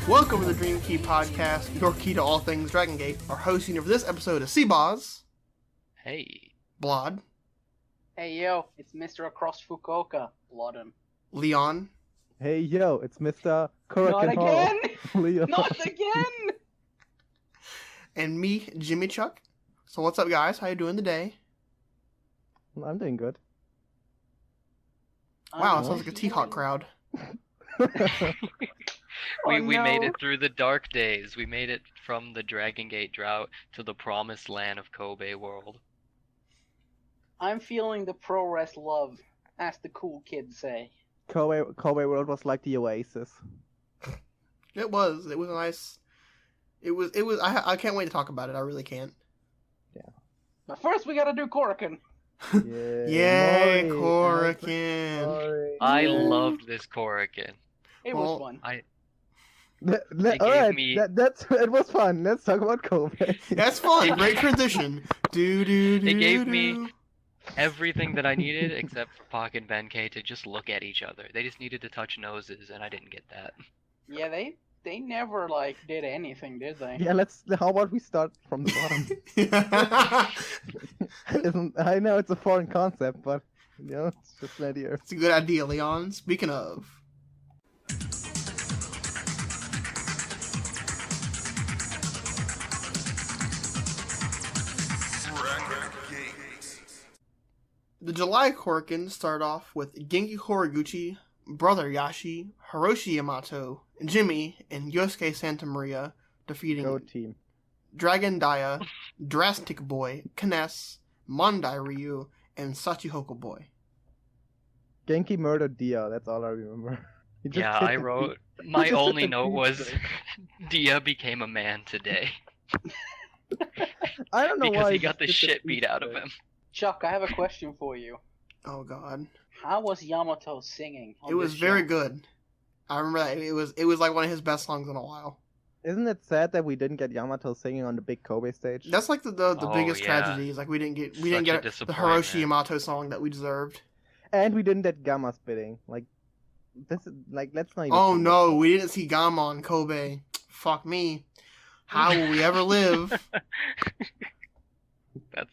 Welcome to the Dream Key Podcast, your key to all things Dragon Gate. Our host for this episode is Cboz. Hey. Blodn. Hey yo, it's Mr. Across Fukuoka, Blodn. Leon. Hey yo, it's Mr. Korakuen. Not again! Leon. Not again! And me, Jimmy Chuck. So what's up, guys? How you doing today? I'm doing good. Wow, it sounds like a Teahawk crowd. We made it through the dark days. We made it from the Dragon Gate drought to the promised land of Kobe world. I'm feeling the pro-res love, as the cool kids say. Kobe World was like the oasis. It was a nice. It was. I can't wait to talk about it. I really can't. Yeah. But first we gotta do Korakuen. Yay, Korakuen! I loved this Korakuen. It was fun. It was fun. Let's talk about Kobe. That's fun. Great transition. It gave me everything that I needed except for Pak and Benkei to just look at each other. They just needed to touch noses, and I didn't get that. Yeah, they never did anything, did they? Yeah, how about we start from the bottom? I know it's a foreign concept, but it's just an idea. It's a good idea, Leon. Speaking of. The July Korakuen start off with Genki Horiguchi, Brother Yashi, Hiroshi Yamato, Jimmy, and Yosuke Santamaria defeating Go team. Dragon Daya, Drastic Boy, Kness, Mondai Ryu, and Sachihoko Boy. Genki murdered Dia, that's all I remember. Yeah, I wrote, my only note was, Dia became a man today. I don't know because why he got the shit beat out of him. Chuck, I have a question for you. Oh god. How was Yamato singing? It was very good. I remember that. It was like one of his best songs in a while. Isn't it sad that we didn't get Yamato singing on the big Kobe stage? That's like the biggest tragedy. Is like we didn't get the Hiroshi Yamato song that we deserved. And we didn't get Gamma spitting. This is let's not even. Oh no, we didn't see Gamma on Kobe. Fuck me. How will we ever live? That's.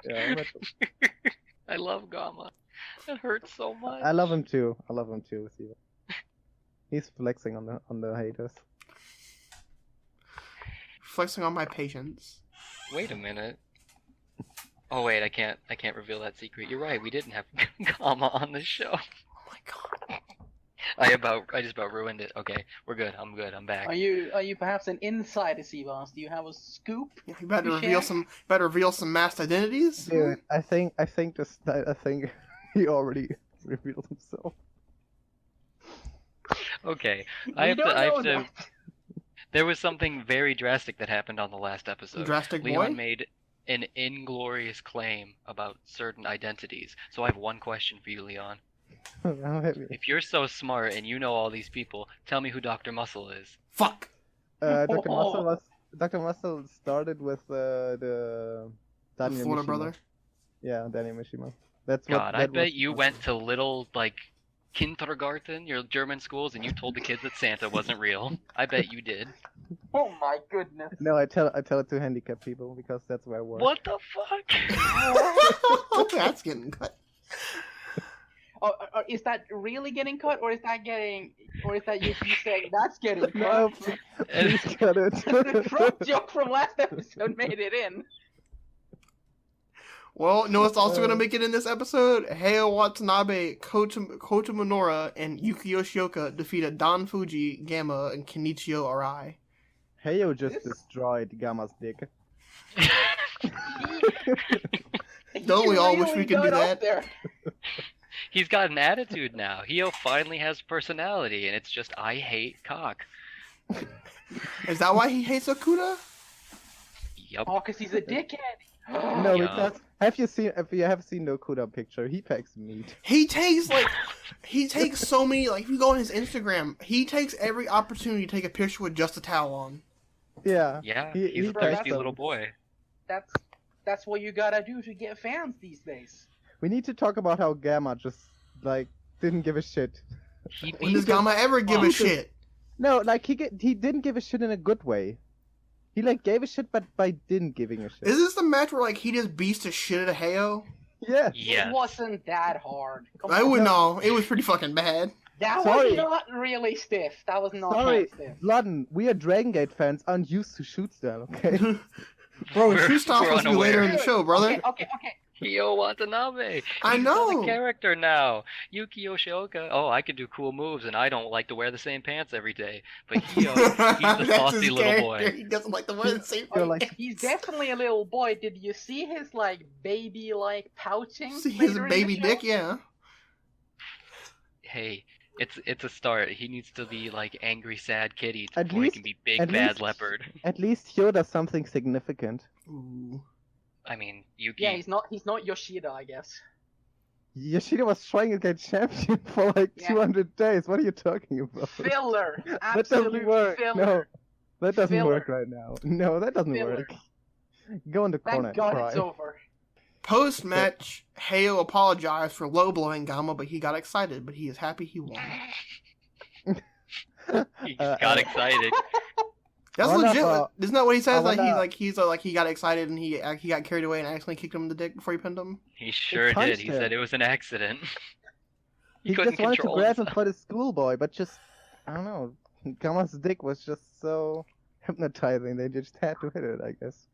Yeah, I love Gamma. It hurts so much. I love him too. Steven. He's flexing on the haters. Flexing on my patience. Wait a minute. Oh wait, I can't reveal that secret. You're right. We didn't have Gamma on the show. Oh my god. I just about ruined it. Okay, we're good. I'm good. I'm back. Are you perhaps an insider, Cboz? Do you have a scoop? Yeah, you better reveal some masked identities. Dude, I think he already revealed himself. Okay, I have to. There was something very drastic that happened on the last episode. Drastic Leon boy? made an inglorious claim about certain identities. So I have one question for you, Leon. If you're so smart and you know all these people, tell me who Dr. Muscle is. Fuck. Dr. Muscle started with the Daniel Florida Mishima. brother. Yeah, Daniel Mishima. That's God, what. I bet you went to little kindergarten, your German schools, and you told the kids that Santa wasn't real. I bet you did. Oh my goodness. No, I tell it to handicapped people because that's where I work. What the fuck? That's getting cut. Oh, is that really getting cut, or is that you saying that's getting cut? No, please cut it. The Trump joke from last episode made it in. Well, no, it's also gonna make it in this episode. Heiyo Watanabe, Kota Minoura, and Yuki Yoshioka defeated Don Fuji, Gamma, and Kenichio Arai. Heiyo just destroyed Gamma's dick. Don't we all wish we could do that? He's got an attitude now. Hio finally has personality, and it's just, I hate cock. Is that why he hates Okuda? Yep. Oh, because he's a dickhead. No, Yeah. because if you have seen the Okuda picture, he packs meat. He takes so many, if you go on his Instagram, he takes every opportunity to take a picture with just a towel on. Yeah. Yeah, He he's a packs thirsty them. little boy. That's what you gotta do to get fans these days. We need to talk about how Gamma just didn't give a shit. He When does Gamma ever give a shit? No, like he didn't give a shit in a good way. He like gave a shit, but by didn't giving a shit. Is this the match where like he just beats the shit out of Hayo? Yeah. Yes. It wasn't that hard. Come I on. would know. It was pretty fucking bad. That Sorry. was not really stiff. That was not Sorry, that stiff. Blodn, we are Dragon Gate fans, aren't used to shoot style, okay? Bro, We're- shoot style we're supposed to be later unaware. in the show, brother. Okay. Hio Watanabe. I He's know. the character now. Yuki Yoshioka. Oh, I can do cool moves, and I don't like to wear the same pants every day. But Hio, he's the That's saucy his little character. boy. He doesn't like the wear the same You're thing. like- He's definitely a little boy. Did you see his like baby like pouching? See his later in baby the show? dick, yeah. Hey, it's a start. He needs to be like angry, sad kitty At before he least- can be big, at bad least- leopard. At least Hyo does something significant. Ooh. I mean, Yuki. Yeah, he's not Yoshida, I guess. Yoshida was trying to get champion for like Yeah. 200 days. What are you talking about? Filler. That Absolute doesn't work. filler. No, that doesn't Filler. work right now. No, that doesn't Filler. work. Go in the corner Thank God and it's cry. over. Post match, Hayo apologized for low blowing Gamma, but he got excited. But he is happy he won. He just got excited. That's Why not, legit. Isn't that what he says? why Like not? like he got excited and he got carried away and accidentally kicked him in the dick before he pinned him. He sure did. punched He him. said it was an accident. He couldn't just wanted to control grab him himself. for the schoolboy, but just, I don't know. Gamma's dick was just so hypnotizing, they just had to hit it, I guess.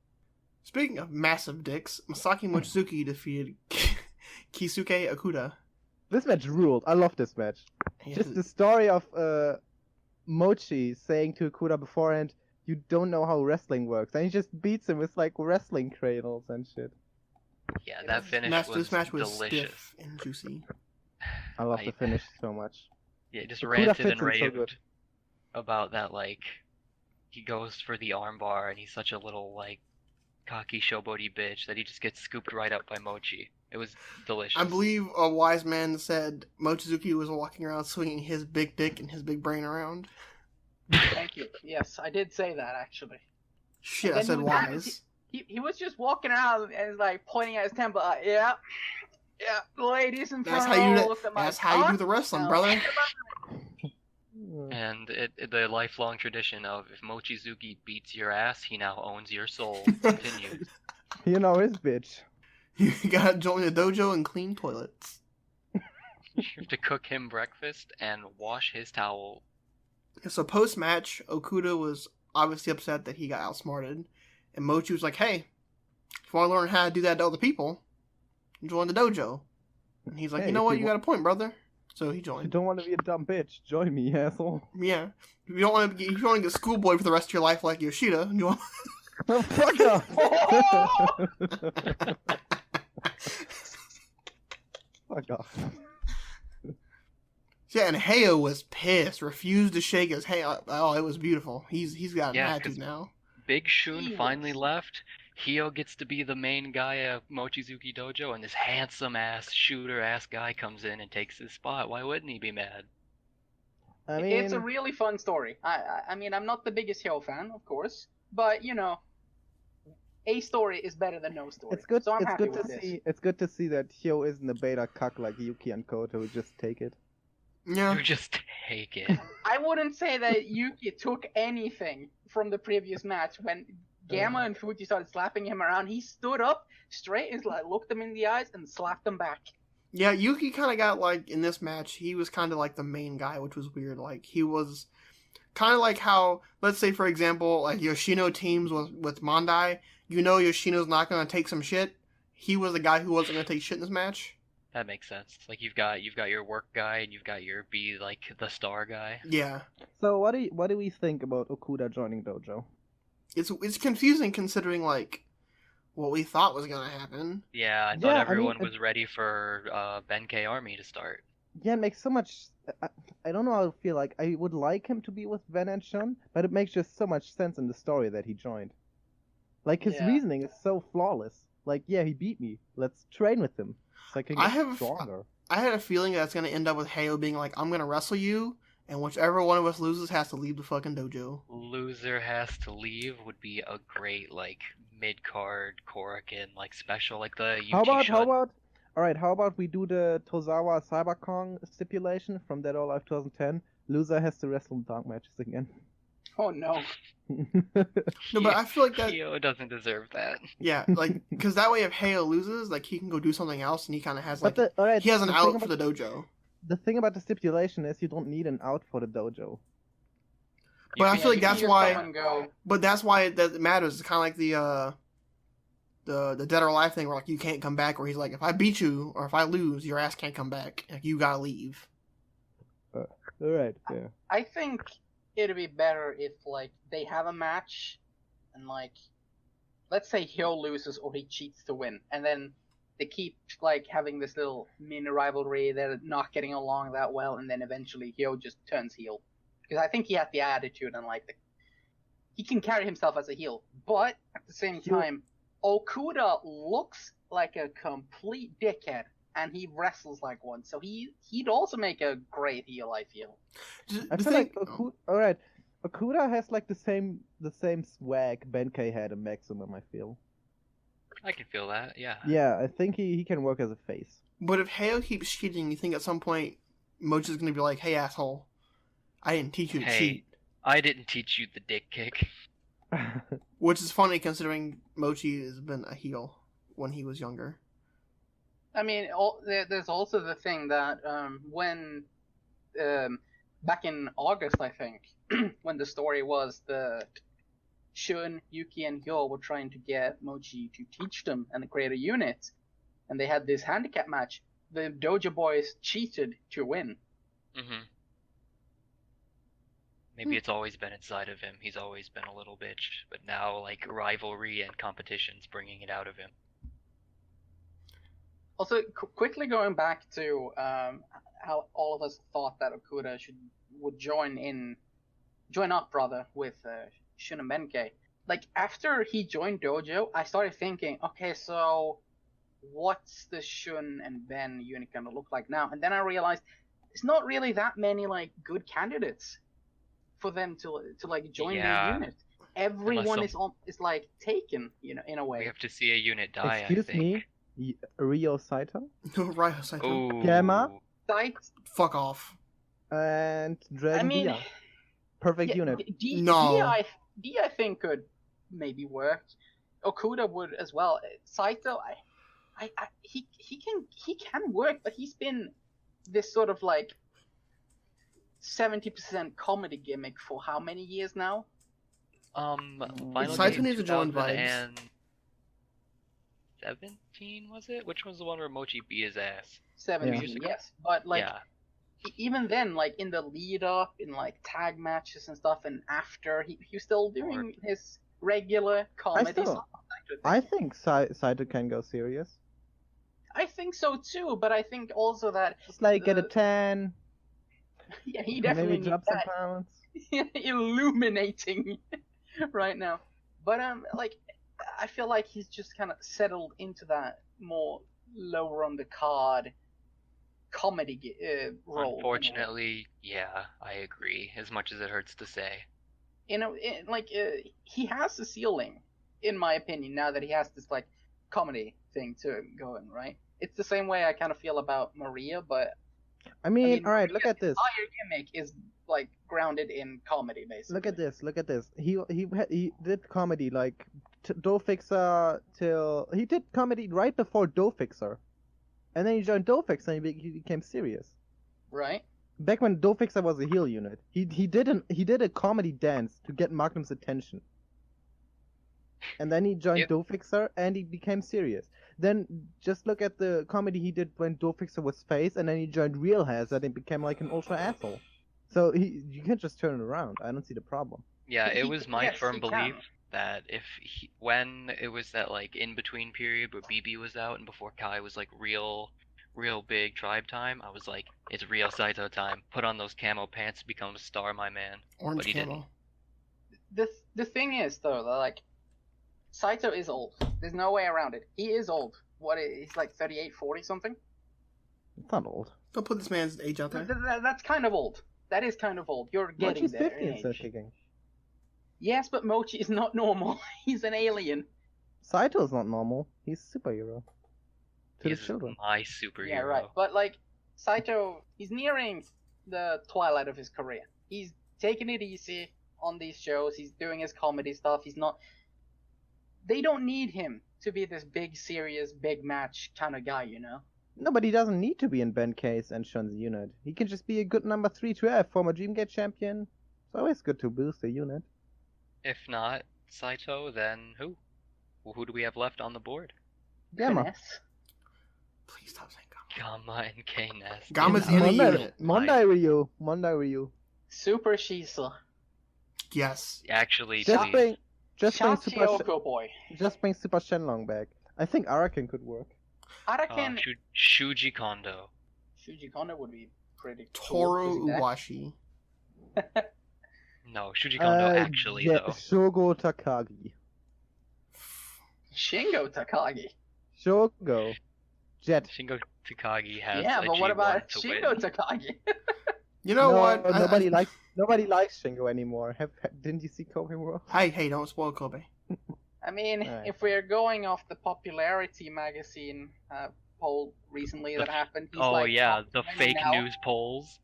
Speaking of massive dicks, Masaki Mochizuki defeated Kisuke Okuda. This match ruled. I love this match. Just the story of Mochi saying to Okuda beforehand, you don't know how wrestling works. And he just beats him with like wrestling cradles and shit. Yeah, that finish this match was delicious. stiff and juicy. I love the finish so much. Yeah, just Okuda ranted fits and him so raved good. about that. Like, he goes for the armbar, and he's such a little like cocky showboaty bitch that he just gets scooped right up by Mochi. It was delicious. I believe a wise man said Mochizuki was walking around swinging his big dick and his big brain around. Thank you. Yes, I did say that actually. Shit, And I then said he was- wise. He was just walking around and like pointing at his temple. Yeah, ladies and That's how you do look at my That's how you do the wrestling, no. brother. And the lifelong tradition of if Mochizuki beats your ass, he now owns your soul continues. You know his bitch. You gotta join the dojo and clean toilets. You have to cook him breakfast and wash his towel. So post match, Okuda was obviously upset that he got outsmarted, and Mochi was like, "Hey, if you want to learn how to do that to other people, join the dojo." And he's like, Hey, "You know if what? you You got a point, brother." So he If you joined. don't want to be a dumb bitch, join me, asshole. Yeah. If you don't want to, if you want to get schoolboy for the rest of your life like Yoshida, join. Fuck off! Fuck off. Yeah, and Hayo was pissed, refused to shake his hand. Oh, it was beautiful. He's got an Yeah, attitude 'cause- now. Big Shun He finally was- left. Hio gets to be the main guy at Mochizuki Dojo, and this handsome ass shooter ass guy comes in and takes his spot. Why wouldn't he be mad? I mean, It's a really fun story. I mean, I'm not the biggest Hyo fan, of course, but you know, a story is better than no story. it's good. So I'm It's happy good with to this. see. It's good to see that Hyo isn't a beta cuck like Yuki and Koto who just take it. Yeah. You just take it. I wouldn't say that Yuki took anything from the previous match when Gamma and Fuji started slapping him around. He stood up straight and like looked them in the eyes and slapped them back. Yeah, Yuki kind of got, like, in this match, he was kind of like the main guy, which was weird. Like, he was kind of like how, let's say, for example, like, Yoshino teams with Mondai. You know Yoshino's not going to take some shit. He was the guy who wasn't going to take shit in this match. That makes sense. Like you've got your work guy and you've got your be like the star guy. Yeah. So what do we think about Okuda joining Dojo? It's confusing considering, like, what we thought was going to happen. Yeah, I thought Yeah, I mean, everyone was ready for Benkei Army to start. Yeah, it makes so much. I don't know how I feel like. I would like him to be with Ben and Shun, but it makes just so much sense in the story that he joined. Like his Yeah. reasoning is so flawless. Like, yeah, he beat me. Let's train with him so I can I get have- stronger. I had a feeling that's going to end up with Hayo being like, I'm going to wrestle you, and whichever one of us loses has to leave the fucking dojo. Loser has to leave would be a great like mid card korakuen like special like the Yuki How Shun. about Alright, how about we do the Tozawa CyberCon stipulation from Dead or Alive 2010? Loser has to wrestle in dark matches again. Oh no. No, but I feel like that. Kyo doesn't deserve that. Yeah, like because that way if Heyo loses, like he can go do something else, and he kind of has like alright, he has an the out thing for the dojo. The thing about the stipulation is you don't need an out for the dojo. But I feel like that's why. Go. But that's why that matters. It's kind of like the Dead or Alive thing, where like you can't come back. Where he's like, if I beat you or if I lose, your ass can't come back. Like you gotta leave. Alright, yeah. I think it'd be better if like they have a match, and like, let's say Hyo loses or he cheats to win, and then they keep like having this little mini rivalry. They're not getting along that well, and then eventually Hyo just turns heel. Because I think he has the attitude and like he can carry himself as a heel. But at the same time, Okuda looks like a complete dickhead, and he wrestles like one. So he'd also make a great heel, I feel. I feel like Okuda has like the same swag Benkei had in Maximum, I feel. I can feel that, yeah. Yeah, I think he can work as a face. But if Heyo keeps cheating, you think at some point Mochi's gonna be like, "Hey asshole, I didn't teach you to cheat." I didn't teach you the dick kick. Which is funny considering Mochi has been a heel when he was younger. I mean, there's also the thing that when back in August, I think, when the story was that Shun, Yuki, and Hyo were trying to get Mochi to teach them and create a unit, and they had this handicap match. The Dojo Boys cheated to win. Mm-hmm. Maybe it's always been inside of him. He's always been a little bitch, but now like rivalry and competition's bringing it out of him. Also, quickly going back to how all of us thought that Okuda would join up with Shun and Benkei. Like after he joined Dojo, I started thinking, okay, so what's the Shun and Ben unit gonna look like now? And then I realized there's not really that many like good candidates for them to like join their unit. Everyone is like taken, in a way. We have to see a unit die. Excuse me, Ryo Saito, Ryo Saito, Ooh. Gamma, fuck off, and Dragon Dia. Perfect unit. D I think could maybe work. Okuda would as well. Saito, he can work, but he's been this sort of like 70% comedy gimmick for how many years now? Final Saito Game needs to join Vibes. 2017 was it? Which was the one where Mochi beat his ass? 17, yes. But like even then, like in the lead up, in like tag matches and stuff, and after he was still doing his regular comedy. I think Saito can go serious. I think so too, but I think also that just like get a tan. Yeah, he definitely maybe drop some pounds. Illuminating right now. But like I feel like he's just kind of settled into that more lower on the card comedy role. Unfortunately, yeah, I agree. As much as it hurts to say. He has a ceiling, in my opinion, now that he has this like comedy thing to going, right? It's the same way I kind of feel about Maria, but I mean, all right, look at this. Entire gimmick is like grounded in comedy, basically. Look at this. He did comedy like Dough Fixer till he did comedy right before Dough Fixer, and then he joined Dough Fixer and he became serious. Right. Back when Dough Fixer was a heel unit, he did a comedy dance to get Magnum's attention, and then he joined Dough Fixer and he became serious. Then just look at the comedy he did when Dough Fixer was face, and then he joined Real Hazard and became like an ultra asshole. So you can't just turn it around. I don't see the problem. Yeah, it was my firm belief that when it was that like in between period where BB was out and before Kai was like real big tribe time, I was like, it's real Saito time. Put on those camo pants, become a star, my man. Orange but he camo. didn't. The thing is though, that like Saito is old. There's no way around it. He is old. He's like 38, 40 something? It's not old. Don't put this man's age out there. That's kind of old. That is kind of old. You're getting Mochi's there 50 in and still age. kicking. Yes, but Mochi is not normal. He's an alien. Saito's not normal. He's a superhero. to the He's children. my superhero. Yeah, right. But like Saito, he's nearing the twilight of his career. He's taking it easy on these shows. He's doing his comedy stuff. He's not. They don't need him to be this big, serious, big match kind of guy, you know? No, but he doesn't need to be in Ben Case and Shun's unit. He can just be a good number 3 to have, former Dreamgate champion. It's always good to boost the unit. If not Saito, then who? Well, who do we have left on the board? Gamma. Finesse. Please stop saying Gamma. Gamma and K-Nest. Gamma's in a unit. Mondai Ryu. Super Shisa. Yes. Actually, Just please. bring Super Shachioko boy. Shenlong back. I think Araken could work. Araken. Shuji Kondo. Shuji Kondo would be pretty cool. Toru Uwashi. No, Shuji Kondo actually, yeah, though. Shogo Takagi. Shingo Takagi. Shogo. Jet. Shingo Takagi has Yeah, a but what G1 about to Shingo win. Takagi? You know what? Nobody likes Shingo anymore. Didn't you see Kobe World? Hey, don't spoil Kobe. I mean, Right. if we're going off the popularity magazine poll recently that happened, he's Oh like yeah, top the 20 fake now. news polls.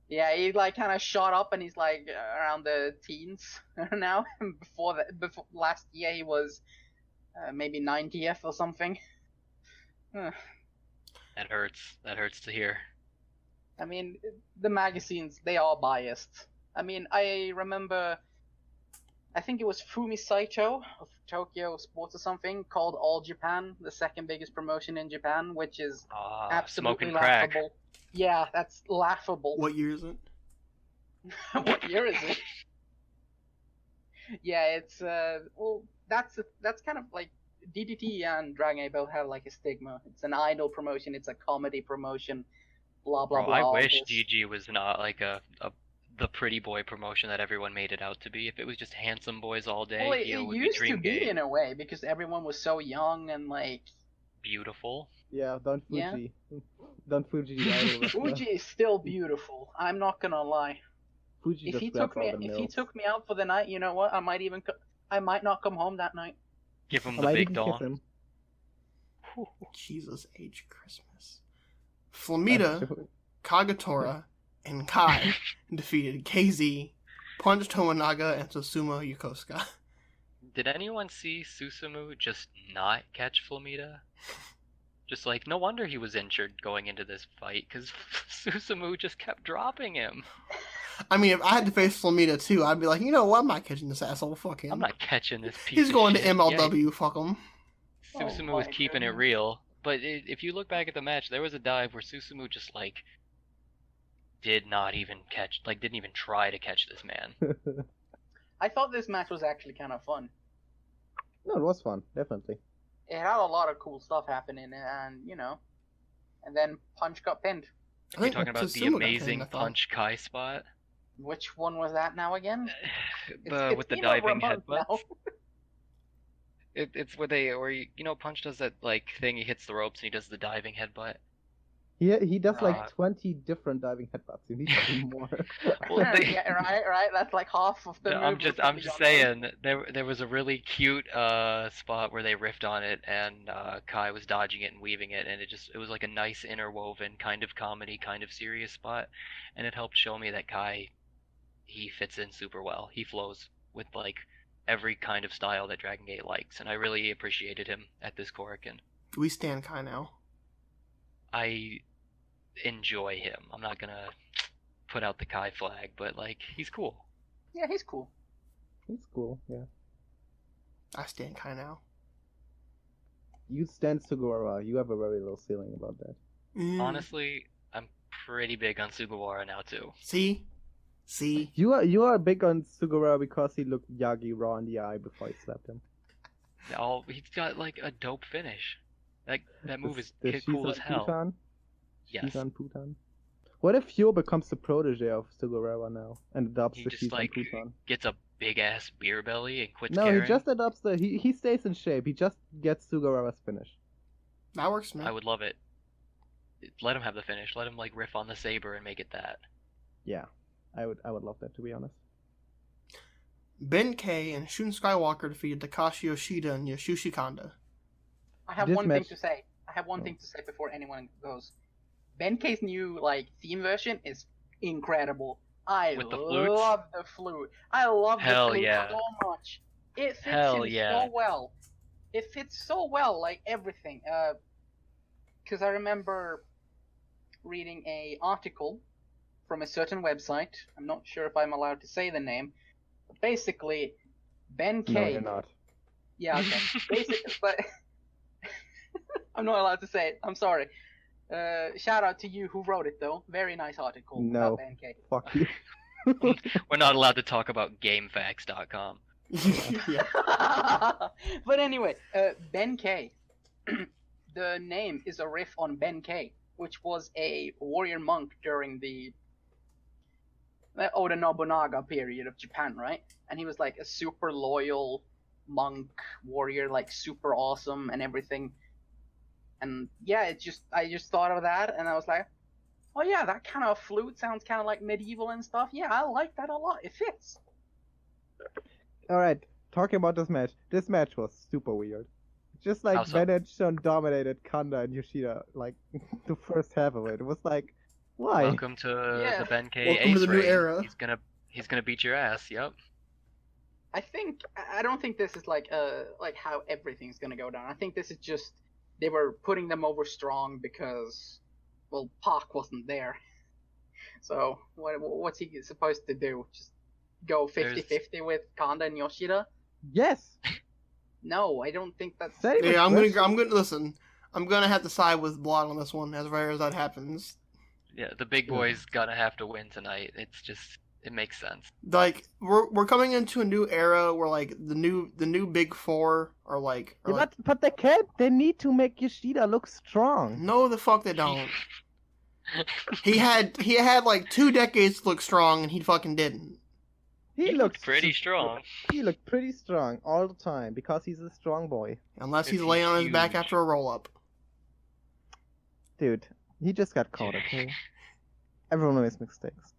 Yeah, he like kind of shot up, and he's like around the teens now. Before last year, he was maybe 90th or something. That hurts. That hurts to hear. I mean, the magazines, they are biased. I mean, I remember, I think it was Fumi Saito of Tokyo Sports or something, called All Japan the second biggest promotion in Japan, which is absolutely Smoking crack. laughable. Yeah, that's laughable. What year is it? What year is it? Yeah, it's, well, that's kind of like, DDT and Dragon Gate both have like a stigma. It's an idol promotion, it's a comedy promotion, blah blah Bro, blah. I all wish this. DG was not like the pretty boy promotion that everyone made it out to be. If it was just handsome boys all day, Well, it it would be used to Dream be Gate. in a way because everyone was so young and like Beautiful. Yeah, Don Yeah. Fuji. Don Fuji, the idol wrestler. Fuji is still beautiful. I'm not gonna lie. Fuji If just he grabs took me, all the if he mills. took me out for the night, you know what? I might not come home that night. Give him I the might big even kiss dawn. him. Jesus H. Christmas. Flamita, Kagatora, and Kai defeated KZ, punched Tomonaga, and Susumu Yokosuka. Did anyone see Susumu just not catch Flamita? Just like, no wonder he was injured going into this fight, because Susumu just kept dropping him. I mean, if I had to face Flamita too, I'd be like, you know what? I'm not catching this asshole. Fuck him. I'm not catching this piece He's of going to shit. MLW. Fuck him. Susumu Oh was my keeping it goodness. real, but if you look back at the match, there was a dive where Susumu just like didn't even try to catch this man. I thought this match was actually kind of fun. No, it was fun, definitely. It had a lot of cool stuff happening, and you know, and then Punch got pinned. I You're think talking about Susumu the got amazing pinned, I thought. punch Kai spot, Which one was that now again? with the been over a diving month headbutts. now. It's where Punch does that like thing. He hits the ropes and he does the diving headbutt. He does Uh, like 20 different diving headbutts. You need to do more. Well, they- Yeah, right. That's like half of the. I'm move just was saying there was a really cute spot where they riffed on it and Kai was dodging it and weaving it, and it was like a nice interwoven kind of comedy, kind of serious spot, and it helped show me that Kai, he fits in super well. He flows with like every kind of style that Dragon Gate likes, and I really appreciated him at this Korakuen. We stand Kai now. I enjoy him. I'm not gonna put out the Kai flag, but like he's cool. Yeah, he's cool. He's cool, yeah. I stand Kai now. You stand Sugawara. You have a very low ceiling about that. Honestly, I'm pretty big on Sugawara now too. See? You are big on Sugawara because he looked Yagi raw in the eye before he slapped him. He's got like a dope finish. That move is The cool as Shisan hell. Putan? Yes. Shisan Putan. What if Hyo becomes the protege of Sugawara now and adopts He the just Shisan like Putan? gets a big ass beer belly and quits No, caring. he just adopts the. He stays in shape. He just gets Sugawara's finish. That works for me. I would love it. Let him have the finish. Let him like riff on the saber and make it that. Yeah, I would love that, to be honest. Ben K and Shun Skywalker defeated Takashi Yoshida and Yasushi Kanda. I have This one match- thing to say. I have one thing to say before anyone goes. Benkei's new like theme version is incredible. With the flutes? love the flute. I love Hell the flute yeah. so much. It fits Hell in yeah. so well. It fits so well, like everything. Because I remember reading a article from a certain website. I'm not sure if I'm allowed to say the name. But basically, Benkei. No, you're not. Yeah, okay. Basically, but I'm not allowed to say it. I'm sorry. Shout out to you who wrote it though. Very nice article No. about Benkei. Fuck you. We're not allowed to talk about GameFAQs.com. Yeah. But anyway, Benkei. The name is a riff on Benkei, which was a warrior monk during the Oda Nobunaga period of Japan, right? And he was like a super loyal monk warrior, like super awesome and everything. And yeah, I just thought of that, and I was like, oh yeah, that kind of flute sounds kind of like medieval and stuff. Yeah, I like that a lot. It fits. Alright, talking about this match. This match was super weird. Just like How so? Ben and Shun dominated Kanda and Yoshida, like, the first half of it. It was like, why? Welcome to Yeah. the Benkei Welcome to Ace the new reign. era. He's gonna beat your ass. Yep. I don't think this is like how everything's gonna go down. I think this is just they were putting them over strong because, well, Pac wasn't there. So what's he supposed to do? Just go 50-50 with Kanda and Yoshida? Yes! No, I don't think that's. Same Yeah, I'm with gonna listen. I'm gonna have to side with Blodn on this one, as rare as that happens. Yeah, the big boys gonna have to win tonight. It makes sense. Like we're coming into a new era where like the new big four are like, Yeah, but they can't. They need to make Yoshida look strong. no, the fuck they don't. He had like 2 decades to look strong, and he fucking didn't. He looks looked pretty strong. He looked pretty strong all the time because he's a strong boy. Unless he's He's laying on his back huge. after a roll up. Dude, he just got caught, okay? Everyone makes mistakes.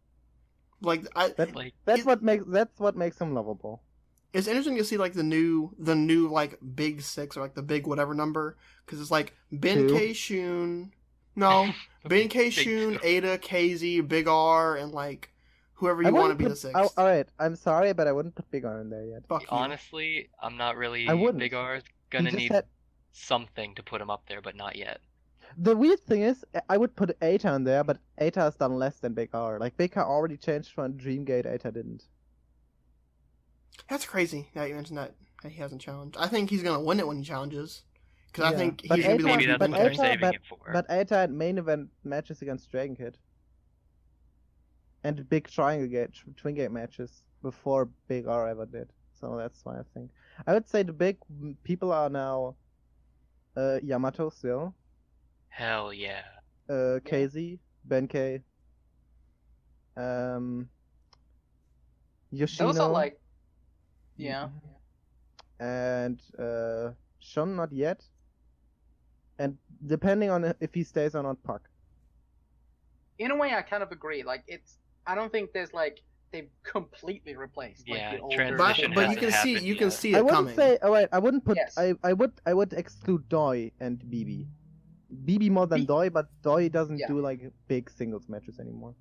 Like Like That's what makes him lovable. it's interesting to see like the new like big six or like the big whatever number, because it's like Benkei, Shun, no, Benkei, Big Shun, two. Ada, KZ, Big R, and like whoever you want to be the sixth. Alright, I'm sorry, but I wouldn't put Big R in there yet. Fuck you. honestly, I'm not really. I wouldn't. Big R's He gonna just need had- something to put him up there, but not yet. The weird thing is, I would put Eita in there, but Eita has done less than Big R. Like, Big R already changed from Dreamgate, Eita didn't. That's crazy that you mentioned that he hasn't challenged. I think he's gonna win it when he challenges, because I Yeah, think but he's gonna be the one Maybe to that's beat what they're Benkei. saving it for. But Eita had main event matches against Dragon Kid. And big Twin Gate matches before Big R ever did. So that's why I think. I would say the big people are now Yamato still, Hell yeah. KZ, Benkei, Yoshino. Those are like. Yeah. And Shun not yet. And depending on if he stays or not, Puck. In a way, I kind of agree. Like I don't think there's like they've completely replaced like Yeah, the older. transition But you hasn't can see happened you can yet. see I it wouldn't coming. say. Oh wait, I wouldn't put. Yes. I would exclude Doi and BB. BB more than B- Doi, but Doi doesn't Yeah. do like big singles matches anymore.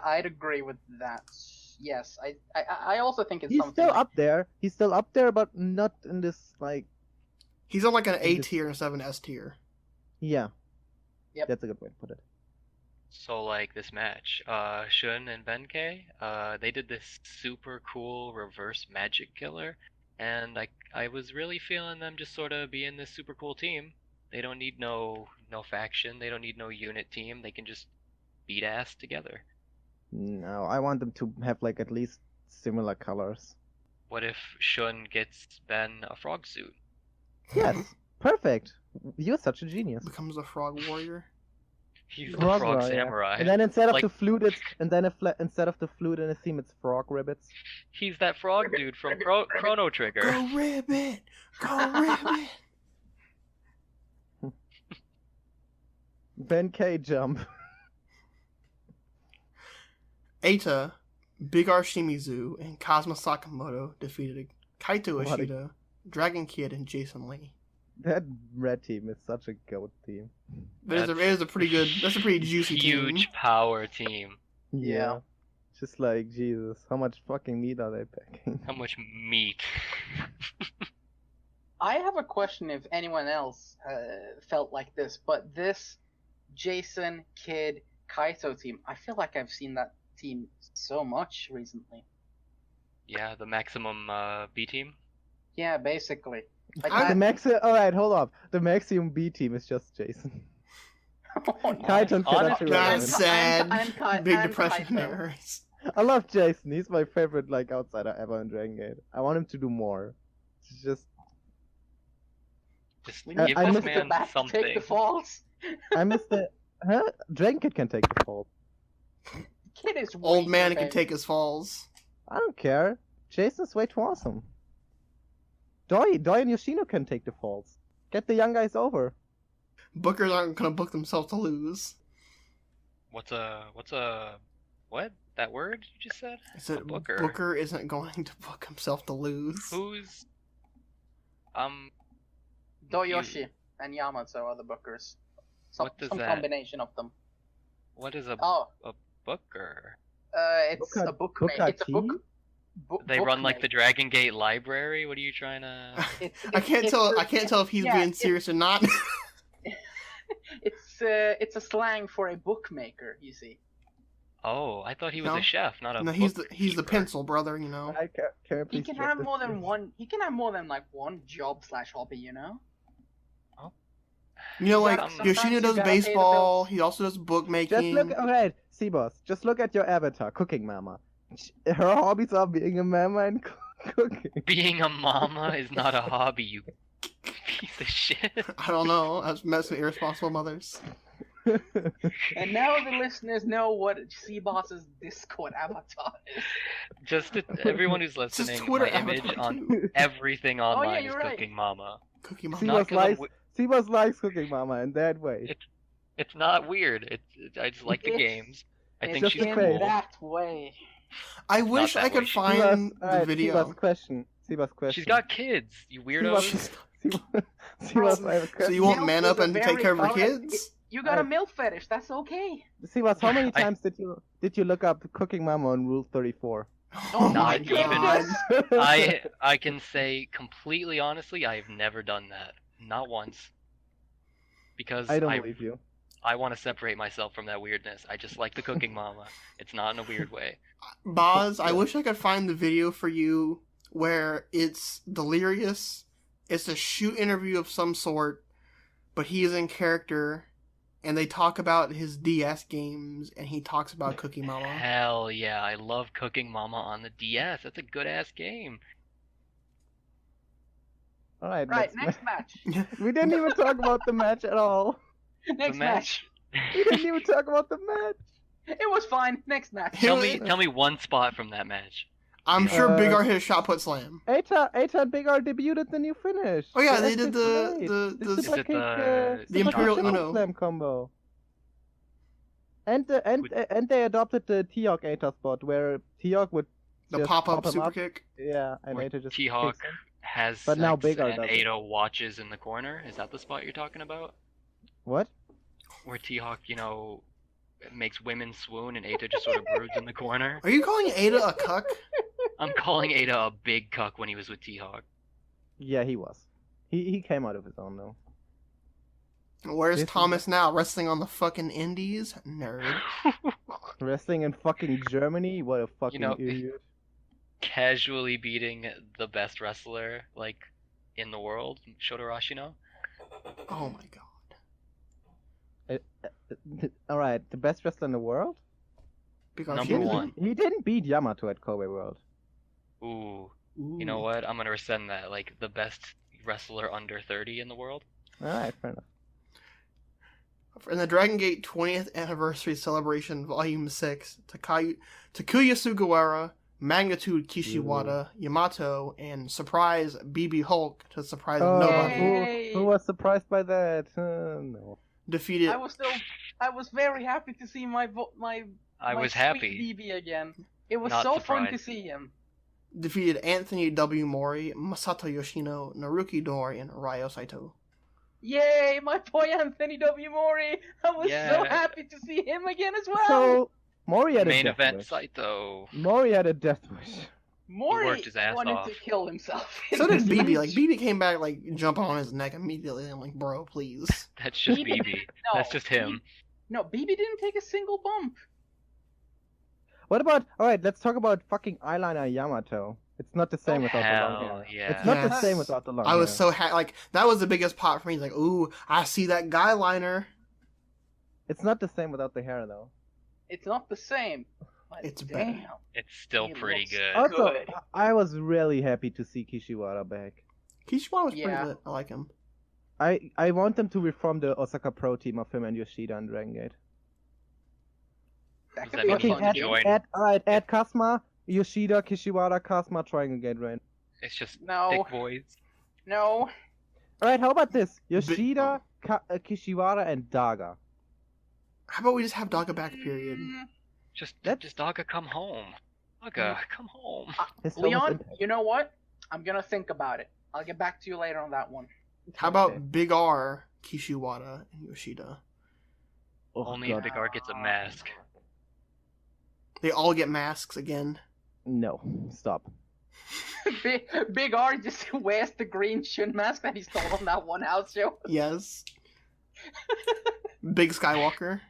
I'd agree with that. Yes, I also think it's He's something. still like, up there. He's still up there, but not in this like. He's on like an A Just- tier instead of an S tier. Yeah. Yep. That's a good way to put it. So like this match, Shun and Benkei, they did this super cool reverse magic killer, and I was really feeling them just sort of being this super cool team. They don't need no faction, they don't need no unit team, they can just beat ass together. No, I want them to have like at least similar colors. What if Shun gets Ben a frog suit? Yes, perfect. You're such a genius. Becomes a frog warrior. He's the Frog frog warrior. samurai. And then instead of Like- the flute, instead of the flute and the theme, it's frog ribbits. He's that frog dude from Chrono Trigger. Go Ribbit! Go Ribbit! Benkei jump. Eita, Big R Shimizu, and Kazuma Sakamoto defeated Kaito What a- Ishida, Dragon Kid, and Jason Lee. That red team is such a goat team. It is a pretty good. That's a pretty juicy Huge team. power team. Yeah. Just like, Jesus, how much fucking meat are they packing? How much meat? I have a question if anyone else felt like this, but this Jason, Kid, Kaito team, I feel like I've seen that team so much recently. Yeah, the maximum B team. Yeah, basically. Like Alright, hold up. The maximum B team is just Jason. Kaito cannot be honestly, That's relevant. sad. Big depression Kaito. errors. I love Jason. He's my favorite like outsider ever in Dragon Gate. I want him to do more. It's just Just We I- give I this missed the man back to something. take the falls. I miss the Dragon Kid can take the fall. Kid is way Old man too can big. take his falls. I don't care. Jason's way too awesome. Doi and Yoshino can take the falls. Get the young guys over. Bookers aren't gonna book themselves to lose. What's what? That word you just said? I said A booker. Booker isn't going to book himself to lose. Who's Doyoshi and Yamato are the bookers. What does Some that- combination of them. what is a Oh, booker? it's Booker- a book. Booker It's a book. T? They run like the bookmate. Dragon Gate library. What are you trying to? I can't tell if he's yeah, being it's- serious or not. It's a slang for a bookmaker. You see. Oh, I thought he was No. a chef, not a. No, he's the bookkeeper. pencil brother, you know. Can I He please can get have this more than thing? one. He can have more than like one job / hobby. You know. You know, like Sometimes Yoshino you does gotta pay the baseball. bills. He also does bookmaking. Just look, alright, Cboz, just look at your avatar, Cooking Mama. Her hobbies are being a mama and cooking. Being a mama is not a hobby, you piece of shit. I don't know. I've met some irresponsible mothers. And now the listeners know what Cboz's Discord avatar is. Just to, everyone who's listening, Twitter my image avatar, on too. everything online you're is right. Cooking Mama. Cookie See Mama. Not what- 'cause I'm likes- Cboz likes Cooking Mama in that way. It's not weird. I just like the It's- games. I think just she's a in face. cool. that way. I wish that I could way. find the Alright, video. Cboz question. Cboz question. She's got kids, you weirdo. She's- Cboz, I have a So question. you won't Milf man is up a and take very care of her valid- kids? You got a Right. milk fetish. That's okay. Cboz, how many I- times did you look up Cooking Mama on Rule 34? Oh Not my even. god. I can say completely honestly, I have never done that. Not once. Because I don't believe you. I want to separate myself from that weirdness. I just like the Cooking Mama. It's not in a weird way. Boz, I wish I could find the video for you where it's delirious. It's a shoot interview of some sort, but he is in character, and they talk about his DS games, and he talks about Cookie Mama. Hell yeah, I love Cooking Mama on the DS. That's a good ass game. Alright, Right, next match. We didn't even talk about the match at all. Next match. We didn't even talk about the match. It was fine. Next match. Tell me one spot from that match. I'm sure Big Uh, R hit a shot put slam. Eta and Big R debuted the new finish. Oh yeah, they That's did great. the Super it kick, the The super Imperial kick Uno. slam combo. And they adopted the T-Hawk Eta spot where T-Hawk would the just pop up him super up. kick. Yeah, and Where Eta just T-Hawk kicks him. has But now sex Big R and does it. Ada watches in the corner. Is that the spot you're talking about? What? Where T-Hawk, makes women swoon and Ada just sort of broods in the corner? Are you calling Ada a cuck? I'm calling Ada a big cuck when he was with T-Hawk. Yeah, he was. He came out of his own though. Where's This is- Thomas now? Wrestling on the fucking indies? Nerd. Wrestling in fucking Germany? What a fucking idiot. Casually beating the best wrestler, in the world, Shota Rashino. Oh my god. Alright, the best wrestler in the world? Big R Number Shino? one. He didn't beat Yamato at Kobe World. Ooh. Ooh. You know what? I'm gonna rescind that. The best wrestler under 30 in the world. Alright, fair enough. In the Dragon Gate 20th Anniversary Celebration Volume 6, Takuya Sugawara, Magnitude Kishiwada, Yamato, and Surprise BB Hulk, to the surprise of nobody, Yay! Who was surprised by that? No. defeated I was very happy to see my I was sweet happy. BB again. It was Not so fun to surprised. see him. defeated Anthony W. Mori, Masato Yoshino, Naruki Doi, and Ryo Saito. Yay, my boy Anthony W. Mori! I was so Yeah. happy to see him again as well! So Mori had a Main death event wish. Saito. Mori had a death wish. Mori worked his ass wanted off. to kill himself. So in did this BB. match. Like BB came back, like jumping on his neck immediately. I'm like, bro, please. That's just BB BB. No, That's just him. No, BB didn't take a single bump. What about? All right, let's talk about fucking eyeliner Yamato. It's not the same without the long Hell hair. yeah. It's not the Yes. same without the long I was hair. so happy. Like that was the biggest pop for me. He's like, ooh, I see that guy liner. It's not the same without the hair though. It's not the same. But It's better. damn. It's still He pretty looks good. Also, Good. I was really happy to see Kishiwara back. Kishiwara was Yeah. pretty lit. I like him. I want them to reform the Osaka Pro team of him and Yoshida and Dragon Gate. That Does could that be a mean he fun can team. join? Add Kazuma, Yoshida, Kishiwara, Kazuma, Triangle Gate Rain. It's just No. thick boys. No. Alright, how about this? Yoshida, Kishiwara, and Daga. How about we just have Daga back period? Just That's- Daga, come home. Daga, come home. His home is Leon, Impact. you know what? I'm gonna think about it. I'll get back to you later on that one. How about Okay. Big R, Kishiwara, and Yoshida? Oh, Only God. if Big R gets a mask. They all get masks again. No, stop. Big R just wears the green shin mask that he stole on that one house show. Yes. Big Skywalker.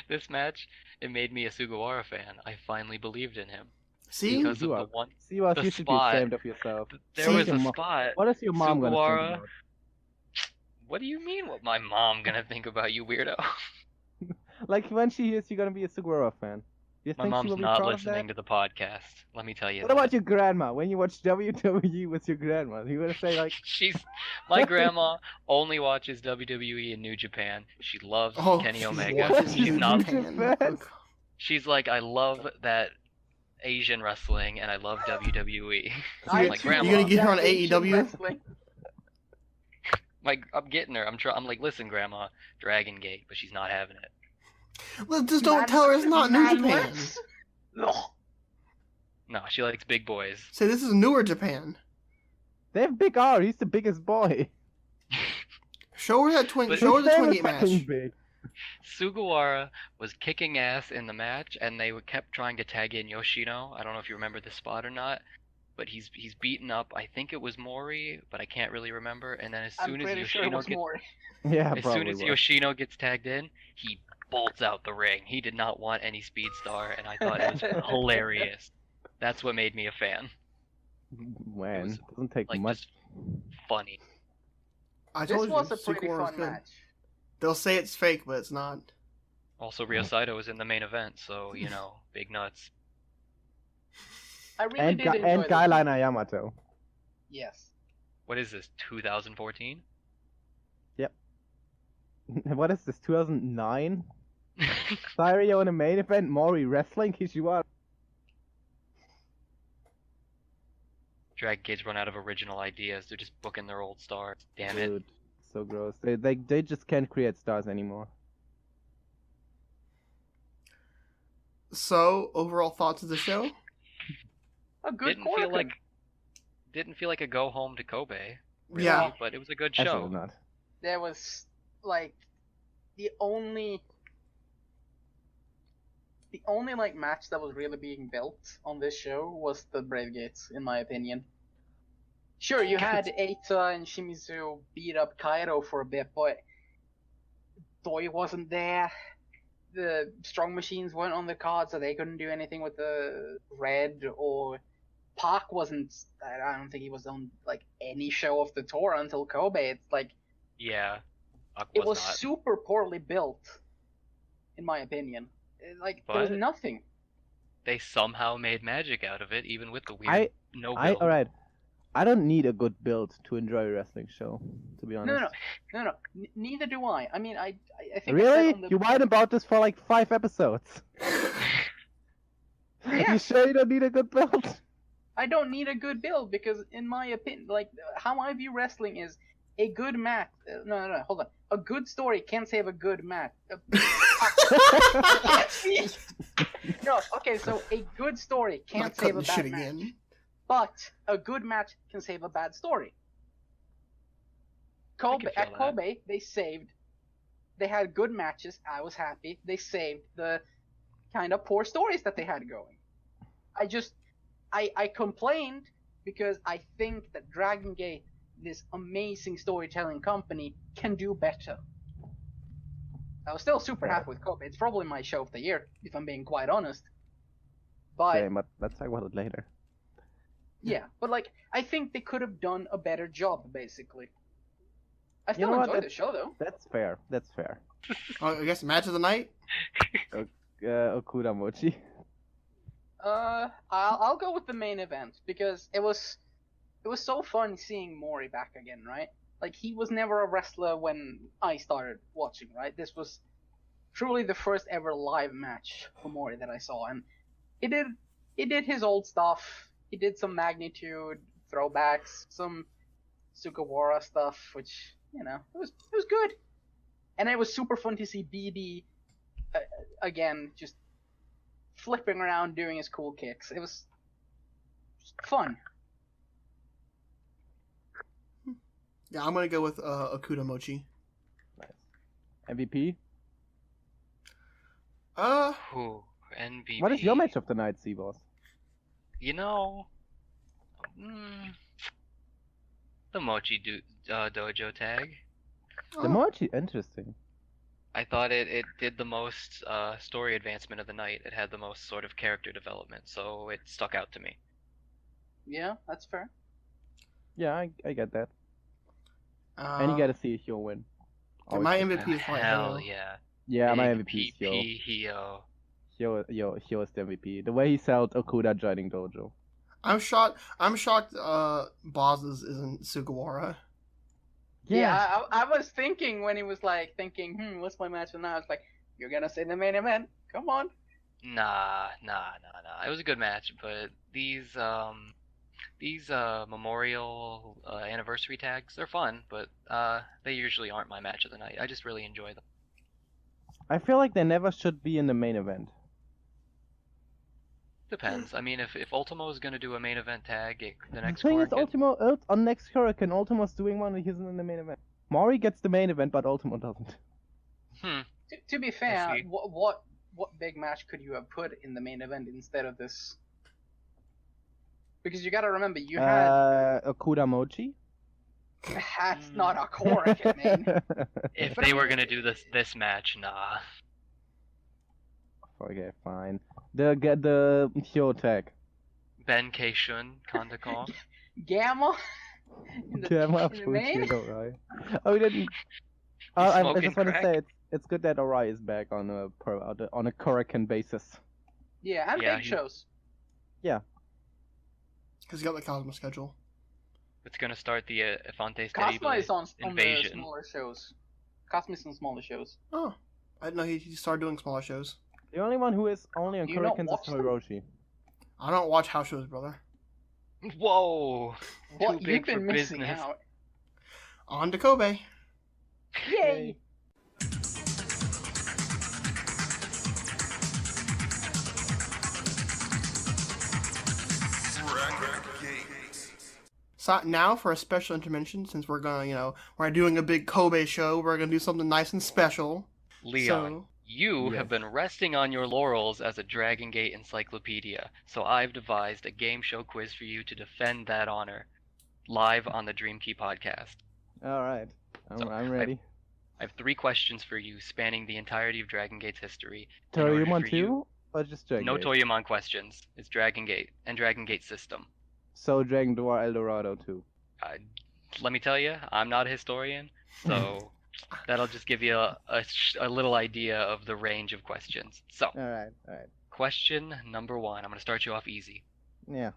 This match, it made me a Sugawara fan. I finally believed in him. See? Because of You the are. one. See what The you should spot. be ashamed of yourself. There See, was your a mo- spot. What is your mom gonna Sugawara- think about? What do you mean? What my mom gonna think about you, weirdo? Like when she hears you're gonna be a Sugawara fan. Do you My think she mom's will be not proud listening of to the podcast. Let me tell you. that? What that. about your grandma? When you watch WWE with your grandma, you gonna say like, My grandma only watches WWE in New Japan. She loves Oh, Kenny she Omega. watches She's New not. Japan. Japan. Oh, She's like, I love that Asian wrestling, and I love WWE. So I'm you're- like, you're Grandma, gonna get her on Asian AEW? wrestling. I'm getting her. I'm like, listen, Grandma, Dragon Gate, but she's not having it. Well, just don't Mad- tell her it's not New Mad Japan. Works? Ugh. No, she likes big boys. Say this is newer Japan. they have Big R, he's the biggest boy. Show her that twin. But- Show her the His name twin is gate fucking match. big. Sugawara was kicking ass in the match, and they kept trying to tag in Yoshino. I don't know if you remember this spot or not, but he's beaten up. I think it was Mori, but I can't really remember. And then as I'm soon as pretty sure it Yoshino was gets more. Yeah, as probably soon as was. Yoshino gets tagged in, he bolts out the ring. He did not want any speed star, and I thought it was hilarious. That's what made me a fan. Man, was, doesn't take Like much. just funny. I This told was you, a pretty Sukawara's fun good. match. They'll say it's fake, but it's not. Also, Ryo Saito was in the main event, so you know, big nuts. I really And, did enjoy and this. Guyliner Yamato. Yes. What is this? 2014? What is this, 2009? Sirio in the main event, Mori wrestling, Kishiwara. Drag Gates run out of original ideas. They're just booking their old stars. Damn it. Dude, so gross. They just can't create stars anymore. So, overall thoughts of the show? A good Didn't feel like a go home to Kobe. Really, Yeah. but it was a good Actually show. not. There was like the only like match that was really being built on this show was the Brave Gates, in my opinion. Sure, you had Eita and Shimizu beat up Kairo for a bit, but Doi wasn't there. The Strong Machines weren't on the card, so they couldn't do anything with the Red, or Park wasn't. I don't think he was on like any show of the tour until Kobe. It's like Yeah. it was not. super poorly built, in my opinion. Like there was But- nothing. They somehow made magic out of it, even with the weird no build. Alright. I don't need a good build to enjoy a wrestling show, to be honest. No. Neither do I. I mean, I think I said Really? on the- You whine about this for like 5 episodes. Yeah. You sure you don't need a good build? I don't need a good build because, in my opinion, like how I view wrestling is a good match. No, hold on. A good story can't save a good match. No, okay, so a good story I'm can't not save cutting a the shit bad match, again. but a good match can save a bad story. Kobe, they saved. They had good matches. I was happy. They saved the kind of poor stories that they had going. I complained because I think that Dragon Gate, this amazing storytelling company, can do better. I was still super happy with Kobe. It's probably my show of the year, if I'm being quite honest. But Same, but let's talk about it later. yeah, but like I think they could have done a better job, basically. I still enjoy the show though. That's fair. That's fair. I guess match of the night. Okuda Mochi. I'll go with the main event because it was so fun seeing Mori back again, right? Like he was never a wrestler when I started watching, right? This was truly the first ever live match for Mori that I saw, and he did his old stuff. He did some magnitude throwbacks, some Sugawara stuff, which it was good, and it was super fun to see BB again, just flipping around doing his cool kicks. It was fun. Yeah, I'm gonna go with Okuda Mochi. Nice. MVP? MVP. What is your match of the night, Cboz? The Mochi Dojo tag. The Mochi, interesting. I thought it did the most story advancement of the night. It had the most sort of character development, so it stuck out to me. Yeah, that's fair. Yeah, I get that. And you gotta see Hyo win. My MVP is probably Hell Hyo. yeah. Yeah, Big my MVP is Hyo. Hyo is the MVP. The way he sold Okuda joining Dojo. I'm shocked. Boz's isn't Sugawara. Yeah, I was thinking when he was like thinking, what's my match? And I was like, you're gonna say the main event? Come on. Nah. It was a good match, but these memorial anniversary tags, they're fun, but they usually aren't my match of the night. I just really enjoy them. I feel like they never should be in the main event. Depends. I mean, if Ultimo is gonna do a main event tag, the next The thing is, Korakuen- Ultimo on next Hurricane, Ultimo's doing one and he isn't in the main event. Mori gets the main event, but Ultimo doesn't. To be fair, what big match could you have put in the main event instead of this? Because you gotta remember, you had Okuda Mochi. That's not a Korakuen name. If they were gonna do this match, nah. Okay, fine. The Hyo tag. Ben Keishun, Kondakon. Gamma. Gamma in the main? Fushiro, right? Oh, we didn't. I smoking just want to crack? say it's good that Orai is back on a Korakuen basis. Yeah, and Yeah, big shows. Because he got the Cosmo schedule. It's gonna start the Fontes Cosmo is on the invasion. smaller shows. Cosmo is on smaller shows. Oh, I didn't know he started doing smaller shows. The only one who is only on Do you not Korakuen watch is them? Hiroshi. I don't watch house shows, brother. Whoa! What Too you've big for been missing business. out. On to Kobe. Yay! So now for a special intervention, since we're gonna, we're doing a big Kobe show, we're gonna do something nice and special. Leon, you Yes. have been resting on your laurels as a Dragon Gate encyclopedia, so I've devised a game show quiz for you to defend that honor, live on the Dream Key podcast. All right, So, I'm ready. I have 3 questions for you, spanning the entirety of Dragon Gate's history. in Toyumon order for you- too, or just Dragon No Gate? Toyumon questions. It's Dragon Gate and Dragon Gate system. So Dragon Door Eldorado too. Let me tell you, I'm not a historian, so that'll just give you a little idea of the range of questions. So, All right. question number 1. I'm going to start you off easy. Yeah.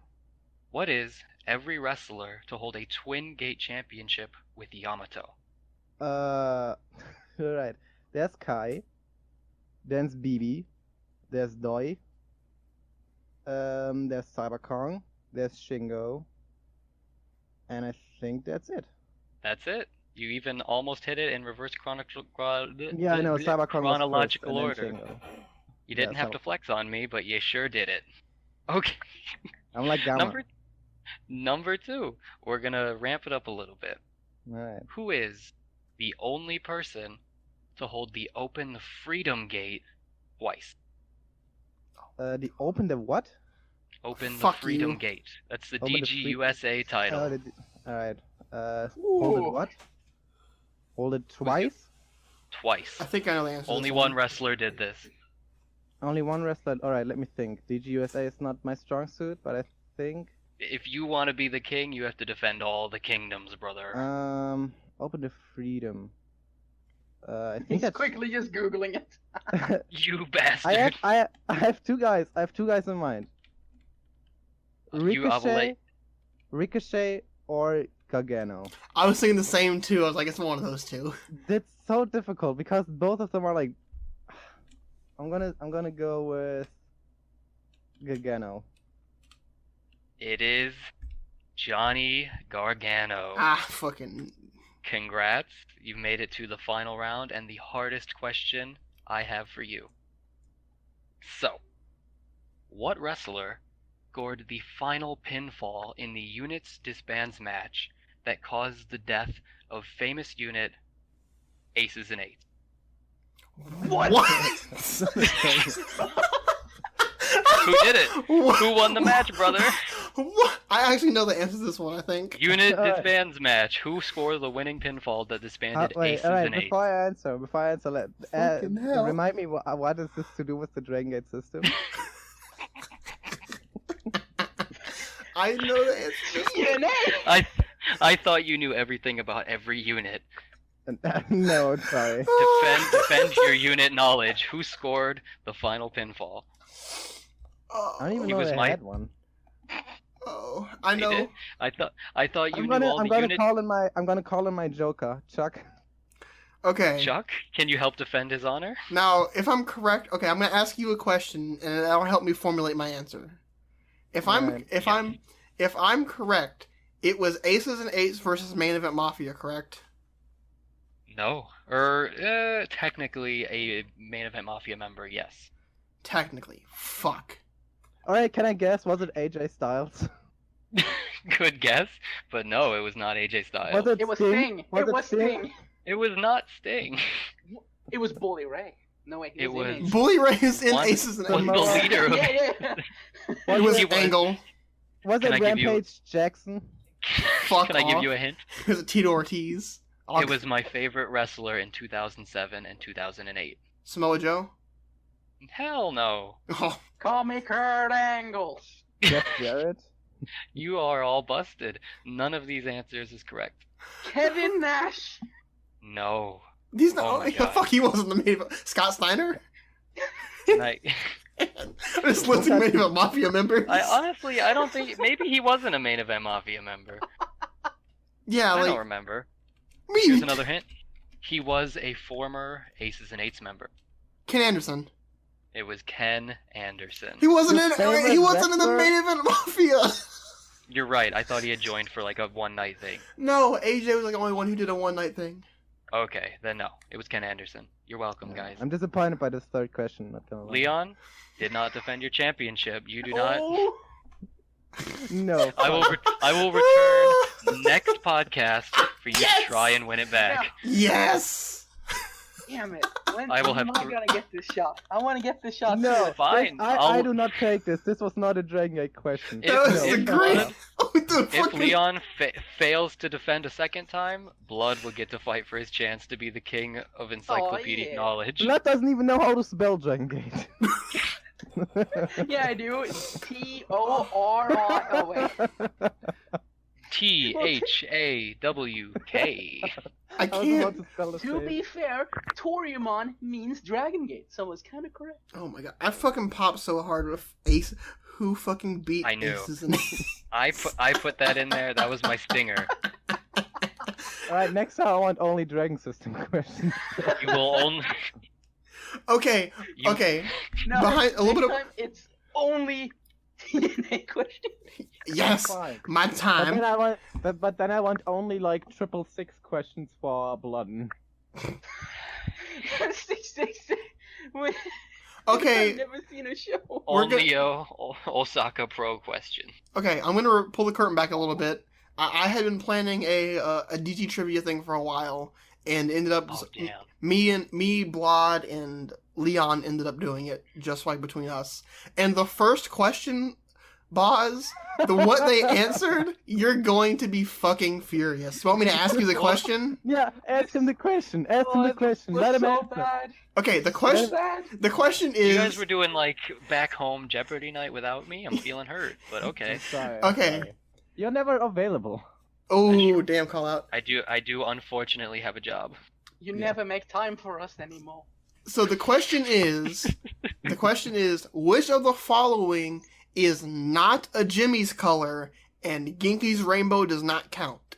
What is every wrestler to hold a Twin Gate championship with Yamato? All right. There's Kai. There's BB. There's Doi. There's Cyber Kong. There's Shingo. And I think that's it. That's it. You even almost hit it in reverse Yeah, I know. Cyber Kong was chronological first, and order. then Shingo. You didn't Yeah, have to flex on me, but you sure did it. Okay. I'm like Gamma. Number 2. We're gonna ramp it up a little bit. Alright. Who is the only person to hold the Open Freedom Gate twice? The Open the what? Open the Fuck Freedom you. Gate. That's the Open the DGUSA title. Alright. Hold it Ooh. what? Hold it twice? Twice. I think I know the answer. to Only this one wrestler did this. Only one wrestler. Alright, let me think. DGUSA is not my strong suit, but I think. If you want to be the king, you have to defend all the kingdoms, brother. Open the Freedom. I think He's that's. quickly just googling it. You bastard. I have two guys. I have two guys in mind. Ricochet or Gargano. I was thinking the same too. I was like, it's one of those two. That's so difficult because both of them are like. I'm gonna go with Gargano. It is Johnny Gargano. Fucking. Congrats. You've made it to the final round and the hardest question I have for you. So, what wrestler scored the final pinfall in the Units Disbands match that caused the death of famous unit Aces and Eights? What? Who did it? Who won the match, brother? What? I actually know the answer to this one, I think. Unit Alright. Disbands match. Who scored the winning pinfall that disbanded Aces alright, and Eights? before I answer, Fucking hell. remind me what is this to do with the Dragon Gate system? I know the answer to this one. I thought you knew everything about every unit. No, sorry. Defend your unit knowledge. Who scored the final pinfall? I don't even He know was they my- had one. Oh, I They know. did? I thought you I'm knew gonna all I'm the gonna units. call in my Joker, Chuck. Okay. Chuck, can you help defend his honor? Now, if I'm correct, okay, I'm gonna ask you a question, and that'll help me formulate my answer. If Right. I'm correct, it was Aces and Eights versus Main Event Mafia, correct? No. Technically a main event mafia member, yes. Technically, fuck. Alright, can I guess? Was it AJ Styles? Good guess, but no, it was not AJ Styles. Was it It was Sting? Sting. It was Sting. It was not Sting. It was Bully Ray. No way. It was- Bully Ray is in One- Aces and was Eights. the leader of Yeah. It was He was- Angle. Was Can it I give you- Rampage Jackson? Fuck Can I give off. you a hint? It was Tito Ortiz. It was my favorite wrestler in 2007 and 2008. Samoa Joe. Hell no. Oh, Call me Kurt Angle. Jeff Jarrett? You are all busted. None of these answers is correct. Kevin Nash. No. he's not. Oh my God. Fuck, he wasn't the main event. Scott Steiner. I I'm just listing main event Mafia members. honestly, I don't think. Maybe he wasn't a main event mafia member. Yeah, I like don't remember. me. Here's another hint. He was a former Aces and Eights member. Ken Anderson. It was Ken Anderson. He wasn't Your in. favorite He wasn't in the wrestler? main event Mafia. You're right. I thought he had joined for like a one night thing. No, AJ was like the only one who did a one night thing. Okay, then no. It was Ken Anderson. You're welcome, guys. I'm disappointed by this third question, not gonna lie. Leon did not defend your championship. You do not. Oh. No. I will return next podcast for you Yes! to try and win it back. Yes. Damn it. When I will have am I to- gonna get this shot? I want to get this shot. No, too. Fine, I I'll- do not take this. This was not a Dragon Gate question. If- That was if a great. Blood- Oh, the If fucking. Leon fails to defend a second time, Blood will get to fight for his chance to be the king of encyclopedic yeah. knowledge. Blood doesn't even know how to spell Dragon Gate. Yeah, I do. It's T-O-R-I. Oh wait. THAWK. I I was about can't. to spell the To same. be fair, Toriumon means Dragon Gate, so it's kind of correct. Oh my god! I fucking popped so hard with Ace. Who fucking beat I knew. Aces and Eights? I put that in there. That was my stinger. Alright, next time I want only Dragon System questions. You will only. Okay. You, Okay. No, Behind- a little next bit of- time it's only TNA question. Yes. Fine. My But time. then I want, but then I want only like 666 questions for Blodn. 666. Wait, Okay. I've never seen a show. We're only a Osaka Pro question. Okay. I'm gonna pull the curtain back a little bit. I had been planning a DT trivia thing for a while, and ended up Oh damn. me, Blod, and Leon ended up doing it just like between us. And the first question, Boz, what they answered, you're going to be fucking furious. You want me to ask you the question? Yeah, ask him the question. Ask him the question. Let him answer. bad. Okay, the question is. You guys were doing like back home Jeopardy night without me. I'm feeling hurt, but okay. Sorry, Okay. sorry. You're never available. Oh, damn, call out. I do unfortunately have a job. You never make time for us anymore. So the question is, which of the following is not a Jimmy's color, and Genki's rainbow does not count?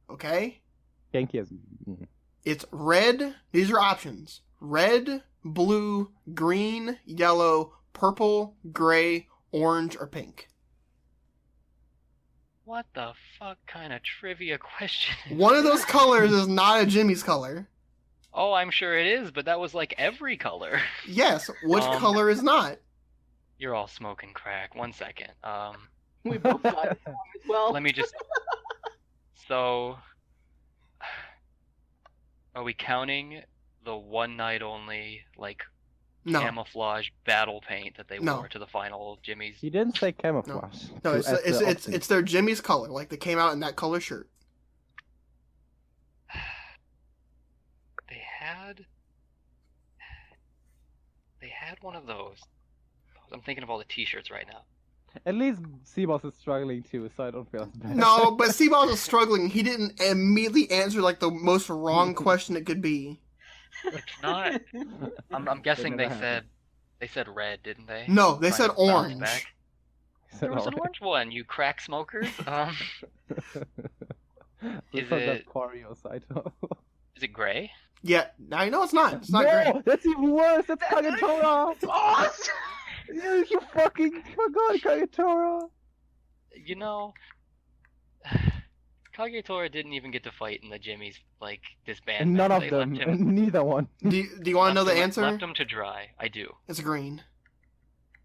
Okay? Genki has... It's red. These are options. Red, blue, green, yellow, purple, gray, orange, or pink. What the fuck kind of trivia question? One of those colors is not a Jimmy's color. Oh, I'm sure it is, but that was like every color. Yes, which color is not? You're all smoking crack. 1 second. We both got it wrong as well. Let me just. So, are we counting the one night only like No. camouflage battle paint that they No. wore to the final Jimmy's? He didn't say camouflage. No, So as the option. it's their Jimmy's color. Like they came out in that color shirt. They had one of those. I'm thinking of all the T-shirts right now. At least Cboz is struggling too, so I don't feel as bad. No, but Cboz is struggling. He didn't immediately answer like the most wrong question it could be. It's not. I'm guessing never they happened. said red, didn't they? No, they Trying said to bounce orange. back. There was an orange one, you crack smokers. Is Is it- Quario Saito? Is it gray? Yeah, I know it's not. It's not No, great. that's even worse. That's Kagetora. Oh! You fucking forgot Kagetora. You know, Kagetora didn't even get to fight in the Jimmy's like disbandment. None of They them. left him, Neither one. Do you want to know the left answer? him to dry. I do. It's green.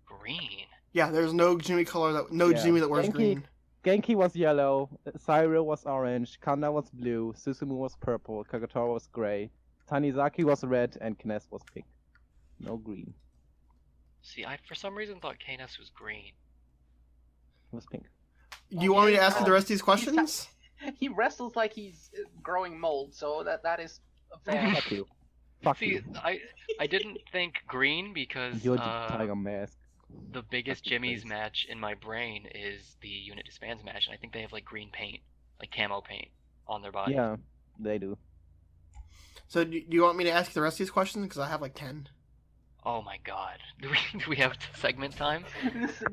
Green. Yeah, there's no Jimmy color Yeah. Jimmy that wears Genki- green. Genki was yellow, Cyro was orange, Kanda was blue, Susumu was purple, Kagetora was gray, Tanizaki was red, and Kines was pink. No green. See, I for some reason thought Canis was green. It was pink. Do you want me to ask you Okay. the rest of these questions? He wrestles like he's growing mold, so that is fair. Fuck you. Fuck See, you. I didn't think green because You're the Tiger Mask. the biggest Fuck your Jimmy's face. match in my brain is the unit disbands match, and I think they have like green paint, like camo paint, on their body. Yeah, they do. So do you want me to ask you the rest of these questions? Because I have like 10. Oh my god. Do we have segment time?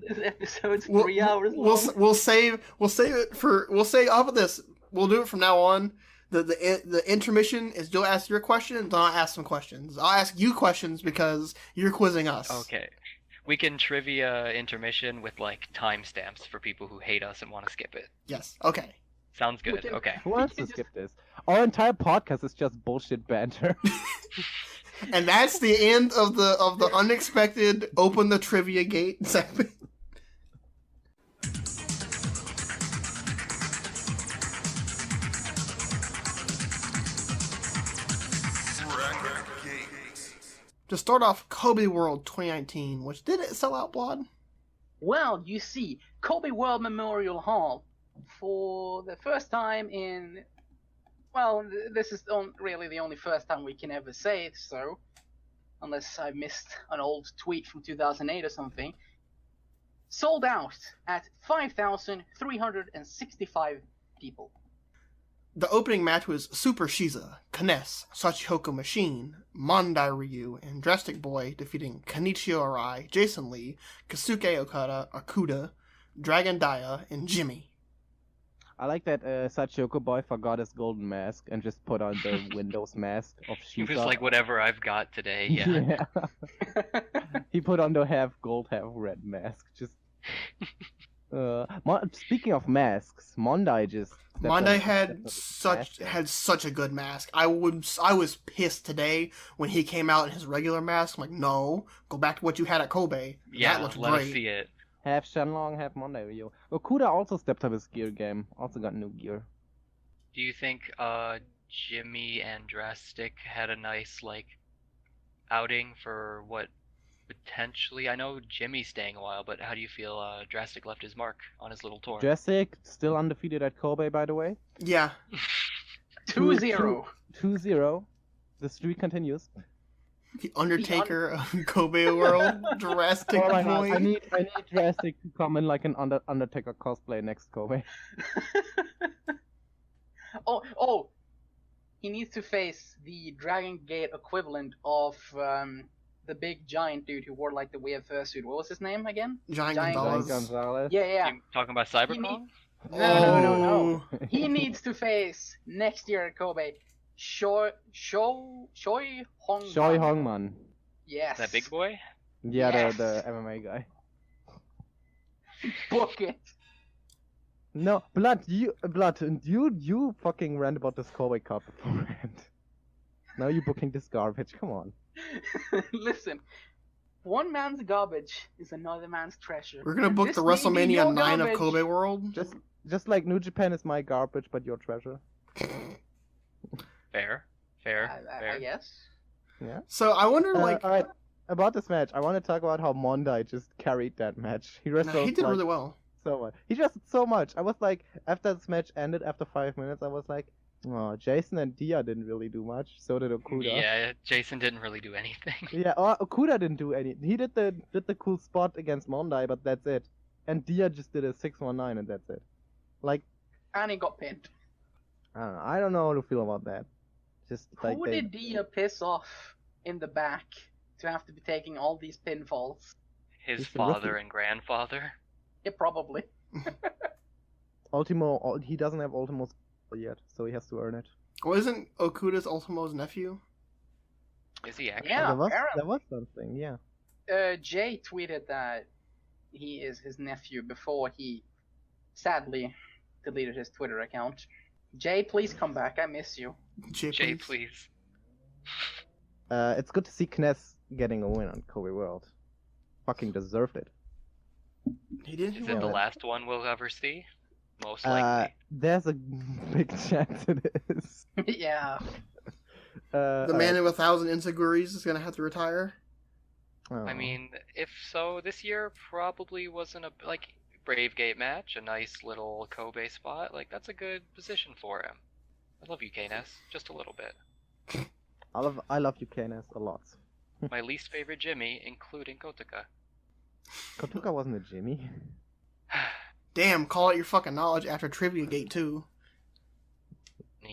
This episode's We'll- 3 hours long. We'll save it for off of this. We'll do it from now on. The intermission is you'll ask your questions, I'll ask some questions. I'll ask you questions because you're quizzing us. Okay. We can trivia intermission with like timestamps for people who hate us and want to skip it. Yes. Okay. Sounds We good. can- Okay. Who wants to skip this? Our entire podcast is just bullshit banter. And that's the end of the unexpected open the trivia gate segment. To start off, Kobe World 2019, which did it sell out, Blod? Well, you see, Kobe World Memorial Hall, for the first time in... Well, this is really the only first time we can ever say it, so... Unless I missed an old tweet from 2008 or something. Sold out at 5,365 people. The opening match was Super Shiza, Kines, Sachihoko Machine, Mondai Ryu, and Drastic Boy defeating Kenichio Arai, Jason Lee, Kasuke Okada, Akuda, Dragon Dia, and Jimmy. I like that Sachiko boy forgot his golden mask and just put on the Windows mask of He Shiza. was like, whatever I've got today. Yeah. He put on the half gold, half red mask. Just. Speaking of masks, Mondai just. stepped Mondai on- had such a good mask. I was pissed today when he came out in his regular mask. I'm like, no, go back to what you had at Kobe. Yeah. That looks Let great. us see it. Half Shenlong, half Monday Rio. Okuda also stepped up his gear game. Also got new gear. Do you think Jimmy and Drastic had a nice like outing for what potentially? I know Jimmy's staying a while, but how do you feel Drastic left his mark on his little tour? Jessic still undefeated at Kobe, by the way. Yeah. 2-0. 2-0. The streak continues. The Undertaker of Kobe World. Drastic Oh my God, boy. I need Drastic to come in like an Undertaker cosplay next Kobe. Oh, he needs to face the Dragon Gate equivalent of the big giant dude who wore like the weird fursuit. What was his name again? Giant Giant Gonzalez. Gonzalez. Yeah. You talking about Cyberpunk? No. Oh. He needs to face next year at Kobe Choi Hong. Choi Hongman. Yes. That big boy? Yeah, Yes. the MMA guy. Book it. No, Blood, you fucking rant about this Kobe Cup beforehand. Now you booking this garbage, come on. Listen, one man's garbage is another man's treasure. We're gonna And book this the may be WrestleMania your 9 of garbage. Kobe World. Just like New Japan is my garbage, but your treasure. Fair. I guess. Yeah. So I wonder, like, Alright, about this match, I want to talk about how Mondai just carried that match. He wrestled he did like, really well. so much. He wrestled so much. I was like, after this match ended after 5 minutes, I was like, oh, Jason and Dia didn't really do much. So did Okuda. Yeah, Jason didn't really do anything. Yeah, Okuda didn't do any. He did the cool spot against Mondai, but that's it. And Dia just did a 619 and that's it. Like, And he got pinned. I don't know how to feel about that. Just like Who did Dia piss off in the back to have to be taking all these pinfalls? His He's a father rookie. and grandfather. Yeah, probably. Ultimo, he doesn't have Ultimo's yet, so he has to earn it. Well, isn't Okuda's Ultimo's nephew? Is he actually? Yeah, there apparently. was something, yeah. Jay tweeted that he is his nephew before he sadly deleted his Twitter account. Jay, please come back. I miss you. Jay, please. It's good to see Kness getting a win on Kobe World. Fucking deserved it. He did. Is well. it the last one we'll ever see? Most likely. There's a big chance it is. Yeah. The man of 1,000 Insaguris is gonna have to retire. I mean, if so, this year probably wasn't a Brave Gate match, a nice little Kobe spot. Like that's a good position for him. I love you, K-Ness, just a little bit. I love you, Kness, a lot. My least favorite Jimmy, including Kotaka. Kotuka wasn't a Jimmy. Damn, call out your fucking knowledge after Trivia Gate too. The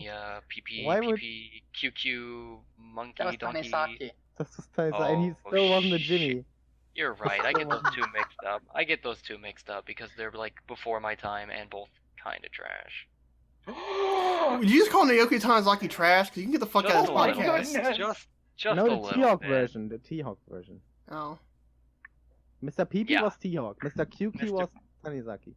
PP, Why would- PP, QQ, monkey, That was donkey. Tanesaki. That's just and he still wasn't a Jimmy. You're right. I get those two mixed up because they're like before my time and both kind of trash. Did you just call Naoki Tanizaki trash? Because you can get the fuck out of this Just a little podcast. goodness. bit. Just No, a the little T-Hawk bit. version. The T-Hawk version. Oh. Mr. PP Yeah. was T-Hawk. Mr. QQ Mr. was Tanizaki.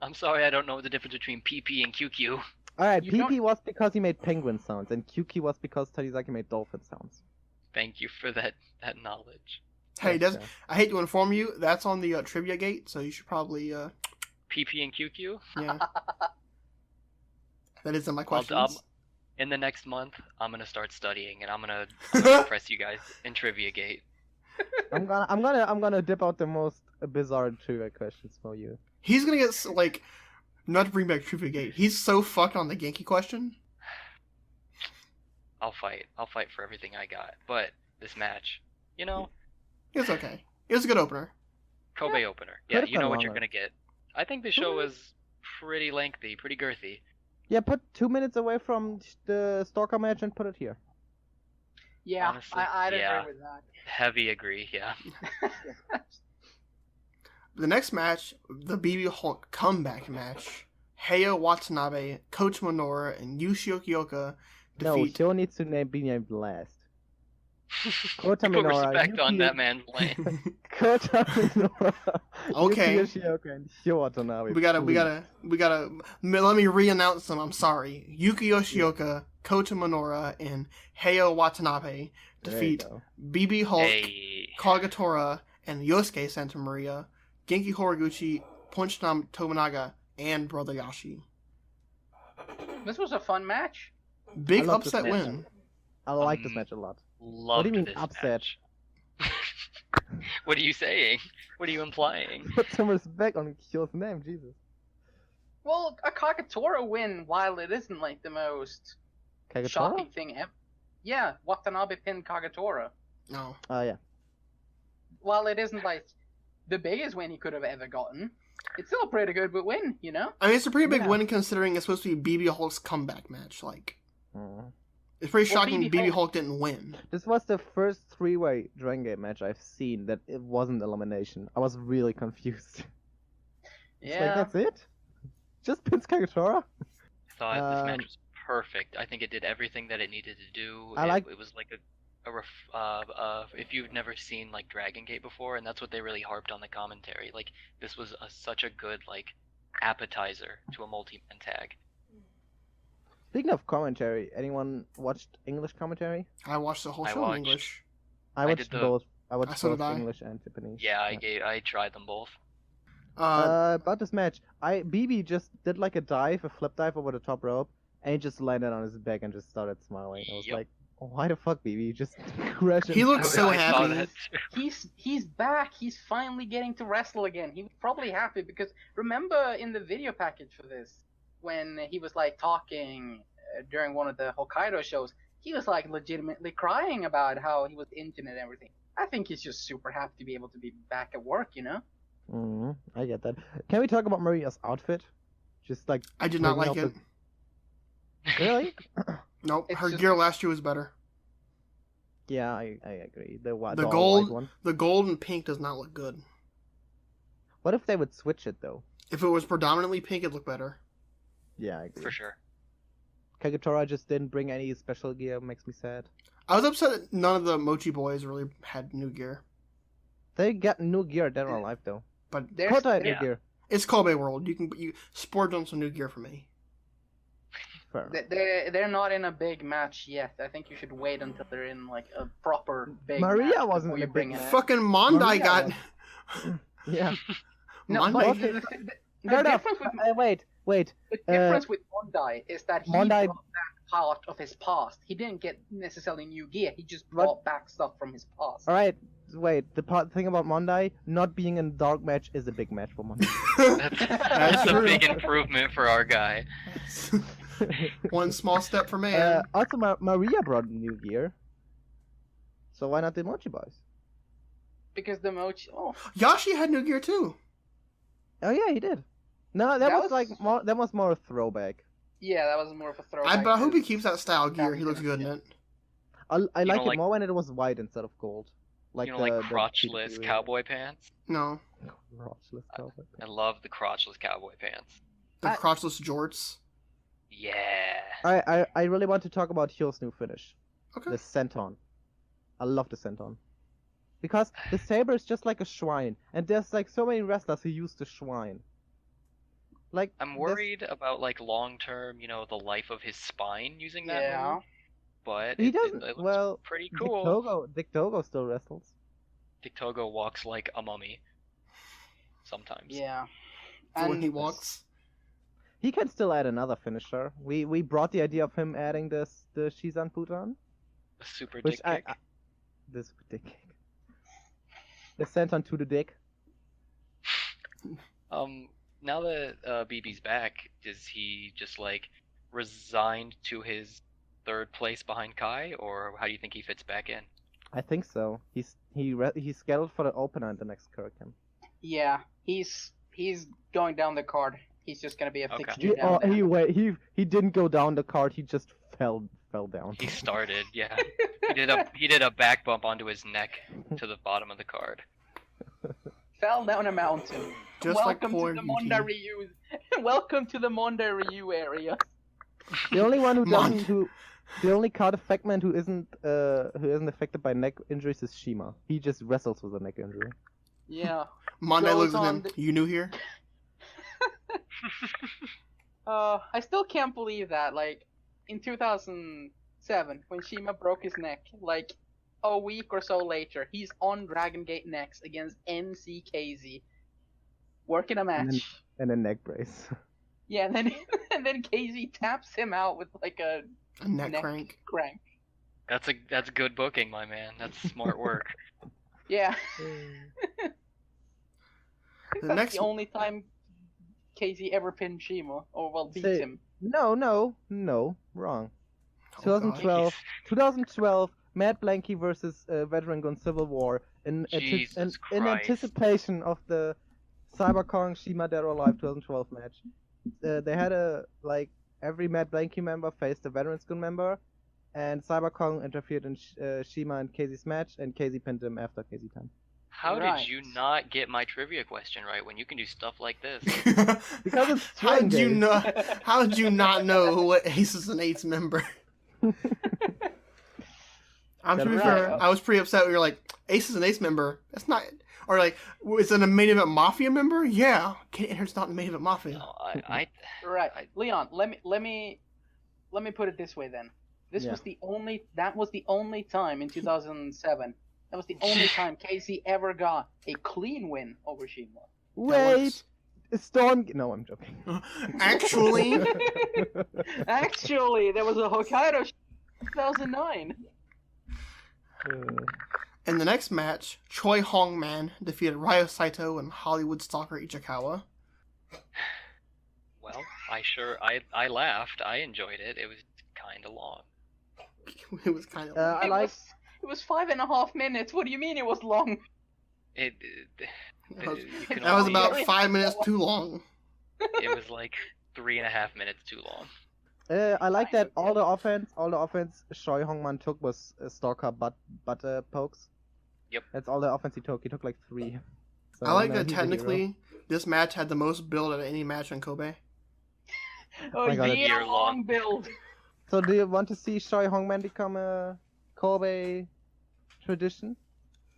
I'm sorry, I don't know the difference between PP and QQ. Alright, You PP was because he made penguin sounds, and QQ was because Tanizaki made dolphin sounds. Thank you for that knowledge. Hey, Yes, I hate to inform you, that's on the Trivia Gate, so you should probably, PP and QQ. yeah. That is in my Well, questions. in the next month, I'm gonna start studying, and I'm gonna impress you guys in Trivia Gate. I'm gonna dip out the most bizarre trivia questions for you. He's gonna get, like, not to bring back Trivia Gate, he's so fucked on the Genki question. I'll fight for everything I got. But this match, you know, It's okay. It was a good opener. Kobe opener. Could Yeah, have you know been what you're longer. gonna get. I think the show was pretty lengthy, pretty girthy. Yeah, put 2 minutes away from the Stalker match and put it here. Yeah, Honestly, I'd yeah. agree with that. Heavy agree, yeah. The next match, the BB Hulk comeback match. Heio Watanabe, Coach Minoura, and Yushi Okioka No, defeat... Joe needs to be named last. Kota Put Minoura, respect on Yuki- that man's name. Kota Minoura, Okay. Yuki Yoshioka, and Hyo Watanabe. We gotta, please. let me re-announce them, I'm sorry. Yuki Yoshioka, Kota Minoura, and Heio Watanabe There you defeat go. BB Hulk, Hey. Kagatora, and Yosuke Santa Maria Genki Horiguchi, punched Tominaga, and Brother Yashi. This was a fun match. Big I love this upset match. win. I like this match a lot. Loved What do you mean this upset? match. What are you saying? What are you implying? Put some respect on Kyo's name, Jesus. Well, a Kagetora win, while it isn't like the most Kagetora? shocking thing ever. Yeah, Watanabe pinned Kagetora. No. Oh, yeah. While it isn't like the biggest win he could have ever gotten, it's still a pretty good win, you know? I mean, it's a pretty big Yeah. win considering it's supposed to be BB Hulk's comeback match. Like, Mm. it's pretty Well, shocking BB BB Hulk- Hulk didn't win. This was the first three-way Dragon Gate match I've seen that it wasn't elimination. I was really confused. It's like, Yeah. that's it? Just pins Kagetora? I thought this match Um, was perfect. I think it did everything that it needed to do. I like- It was like if you've never seen like Dragon Gate before, and that's what they really harped on the commentary. Like this was such a good like appetizer to a multi-man tag. Speaking of commentary, anyone watched English commentary? I watched the whole I show watched- in English. I I watched did the- both. I watched So both did I. English and Japanese. Yeah, I tried them both. About this match, BB just did like a dive, a flip dive over the top rope, and he just landed on his back and just started smiling. I was Yep. like, why the fuck, BB? You just crashed. He looked so I saw happy. that too. He's back. He's finally getting to wrestle again. He was probably happy because remember in the video package for this, when he was like talking during one of the Hokkaido shows, he was like legitimately crying about how he was injured and everything. I think he's just super happy to be able to be back at work, you know? I get that. Can we talk about Maria's outfit? Just like I did not bringing like out it. really? Nope. It's Her just- gear last year was better. Yeah, I agree. The The all gold- white one. The gold and pink does not look good. What if they would switch it though? If it was predominantly pink, it'd look better. Yeah, I agree. For sure. Kagetora just didn't bring any special gear. Makes me sad. I was upset that none of the Mochi boys really had new gear. They got new gear dead or alive though. But There's, Kota had yeah. new gear. it's Kobe World. You sport on some new gear for me. Fair enough. they're not in a big match yet. I think you should wait until they're in like a proper big Maria match wasn't before in you a big bring it match. in. Fucking Mondai Maria got. Yeah. No, Mondai. but the Fair enough. difference with Wait. the difference with Mondai is that he Mondai- brought back part of his past. He didn't get necessarily new gear. He just What? brought back stuff from his past. All right. Wait. The thing about Mondai not being in a dark match is a big match for Mondai. That's a true. big improvement for our guy. One small step for man. Also, Maria brought new gear. So why not the Mochi Boys? Because the Mochi. Oh, Yashi had new gear too. Oh yeah, he did. No, that, That was was- like more. That was more a throwback. yeah, that was more of a throwback. But I hope to- he keeps that style gear. He looks good in it. I You like don't it like- more when it was white instead of gold. Like You know, like the crotchless PWA. cowboy pants. No, Crotchless cowboy. I love the crotchless cowboy pants. the I- crotchless jorts. Yeah. I really want to talk about Hyo's new finish. Okay. The senton. I love the senton. Because the saber is just like a shrine, and there's like so many wrestlers who use the shrine. Like I'm this- worried about like long term, the life of his spine using that Yeah. move. But He it doesn't. looks Well, pretty Dick cool. Togo still wrestles. Dick Togo walks like a mummy. Sometimes. Yeah. For when he And- walks. He can still add another finisher. We brought the idea of him adding the Shizan Putan, A super which dick kick. this dick kick. The senton to the dick. Now that BB's back, is he just like resigned to his third place behind Kai, or how do you think he fits back in? I think so. He's scheduled for the opener in the next Kurikan. Yeah, he's going down the card. He's just gonna be a Okay. fixture down there. He didn't go down the card. He just fell down. He started, yeah. He did a back bump onto his neck to the bottom of the card. Fell down a mountain. Just like Welcome poor to the Yuki. Monda Ryu. Welcome to the Monda Ryu area. The only one who Mon- doesn't the only card effectman who isn't affected by neck injuries is Shima. He just wrestles with a neck injury. Yeah. Mondai Goes looks at on him. the- You new here? I still can't believe that. Like, in 2007, when Shima broke his neck, like a week or so later, he's on Dragon Gate next against NCKZ. working a match. And a neck brace. Yeah, and then Casey taps him out with like a neck crank. That's good booking, my man. That's smart work. Yeah. The only time Casey ever pinned Shima, or beat him. No, wrong. Oh, 2012, Matt Blanky versus Veteran Gun Civil War in anticipation of the Cyberkong Shima Dead or Alive 2012 match. They had every Matt Blanky member faced a Veterans Gun member, and Cyberkong interfered in Shima and Casey's match, and Casey pinned him after Casey time. How did you not get my trivia question right when you can do stuff like this? Because it's how did you not know what Aces and Eights member? I was pretty upset when you're like, Aces and Eights member? That's not... Or like, is it a main event Mafia member? Yeah. It's not a main event Mafia. No, Leon, let me put it this way then. That was the only time in 2007. That was the only time Casey ever got a clean win over Shima. Wait! Storm... No, I'm joking. Actually, there was a Hokkaido 2009. In the next match, Choi Hong-man defeated Ryo Saito and Hollywood Stalker Ichikawa. Well, I laughed. I enjoyed it. It was kind of long. It was kind of long. It was 5.5 minutes. What do you mean it was long? That was about 5 minutes too long. It was like 3.5 minutes too long. I like that all the offense Choi Hong-man took was Stalker butt pokes. Yep. That's all the offense he took. He took like 3. So, I like that technically this match had the most build of any match in Kobe. Oh, year-long build. So do you want to see Choi Hong-man become a Kobe tradition?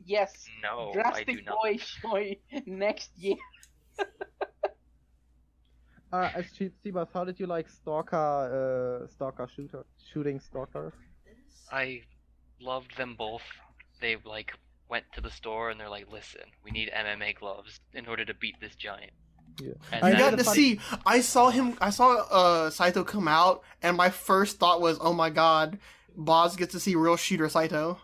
Yes. No, Drastic I do not. Boy Choi next year. Cboz, how did you like Stalker shooting Stalkers? I loved them both. They went to the store and they're like, listen, we need MMA gloves in order to beat this giant. Yeah. And You got to see. I saw Saito come out, and my first thought was, oh my god, Boz gets to see real shooter Saito.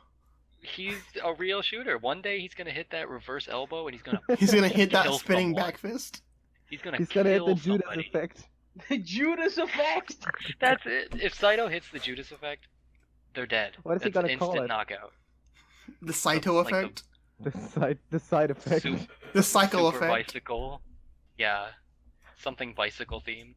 He's a real shooter. One day he's gonna hit that reverse elbow and he's gonna hit that spinning someone. back fist. He's gonna hit the somebody. Judas effect. The Judas effect. That's it. If Saito hits the Judas effect, they're dead. What is he gonna call instant it? knockout. The Saito effect. The side effect. The cycle super effect. Bicycle. Yeah, something bicycle themed.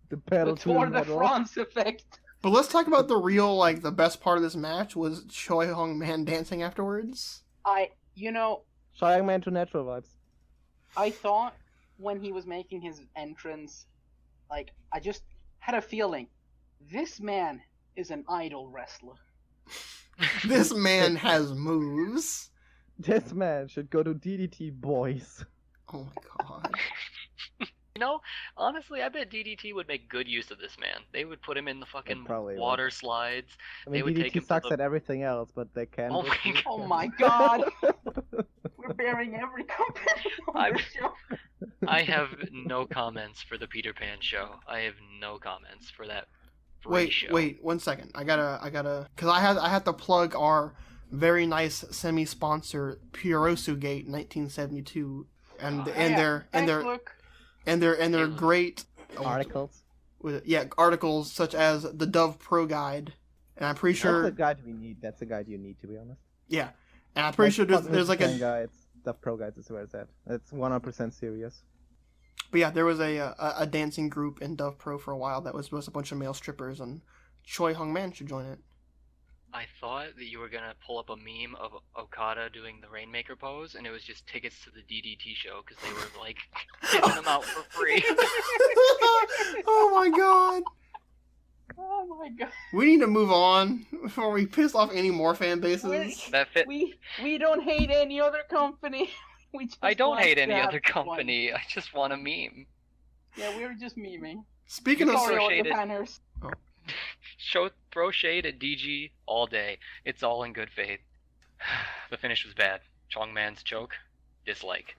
The pedal The to the Tour de metal. France effect. But let's talk about the real, the best part of this match was Choi Hong-man dancing afterwards. Choi Hong-man to natural vibes. I thought when he was making his entrance, I just had a feeling, this man is an idol wrestler. This man has moves. This man should go to DDT, boys. Oh my god. Honestly, I bet DDT would make good use of this man. They would put him in the fucking probably water slides. I mean, They would take him DDT to sucks the- at everything else, but they can. Oh my god. Oh my god! We're bearing every company on the show. I have no comments for the Peter Pan show. I have no comments for that show. Wait, 1 second. I gotta, cause I have to plug our very nice semi-sponsor Purosu Gate 1972, and their great Articles. articles such as the Dove Pro Guide, and I'm pretty sure That's a guide we need. That's a guide you need, to be honest. yeah, and I'm pretty sure there's like a guides. The pro guides is where it's at. It's 100% serious. But yeah, there was a dancing group in Dove Pro for a while that was a bunch of male strippers, and Choi Hong-man should join it. I thought that you were gonna pull up a meme of Okada doing the Rainmaker pose, and it was just tickets to the DDT show because they were giving them out for free. Oh my god. Oh my god. We need to move on before we piss off any more fan bases. That fit. We don't hate any other company. I don't hate any have other company. I just want a meme. Yeah, we were just memeing. Speaking of Sorry, all the shaded. banners. Throw shade at DG all day. It's all in good faith. The finish was bad. Chongman's choke, dislike.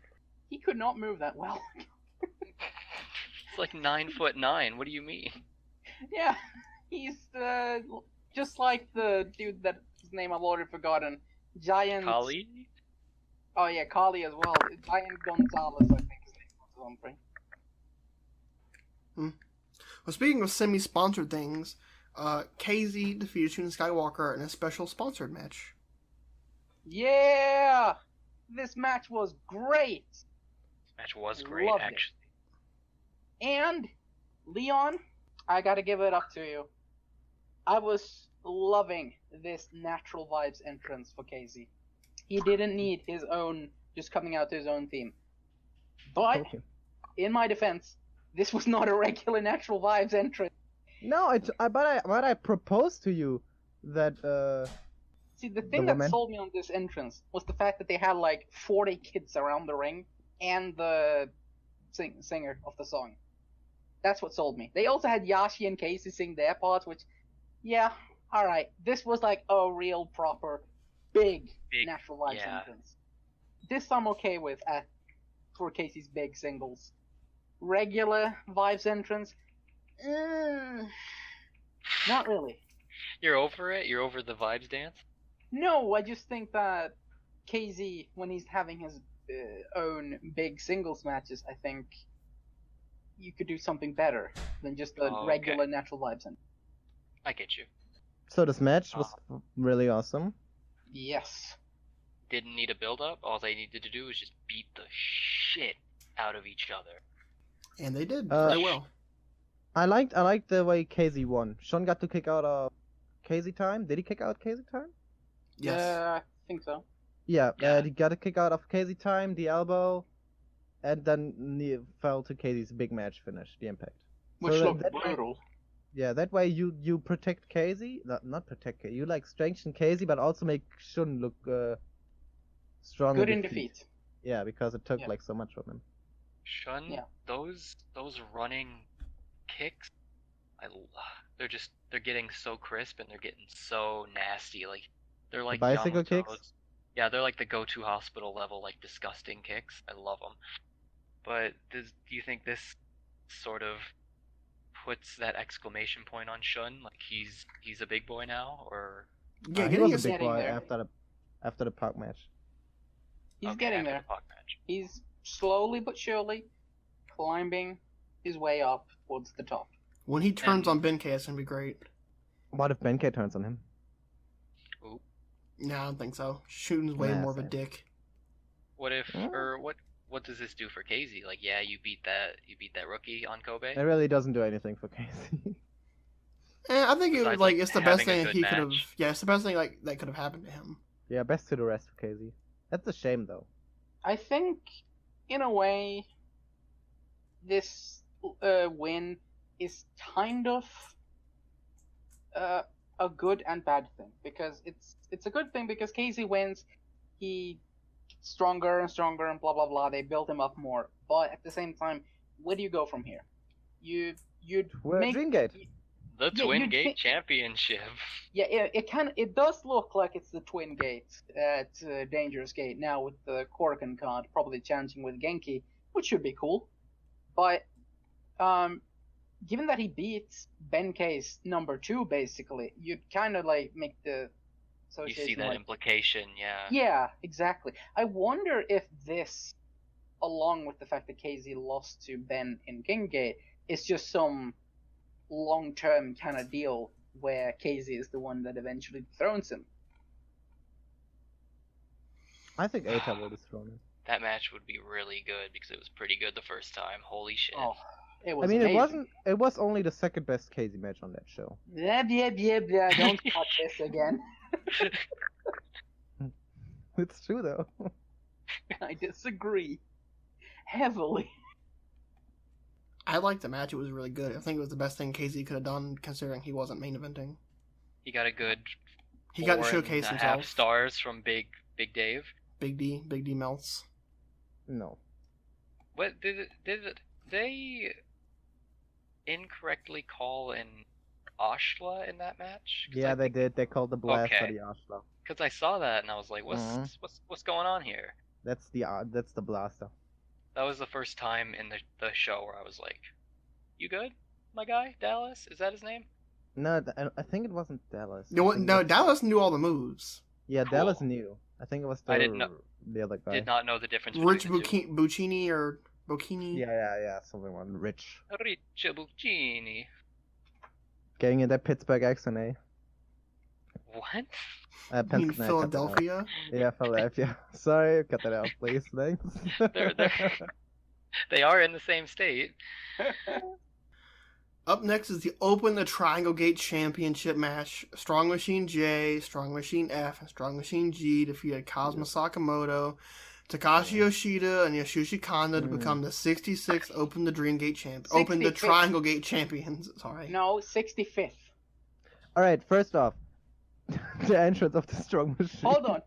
he could not move that well. It's like 9'9". What do you mean? Yeah, he's just like the dude that his name I've already forgotten. Giant. Kali? Oh yeah, Kali as well. Giant Gonzalez, I think his name was something. Well, speaking of semi-sponsored things, KZ defeated Shun Skywalker in a special sponsored match. Yeah, this match was great. This match was great, Loved actually. It. And Leon, I gotta give it up to you. I was loving this Natural Vibes entrance for KZ. He didn't need his own, just coming out to his own theme. But, in my defense, this was not a regular Natural Vibes entrance. No, but I proposed to you that See, the thing that sold me on this entrance was the fact that they had like 40 kids around the ring and the singer of the song. That's what sold me. They also had Yashi and Casey sing their parts, which, yeah, alright. This was like a real proper big Natural Vibes entrance. This I'm okay with for Casey's big singles. Regular Vibes entrance, not really. You're over it? You're over the Vibes dance? No, I just think that KZ, when he's having his own big singles matches, I think you could do something better than just the regular Natural Vibes. I get you. So this match was really awesome. Yes. Didn't need a build-up. All they needed to do was just beat the shit out of each other. And they did very well. I liked the way KZ won. Sean got to kick out KZ time. Did he kick out KZ time? Yes. I think so. Yeah. He got a kick out of KZ time, the elbow, and then he fell to KZ's big match finish, the impact. Which looked brutal. Yeah, that way you protect KZ, not protect KZ. You like strengthen KZ, but also make Shun look strong. Good in defeat. Yeah, because it took like so much from him. Shun, those running kicks, they're getting so crisp and they're getting so nasty. Like they're like the bicycle kicks. Yeah, they're like the go-to hospital level, like disgusting kicks. I love them. But do you think this sort of puts that exclamation point on Shun? Like he's a big boy now, or? Yeah, he was a big boy after the Park match. He's getting there. He's slowly but surely climbing his way up towards the top. When he turns on Benkei, it's gonna be great. What if Benkei turns on him? Ooh. No, I don't think so. Shun's way more of a dick. What if, or what does this do for KZ? Like, yeah, you beat that rookie on Kobe. It really doesn't do anything for KZ. I think it was like it's the best thing he could have. Yeah, it's the best thing like that could have happened to him. Yeah, best to the rest for KZ. That's a shame though. I think, in a way, this win is kind of a good and bad thing, because it's a good thing because KZ wins, he gets stronger and stronger and blah blah blah. They build him up more, but at the same time, where do you go from here? You'd make Dream Gate. The Twin Gate Championship. Yeah, it does look like it's the Twin Gate at Dangerous Gate now with the korakuen card, probably challenging with Genki, which should be cool. But given that he beats Benkei's number 2, basically, you'd kind of like make the association. You see that implication, yeah. Yeah, exactly. I wonder if this, along with the fact that KZ lost to Ben in King Gate, is just some long-term kind of deal where KZ is the one that eventually dethrones him. I think Eita will dethrone him. That match would be really good because it was pretty good the first time. Holy shit. Oh, it was amazing. It was only the second best KZ match on that show. Blah. Don't cut this again. It's true though. I disagree heavily. I liked the match. It was really good. I think it was the best thing KZ could have done, considering he wasn't main eventing. He got a good. He got to showcase himself. 4.5 stars from Big Dave. Big D melts. No. What did they incorrectly call in Ashla in that match? Yeah, they did. They called the blast for the Ashla. Because I saw that and I was like, what's going on here? That's the blaster. That was the first time in the show where I was like, "You good, my guy, Dallas? Is that his name?" No, I think it wasn't Dallas. No, I think it no, was- Dallas knew all the moves. Yeah, Cool. Dallas knew. I think it was I didn't know- the other guy. Did not know the difference Rich between the two. Buccini or Bocchini. Yeah, something like Rich. Riccio Buccini. Getting in that Pittsburgh accent, eh? What? In Pennsylvania, cut that out. Philadelphia. Yeah, Philadelphia. Sorry, cut that out, please. Thanks. They are in the same state. Up next is the Open the Triangle Gate Championship match. Strong Machine J, Strong Machine F, and Strong Machine G defeated Kazuma Sakamoto, Takashi Yoshida, and Yasushi Kanda to become the 66th Open the Dream Gate champ. Open the 65th. Triangle Gate champions. Sorry. No, 65th. Alright, first off, the entrance of the Strong Machine. Hold on.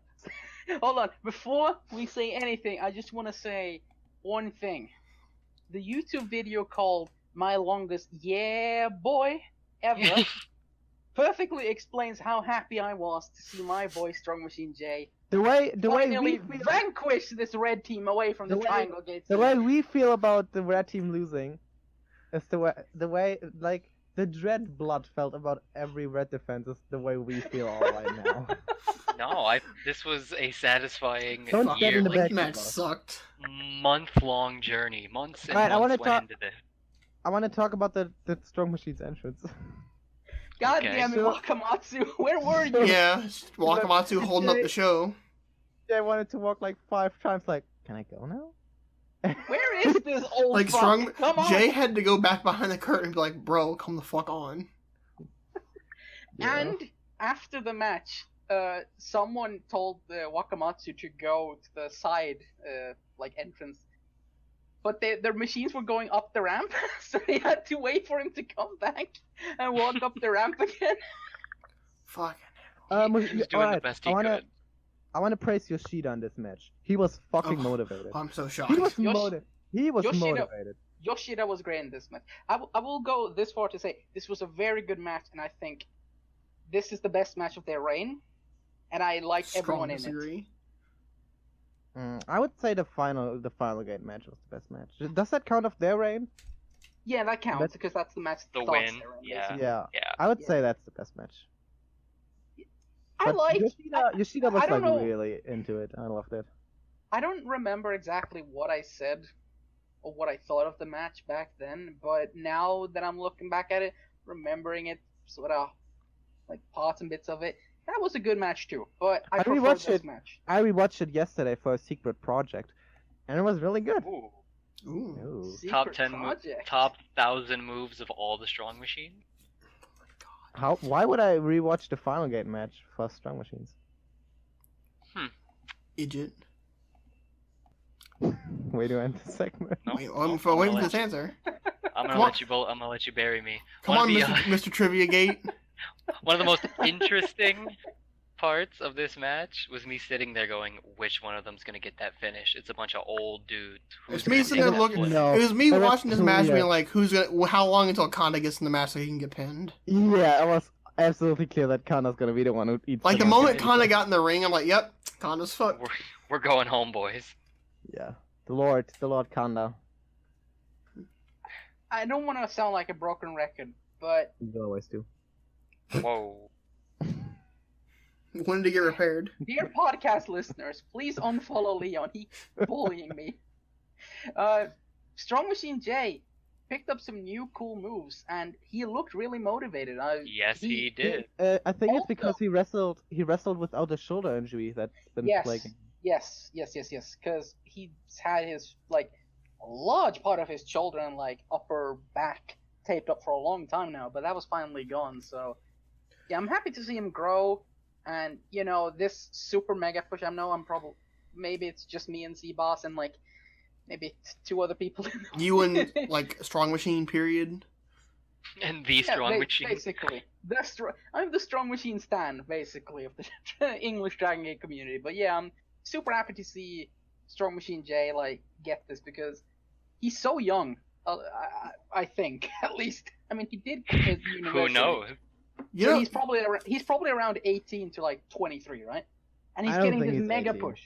Hold on. Before we say anything, I just want to say one thing. The YouTube video called My Longest Yeah Boy Ever perfectly explains how happy I was to see my boy Strong Machine J The way finally we feel, vanquish this red team away from the Triangle Gate. the way we feel about the red team losing is the way like the dread blood felt about every red defense is the way we feel all right now. No, this was a satisfying Don't get in the Like, back, match boss. sucked. month-long journey. Months and Alright, I wanna months went talk- into this. I want to talk about the Strong Machine's entrance. God Okay. damn it, So- Wakamatsu, where were you? Yeah, Wakamatsu holding up the show. I wanted to walk like 5 times. Like, can I go now? Where is this old Like, fuck? Strong Come on. Jay had to go back behind the curtain and be like, bro, come the fuck on. Yeah. And after the match, someone told Wakamatsu to go to the side, like entrance, but their machines were going up the ramp, so they had to wait for him to come back and walk up the ramp again. Fuck. He was doing the alright, best he I wanna could. I want to praise Yoshida on this match. He was fucking Oh, motivated. I'm so shocked. He was Yoshi- Yoshida- motivated. Yoshida was great in this match. I will go this far to say this was a very good match, and I think this is the best match of their reign, and I like everyone in it. disagree. I would say the final gate match was the best match. Does that count off their reign? Yeah, that counts That's- because that's the match that The starts win, their reign, yeah. basically. Yeah. Yeah. I would Yeah. say that's the best match. I But like. Yoshida was I don't like know. really into it. I loved it. I don't remember exactly what I said or what I thought of the match back then, but now that I'm looking back at it, remembering it, sort of like parts and bits of it, that was a good match too. But I I prefer rewatched this it. match. I rewatched it yesterday for a secret project, and it was really good. Ooh. Ooh. Ooh. Top Secret 10 project. top 1,000 moves of all the Strong Machine. Why would I rewatch the final gate match for Strong Machines? Idiot. Way to end the segment. No, Wait, no, I'm I'm for waiting gonna for this answer. I'm Come gonna on. let you both. I'm gonna let you bury me. Come One on, of the- Mr. Trivia Gate. One of the most interesting parts of this match was me sitting there going, "Which one of them's gonna get that finish?" It's a bunch of old dudes. Who's It's me gonna sitting take there that looking. flip? No. It was me But that's watching this match, clear. being like, "Who's gonna? How long until Kanda gets in the match so he can get pinned?" Yeah, it was absolutely clear that Kanda's gonna be the one who eats. Like the most of moment it. Kanda got in the ring, I'm like, "Yep, Kanda's fucked." We're going home, boys. Yeah, the Lord Kanda. I don't want to sound like a broken record, but You always do. Whoa. When did it get repaired? dear podcast listeners, please unfollow Leon. He's bullying me. Strong Machine J picked up some new cool moves, and he looked really motivated. Yes, he did. I think it's Also- because he wrestled without a shoulder injury that's been Yes. plaguing. Yes, because he's had his, like, a large part of his shoulder and, like, upper back taped up for a long time now, but that was finally gone, so, yeah, I'm happy to see him grow, and, you know, this super mega push, maybe it's just me and Cboz and, like, maybe 2 other people. You and like Strong Machine period. And the Strong Machine. Basically. I'm the Strong Machine stan, basically, of the English Dragon Gate community. But yeah, I'm super happy to see Strong Machine J, like, get this, because he's so young, I think, at least. I mean, he did his university. Who knows? You So know, he's probably around 18 to, like, 23, right? And he's I don't getting think this he's mega 18. push.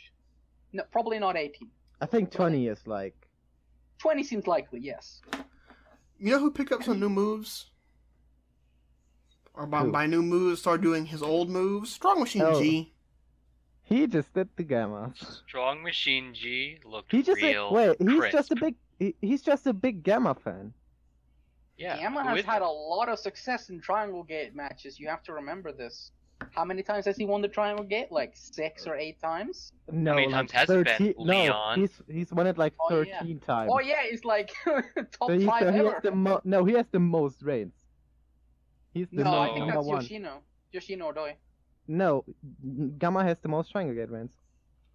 No, probably not 18. I think 20 is like 20 seems likely, yes. You know who picked up some new moves? Or by new moves, started doing his old moves? Strong Machine G. He just did the gamma. Strong Machine G looked He just real he's crisp. he's just a big gamma fan. Yeah, Gamma has had a lot of success in Triangle Gate matches. You have to remember this. How many times has he won the Triangle Gate? Like 6 or 8 times? No, How many like times has it 13, been, Leon? No, he's won it like Oh, 13 times. Oh yeah, he's like top So 5 ever. He has the most reigns. He's the No, I most think number that's one. Yoshino Odoi. No, Gamma has the most Triangle Gate reigns.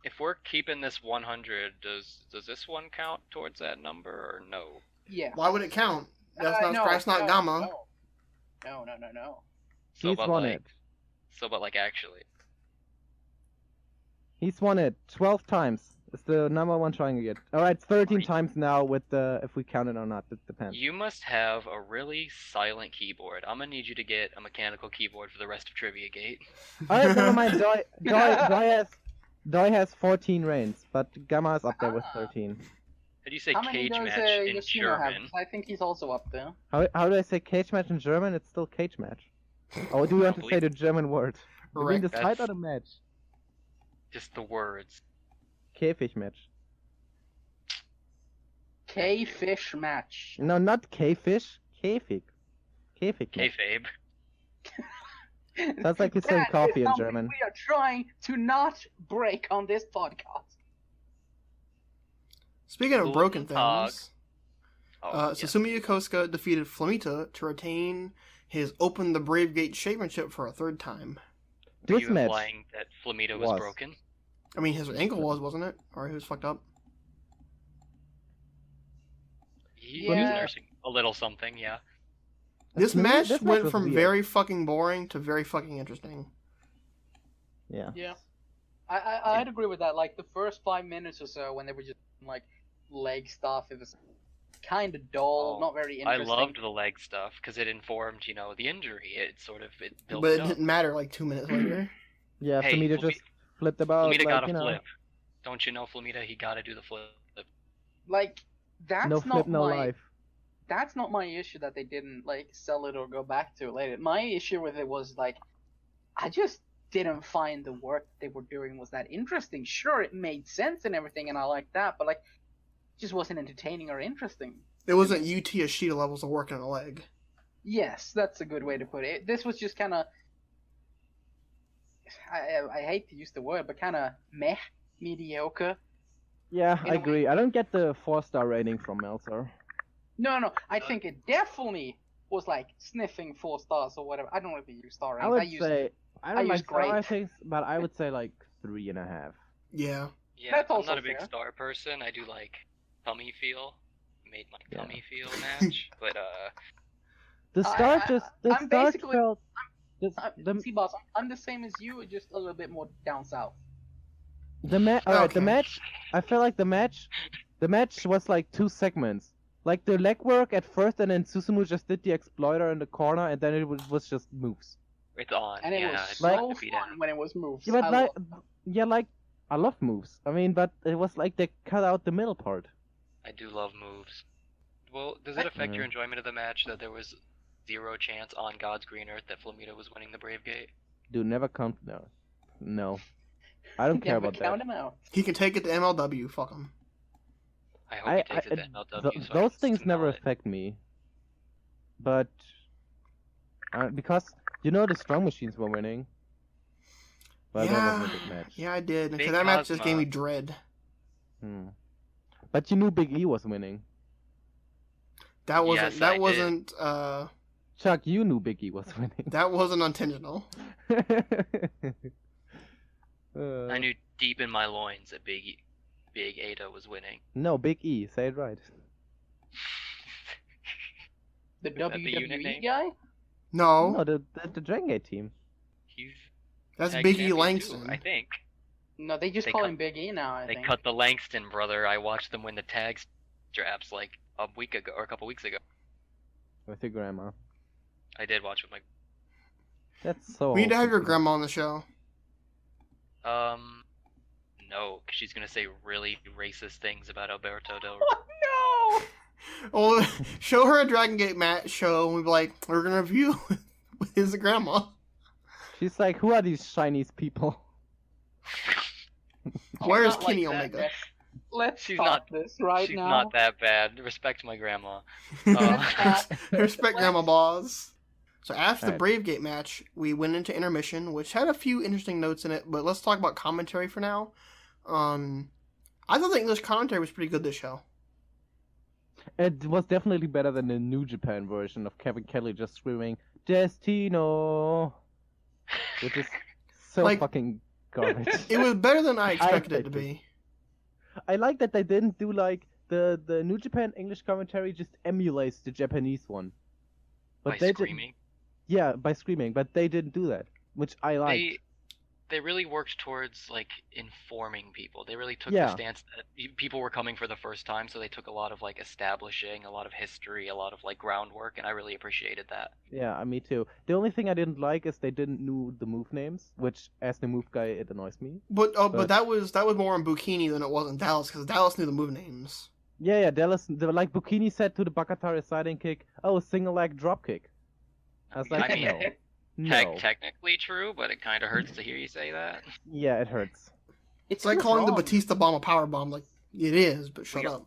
If we're keeping this 100, does this one count towards that number or no? Yeah. Why would it count? That's not Gamma. No. So, He's but won like, it. So, but like actually, He's won it 12 times. It's the number one Triangle Gate. Alright, 13 times now with the, if we count it or not, it depends. you must have a really silent keyboard. I'm gonna need you to get a mechanical keyboard for the rest of Trivia Gate. Alright, never mind. Doi has 14 reigns, but Gamma is up there with 13. How do you say How many cage does match in Yoshino have? German? I think he's also up there. How do I say cage match in German? It's still cage match. Or do you want to say the German word? You mean the fight or the match? Just the words. Käfig match. K-fish match. No, not K-fish. Käfig. Käfig match. Kayfabe. Sounds like you say That coffee is in something German. We are trying to not break on this podcast. Speaking of broken Tag. things, Oh, Susumu Yokosuka defeated Flamita to retain his Open the Brave Gate championship for a third time. Were This you match implying that Flamita was broken? I mean, his ankle wasn't it? Or he was fucked up? He was nursing a little something, yeah. This match went was from weird. very fucking boring to very fucking interesting. Yeah. Yeah. I'd agree with that. Like, the first 5 minutes or so, when they were just, like, leg stuff, it was kind of dull, not very I interesting. loved the leg stuff, because it informed, the injury. It built But it it up. didn't matter like 2 minutes later. Yeah, Hey, Flamita just flipped about. Flamita like, got a you know, flip. Don't you know, Flamita? He gotta do the flip. Like, that's no not flip, no my... life. That's not my issue that they didn't, like, sell it or go back to it later. My issue with it was, like, I just didn't find the work they were doing was that interesting. Sure, it made sense and everything, and I liked that, but, like, it just wasn't entertaining or interesting. It wasn't UT Ashita levels of work on a leg. Yes, that's a good way to put it. This was just kind of... I hate to use the word, but kind of meh, mediocre. Yeah, In I a agree. way. I don't get the 4-star rating from Meltzer. No, I think it definitely was, like, sniffing 4 stars or whatever. I don't really use star I ratings. would say I don't use like star great. ratings, but I would say like 3.5. Yeah. Yeah, That's I'm also not a big fair. star person. I do like tummy feel. Made my tummy feel match, but The start I'm basically- felt. Cboz, I'm the same as you, just a little bit more down south. Alright, Okay. the match. I feel like the match was like 2 segments. Like the legwork at first, and then Susumu just did the exploiter in the corner, and then it was just moves. it's on. And it yeah, was it's so like defeated. fun when it was moves. Yeah, but I like, love- I love moves. I mean, but it was like they cut out the middle part. I do love moves. Well, does it affect your enjoyment of the match that there was 0 chance on God's green earth that Flamita was winning the Brave Gate? Dude, never count. No. I don't care Never about count that. him out. He can take it to MLW. Fuck him. I hope he takes it to MLW. so I Those can things smell never it. affect me. But because the strong machines were winning. But that Yeah. wasn't a good match. Yeah, I did. Big Because that match just Cosmo. gave me dread. But you knew Big E was winning. That wasn't. Yes, that I did. wasn't. Chuck, you knew Big E was winning. That wasn't intentional. I knew deep in my loins that Big Ada was winning. No, Big E. Say it right. The Is that the unit WWE name? guy? No, No, the Dragon Gate team. He's that's tag Big E champion too, Langston. I think. No, they just They call cut- him Big E now, I They think. cut the Langston brother. I watched them win the tag straps like a week ago or a couple weeks ago. With your grandma. I did watch with my. That's so. We need to have your wholesome. grandma on the show. No, 'cause she's gonna say really racist things about Alberto Del. Oh, no! Well, show her a Dragon Gate match show, and we'd be like, we're gonna review with his grandma. She's like, who are these Chinese people? Where's Not Kenny like that, Omega? Jeff. Let's She's stop this right She's now. not that bad. Respect my grandma. Respect Grandma Boz. So after the Alright. Brave Gate match, we went into intermission, which had a few interesting notes in it, but let's talk about commentary for now. I thought the English commentary was pretty good this show. It was definitely better than the New Japan version of Kevin Kelly just screaming Destino, which is so Like- fucking garbage. It was better than I expected it to expected. be. I like that they didn't do like the New Japan English commentary just emulates the Japanese one. But By they screaming. Yeah, by screaming, but they didn't do that, which I like. They really worked towards like informing people. They really took Yeah. the stance that people were coming for the first time, so they took a lot of like establishing, a lot of history, a lot of like groundwork, and I really appreciated that. Yeah, me too. The only thing I didn't like is they didn't know the move names, which as the move guy it annoys me. But But- that was more in Bukini than it was in Dallas, because Dallas knew the move names. Yeah, Dallas, like Bukini said to the Bakatari siding kick, oh, single leg drop kick. I was like, I mean, no. Technically true, but it kind of hurts to hear you say that. Yeah, it hurts. It's like calling the Batista bomb a power bomb. Like, it is, but shut Yeah. up.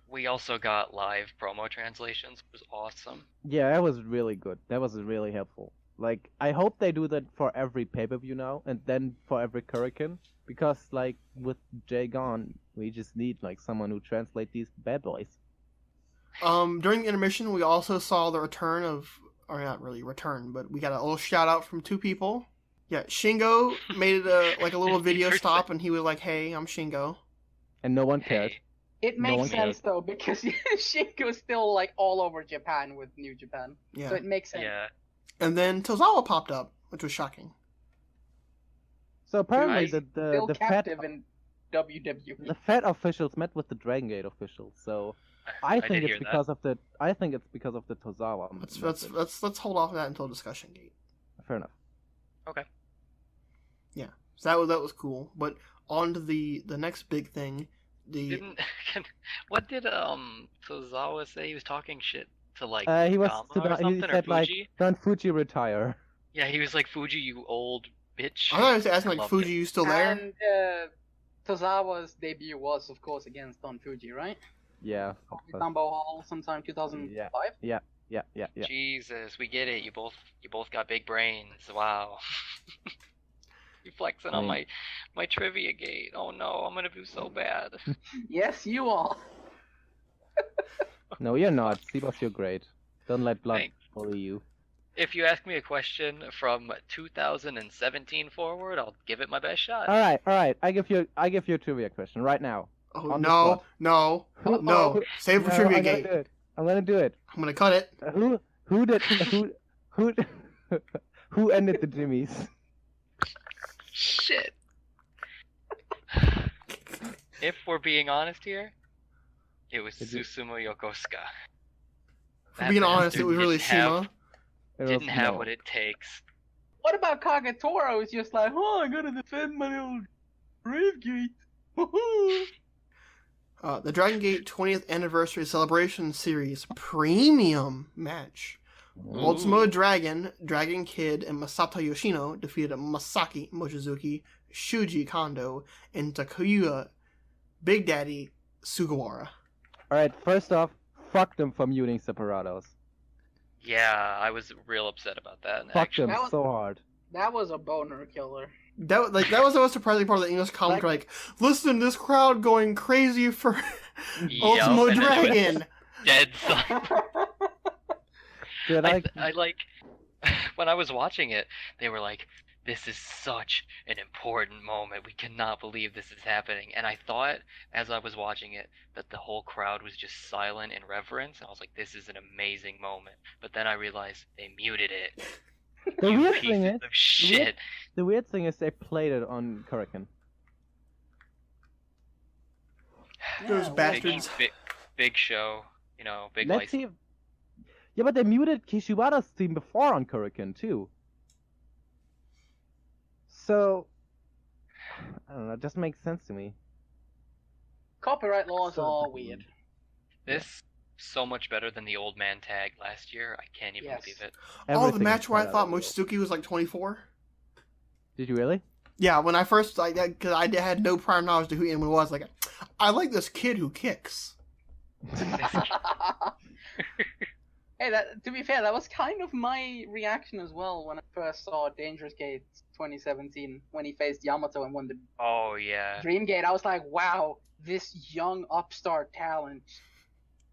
We also got live promo translations, which was awesome. Yeah, that was really good. That was really helpful. Like, I hope they do that for every pay-per-view now, and then for every Korakuen, because, like, with Jay gone, we just need, like, someone who translate these bad boys. During the intermission, we also saw the return of, or not really return, but we got a little shout out from two people. Yeah, Shingo made it a little video First stop, and he was like, "Hey, I'm Shingo." And no one cared. Hey, It No makes one sense though because Shingo's still like all over Japan with New Japan, Yeah, so it makes sense. yeah. and then Tozawa popped up, which was shocking. So apparently Nice. Still the fat captive in WWE. the fat officials met with the Dragon Gate officials. So I did think hear it's because of the Tozawa. Let's hold off on that until discussion gate. Fair enough. So that was cool. But on to the next big thing. What did Tozawa say? He was talking shit to like He was Gama to or the, he something, or said like, Fuji? "Don't Fuji retire." Yeah, he was like, Fuji, you old bitch. I thought he was asking like, Loved "Fuji, you still there?" And Tozawa's debut was, of course, against Don Fuji, right? Yeah. Dumbo Hall, sometime 2005. Yeah. Jesus, we get it. You both got big brains. Wow. You flexing on my trivia gate. Oh no, I'm gonna do so bad. Yes, you are. No, you're not. Cboz, you're great. Don't let blood Thanks. bully you. If you ask me a question from 2017 forward, I'll give it my best shot. All right. I give you a trivia question right now. Oh On the no, spot. no, Who- no! who- Save it for No, trivia I'm gonna gate. do it. I'm gonna do it. I'm gonna cut it. Who ended the Jimmys? Shit. If we're being honest here, it was Is it- Susumu Yokosuka. For That being honest, it bastard was really didn't have- Shima. Didn't have what it takes. What about Kagetora? Who's just like, oh, I gotta defend my old Brave Gate. The Dragon Gate 20th Anniversary Celebration Series Premium match. Ultimo Dragon, Dragon Kid, and Masato Yoshino defeated Masaki Mochizuki, Shuji Kondo, and Takuya Big Daddy Sugawara. Alright, first off, fuck them for muting separados. Yeah, I was real upset about that. And Fuck actually, them That was- so hard. That was a boner killer. That was the most surprising part of the English commentary. Like, listen, this crowd going crazy for Yup, Ultimo and then it was Dragon. dead silent. Dude, I like when I was watching it, they were like, "This is such an important moment. We cannot believe this is happening." And I thought, as I was watching it, that the whole crowd was just silent in reverence. I was like, "This is an amazing moment." But then I realized they muted it. The You weird thing pieces is, of shit. the weird thing is they played it on Korakuen. Those Yeah, bastards. Big show, you know, big Let's license. see. Yeah, but they muted Kishiwada's team before on Korakuen too. So I don't know. It just makes sense to me. Copyright laws So are dumb. weird. This so much better than the old man tag last year. I can't even Yes. believe it. Oh, the Everything match is where I better thought than the old. Mochizuki was like 24. Did you really? Yeah, when I first because I had no prior knowledge to who anyone was. Like, I like this kid who kicks. Hey, to be fair, that was kind of my reaction as well when I first saw Dangerous Gate 2017 when he faced Yamato and won the Oh yeah. Dream Gate. I was like, wow, this young upstart talent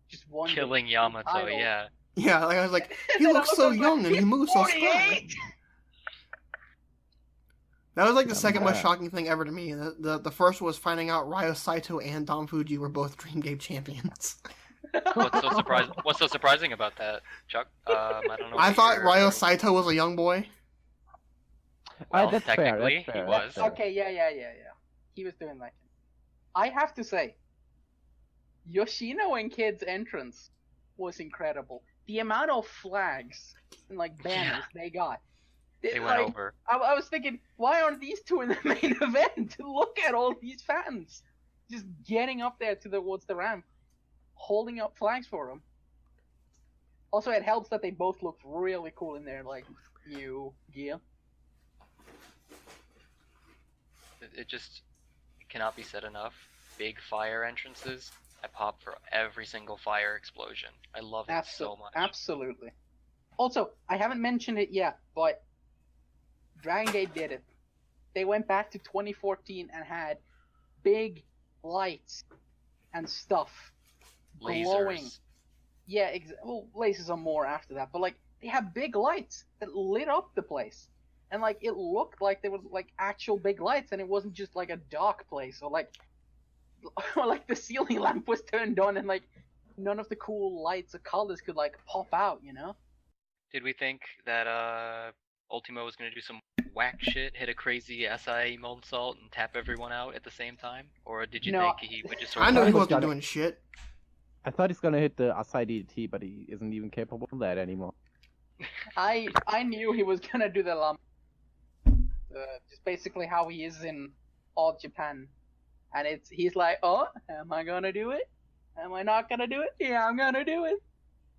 just won the Killing Yamato, title. yeah. Yeah, like I was like, he Then looks I so was like, young and he moves so 48! strong. That was like the Not second most bad. shocking thing ever to me. The first was finding out Ryo Saito and Dom Fuji were both Dream Game champions. What's so surprising about that, Chuck? I don't know. I if thought you're- Ryo Saito was a young boy. Well, That's fair. technically, That's fair. he That's was. fair. Okay, yeah. He was doing that. I have to say, Yoshino and Kid's entrance was incredible. The amount of flags and like banners they got. They Like, went over. I was thinking, why aren't these two in the main event? Look at all these fans just getting up there towards the ramp, holding up flags for them. Also, it helps that they both looked really cool in their like new gear. It just cannot be said enough. Big fire entrances. I pop for every single fire explosion. I love it so much. Absolutely. Also, I haven't mentioned it yet, but Dragon Gate did it. They went back to 2014 and had big lights and stuff glowing. Lasers. Yeah, well, lasers are more after that, but like they have big lights that lit up the place, and like it looked like there was like actual big lights, and it wasn't just like a dark place or like the ceiling lamp was turned on and like none of the cool lights or colors could like pop out, you know? Did we think that Ultimo was gonna do some whack shit, hit a crazy SI moonsault and tap everyone out at the same time, or did you No. think he would just sort I of? know he was wasn't gonna- doing shit. I thought he's gonna hit the Asai DDT, but he isn't even capable of that anymore. I knew he was gonna do the lamp. Just basically how he is in all Japan, and he's like, oh, am I gonna do it? Am I not gonna do it? Yeah, I'm gonna do it.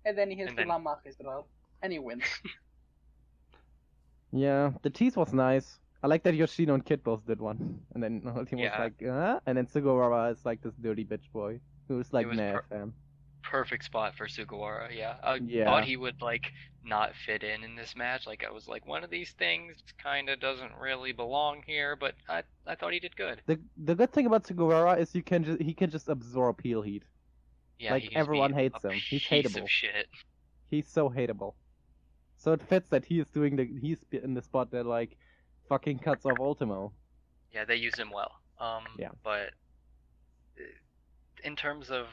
And then he hits And the then- lamp as well, and he wins. Yeah, the tease was nice. I like that Yoshino and Kid both did one, and then Ultimo was Yeah. like, and then Sugawara is like this dirty bitch boy who's like, It was nah, fam. Perfect spot for Sugawara. Yeah, I Yeah. thought he would like not fit in this match. Like I was like, one of these things kind of doesn't really belong here, but I thought he did good. The good thing about Sugawara is he can just absorb heel heat. Yeah, Like, he can just everyone be hates a him. He's piece hateable. of shit. He's so hateable. So it fits that he's in the spot that like fucking cuts off Ultimo. Yeah, they use him well. Yeah. But in terms of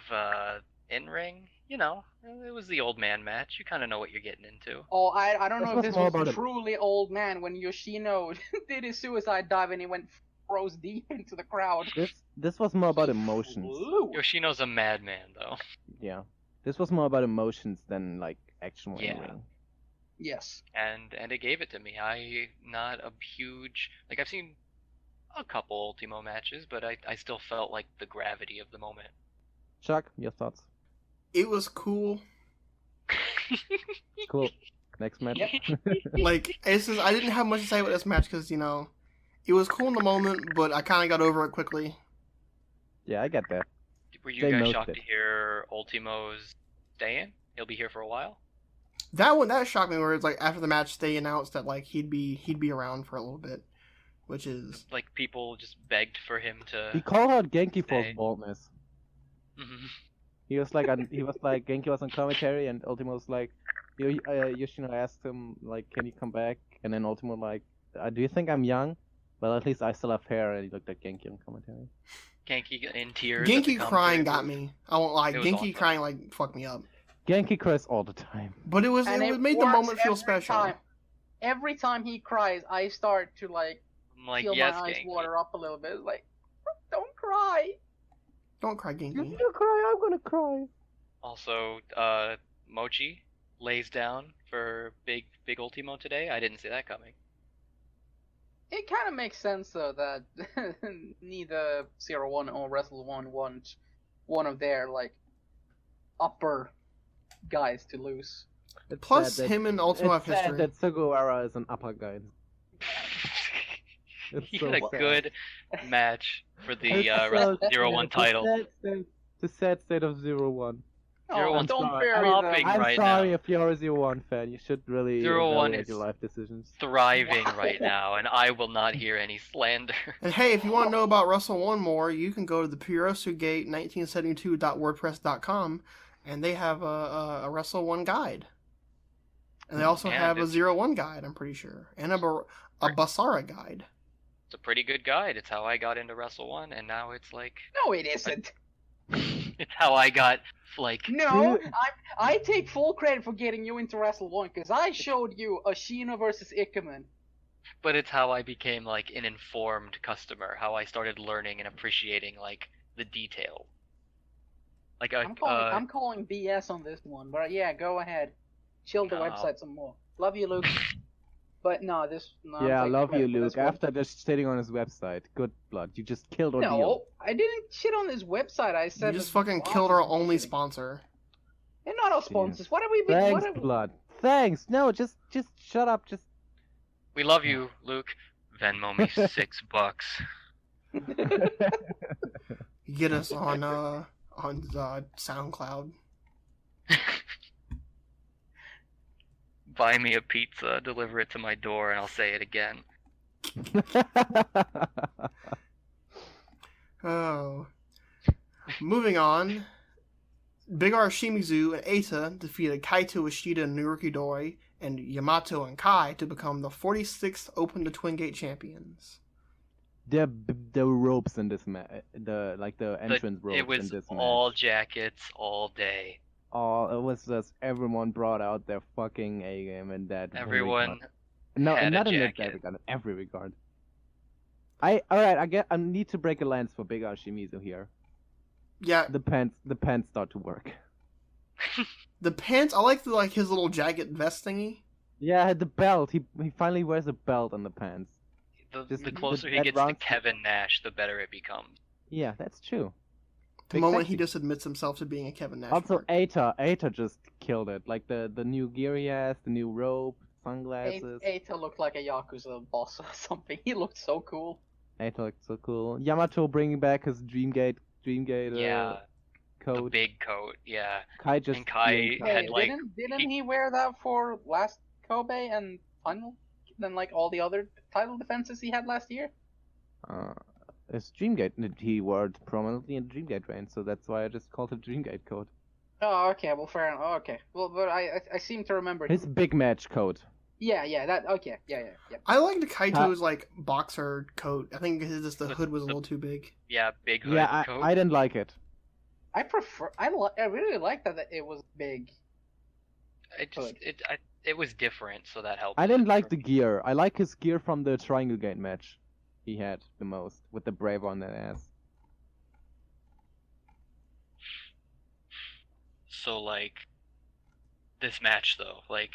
in ring, you know, it was the old man match. You kind of know what you're getting into. Oh, I don't know if This was this more was about a- truly old man when Yoshino did his suicide dive and he went froze deep into the crowd. This was more about He emotions. flew. Yoshino's a madman, though. Yeah. This was more about emotions than like action in Yeah. ring. Yes. And it gave it to me. I not a huge like I've seen a couple Ultimo matches, but I still felt like the gravity of the moment. Chuck, your thoughts? It was cool. Cool. Next match. Like, I didn't have much to say about this match because, you know, it was cool in the moment, but I kind of got over it quickly. Yeah, I get that. Were you They guys milked shocked it. to hear Ultimo's staying? He'll be here for a while. That shocked me. Where it's like after the match, they announced that like he'd be around for a little bit, which is Like people just begged for him He to. called out Genki for Stay. his boldness. Mhm. He was like Genki was on commentary, and Ultimo was like, Yoshino asked him like, can you come back? And then Ultimo like, do you think I'm young? Well, at least I still have hair. And he looked at Genki on commentary. Genki in tears. at the Genki crying commentary got booth. me. I won't lie. It was Genki awesome. crying like fucked me up. Genki cries all the time. But it And made the works moment feel every special. time. Every time he cries, I start to like I'm like, feel yes, my eyes Genki. water up a little bit. Like, don't cry. Don't cry, Genki. You cry, I'm gonna cry. Also, Mochi lays down for big Ultimo today. I didn't see that coming. It kind of makes sense though that neither Zero One or Wrestle One want one of their like upper guys to lose. It's Plus, sad that- him and Ultimo have it's sad history. that Sugawara is an upper guy. It's He so had a sad. good match for the It's so Wrestle sad. 0-1 title. The sad state of 0-1. Zero Oh, One's don't sorry. bury I'm them. hopping I'm right sorry now. if you're a 0-1 fan. You should really 0-1 evaluate is- your life decisions. Thriving Wow. right now, and I will not hear any slander. And hey, if you want to know about Wrestle 1 more, you can go to the purosugate1972.wordpress.com, and they have a Wrestle 1 guide. And they also And have a it's- 0-1 guide, I'm pretty sure. And a Basara guide. It's a pretty good guide. It's how I got into Wrestle 1, and now it's like... No, it isn't. it's how I got, like... No, I take full credit for getting you into Wrestle 1, because I showed you Ashina versus Ikemen. But it's how I became, like, an informed customer. How I started learning and appreciating, like, the detail. Like, I'm calling BS on this one, but yeah, go ahead. Chill the No. website some more. Love you, Luke. But no, I'm Yeah, I taking love you, credit for Luke. this one. After just sitting on his website, good blood. You just killed Ordeal. No, I didn't shit on his website. I You said just the fucking sponsors killed our and only shit. sponsor. They're not our sponsors. What are we? Thanks, what are, blood. Thanks. No, just shut up. Just. We love you, Luke. Venmo me $6. You get us on SoundCloud. Buy me a pizza, deliver it to my door, and I'll say it again. Oh. Moving on. Big R Shimizu and Eita defeated Kaito Ishida and Naruki Doi and Yamato and Kai to become the 46th Open to Twin Gate champions. the ropes in this match, the entrance ropes It was in this all match. jackets all day. It was just everyone brought out their fucking A game in that. Everyone regard. No, had a not in that jacket. regard. In every regard. I need to break a lance for Big R Shimizu here. Yeah, The pants start to work. the pants. I like his little jacket vest thingy. Yeah, the belt. He finally wears a belt on the pants. Just The closer he that gets to round- Kevin Nash, the better it becomes. Yeah, that's true. The Big moment sexy. he just admits himself to being a Kevin Nash. Also, mark. Eita just killed it. Like the new gear he has, the new robe, sunglasses. Eita looked like a Yakuza boss or something. He looked so cool. Eita looked so cool. Yamato bringing back his Dreamgate Yeah, the coat. big coat. Yeah, Kai just and Kai being Kai. had, Hey, like, didn't he- he wear that for last Kobe and final? Then like all the other title defenses he had last year? It's Dreamgate. He wore it prominently in Dreamgate reign, so that's why I just called it Dreamgate coat. Oh, okay. Well, fair enough. Oh, okay. Well, but I seem to remember. His big match coat. Yeah. That. Okay. Yeah. I liked Kaito's like boxer coat. I think just the hood was a little too big. yeah, big hood Yeah, coat. I didn't like it. I prefer. I really like that it was big. It it was different, so that helped. I didn't like for the me. gear. I like his gear from the Triangle Gate match. He had the most with the brave on that ass. So like, this match though, like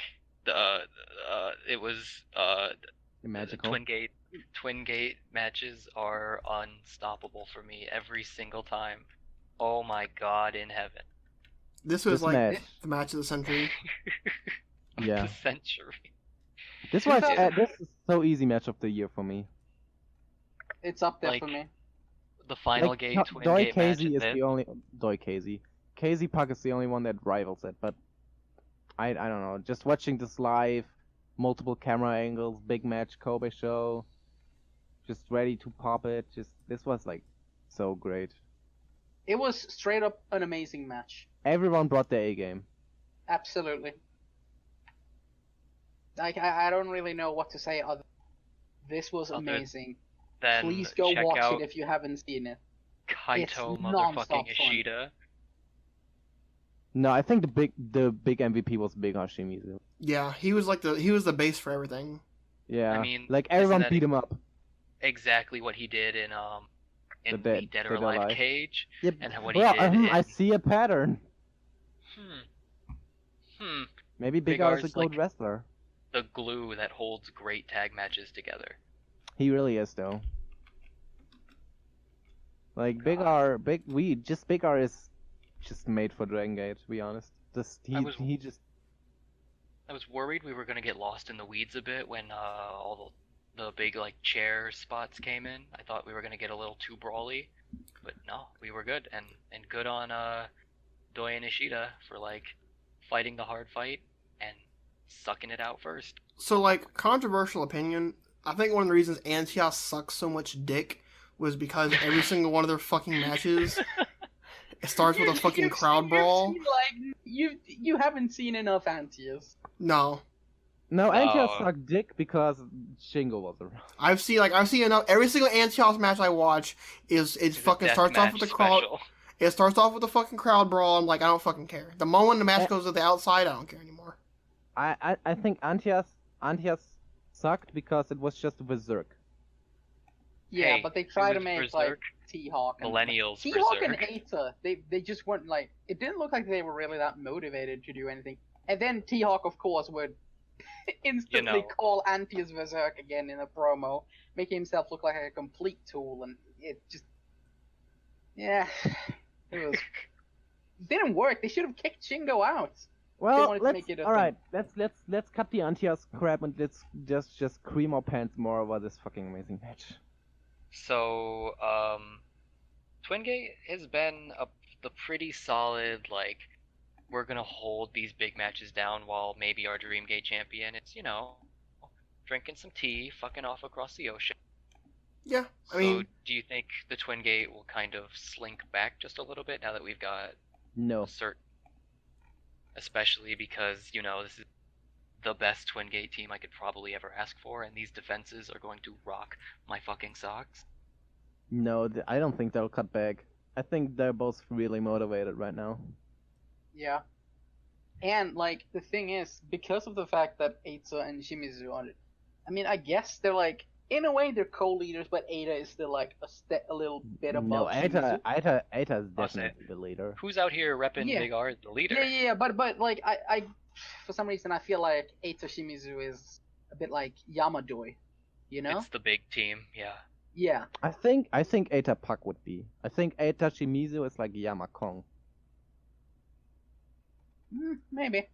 it was Magical. Twin Gate matches are unstoppable for me every single time. Oh my God in heaven. This was This like match. the match of the century. Yeah. The century. This was Yeah. this is so easy match of the year for me. It's up there Like, for me. The final Like, gate Twin Doi Gate match Casey is it. the only Doi Casey. Casey Puck is the only one that rivals it, but I don't know. Just watching this live, multiple camera angles, big match Kobe show, just ready to pop it. This was like so great. It was straight up an amazing match. Everyone brought their A game. Absolutely. Like I don't really know what to say other. This was Other- Oh, amazing. Then Please go check watch out it if you haven't seen it. Kaito It's motherfucking non-stop fun. Ishida. No, I think the big MVP was Big Hashimizu. Yeah, he was the base for everything. Yeah, I mean, like isn't everyone that beat him up. Exactly what he did in The the Dead or Alive cage, Yep. and what he Well, did in... I see a pattern. Maybe Big Big R R is a is good like- wrestler. the glue that holds great tag matches together. He really is, though. Like Big R is just made for Dragon Gate, to be honest. I was He just worried we were gonna get lost in the weeds a bit when all the big like chair spots came in. I thought we were gonna get a little too brawly, but no, we were good and good on Doi and Ishida for like fighting the hard fight and sucking it out first. So, like, controversial opinion, I think one of the reasons Antias sucks so much dick was because every single one of their fucking matches, it starts with a fucking crowd brawl. You haven't seen enough Antias. No. No, Antias No. sucked dick because Shingo was around. I've seen enough. Every single Antias match I watch it fucking starts off with the crowd. Special. It starts off with a fucking crowd brawl. I'm like, I don't fucking care. The moment the match goes to the outside, I don't care anymore. I think Antias sucked because it was just Berserk. Yeah, Hey, but they it try to was make Berserk, like T-Hawk and Millennials T-Hawk and Berserk. Ata. They just weren't like, it didn't look like they were really that motivated to do anything. And then T-Hawk, of course, would instantly call Antias Berserk again in a promo, making himself look like a complete tool, and it just, yeah, it was didn't work. They should have kicked Shingo out. Well, wanted to let's make it a alright. Let's cut the Antias crap and let's just cream our pants more over this fucking amazing match. So, Twin Gate has been the pretty solid, like, we're gonna hold these big matches down while maybe our Dream Gate champion is, drinking some tea, fucking off across the ocean. Yeah, I So, mean, do you think the Twin Gate will kind of slink back just a little bit now that we've got No. a certain... Especially because, this is the best Twin Gate team I could probably ever ask for, and these defenses are going to rock my fucking socks. No, I don't think they'll cut back. I think they're both really motivated right now. Yeah. And, like, the thing is, because of the fact that Ata and Shimizu are, I mean, I guess they're, like, in a way they're co-leaders, but Ata is still, like, a little bit above No, Shimizu. Ata is I'll say definitely the leader. Who's out here repping Yeah. Big R as the leader? Yeah, but like, I, for some reason, I feel like Ata Shimizu is a bit like Yamadoi, you know? It's the big team, yeah. Yeah. I think Ata Puck would be. I think Ata Shimizu is like Yamakong. Maybe.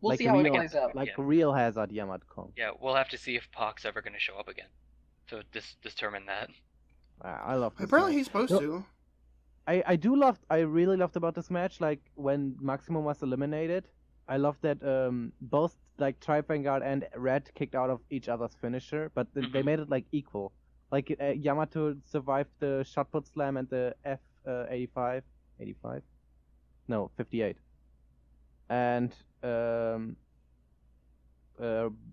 We'll Like see how it real, plays out. like Yeah. real Hazard Yamakong. Yeah, we'll have to see if Pac's ever going to show up again to determine that. I love this apparently match. he's supposed No. to. I really loved about this match, like when Maximum was eliminated. I loved that both like Tribe Vanguard and Red kicked out of each other's finisher, but they made it like equal. Like Yamato survived the shot put slam and the F 85? No, 58. And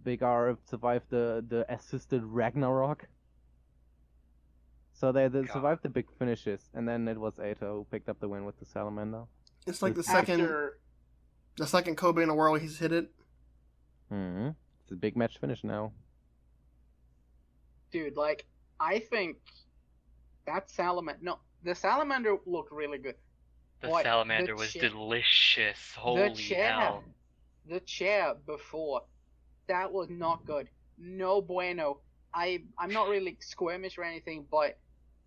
Big R survived the assisted Ragnarok. So they survived the big finishes, and then it was Ata who picked up the win with the Salamander. It's like the After, second Kobe in a whirl he's hit it. Mm-hmm. It's a big match finish now. dude, like, I think that the Salamander looked really good. The What, salamander the was chair- delicious. Holy hell. The chair before, that was not good. No bueno. I'm not really squirmish or anything, but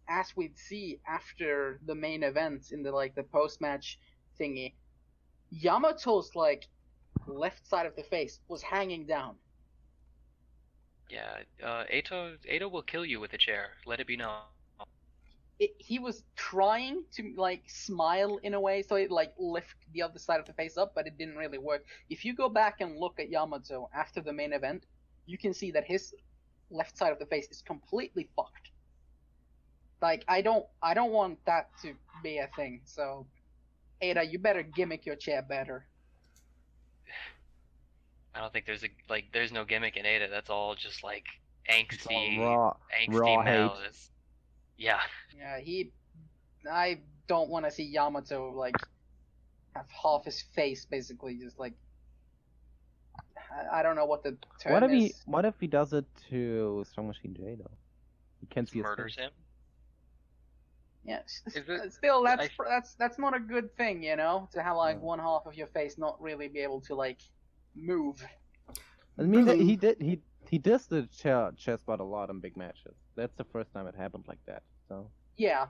as we'd see after the main event in the post-match thingy, Yamato's left side of the face was hanging down. Yeah, Ado will kill you with a chair. Let it be known. He was trying to smile in a way so it lift the other side of the face up, but it didn't really work. If you go back and look at Yamato after the main event, you can see that his left side of the face is completely fucked. I don't want that to be a thing. So, Ada, you better gimmick your chair better. I don't think there's no gimmick in Ada. That's all just angsty, raw hate. malice. Yeah. Yeah, I don't want to see Yamato have half his face basically just I don't know what the term is. What if he does it to Strong Machine J though? He can't see his Murders face. him. Yeah, it- still that's not a good thing, you know, to have one half of your face not really be able to move. I mean, Really? he does the chair spot a lot in big matches. That's the first time it happened like that. So Yeah,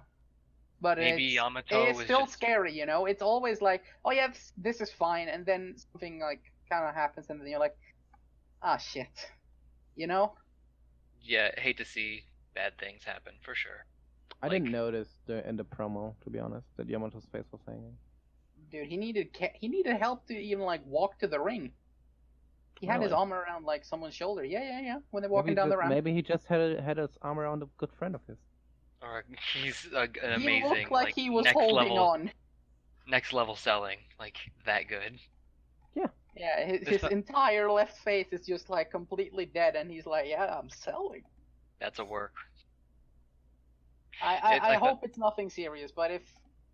But Maybe it's, Yamato it's was still just scary, you know? It's always like, oh yeah, this is fine, and then something like kind of happens, and then you're like, ah, shit. You know? yeah. Hate to see bad things happen for sure. I Like- didn't notice in the promo, to be honest, that Yamato's face was hanging. Dude, he needed help to even like walk to the ring. He had his Really? arm around like someone's shoulder. Yeah. When they're walking down the ramp. Maybe he just had his arm around a good friend of his. Or he's an He amazing, looked like he was next holding level, on. next level selling, like that good. Yeah, his entire left face is just like completely dead, and he's like, yeah, I'm selling. That's a work. I hope it's nothing serious, but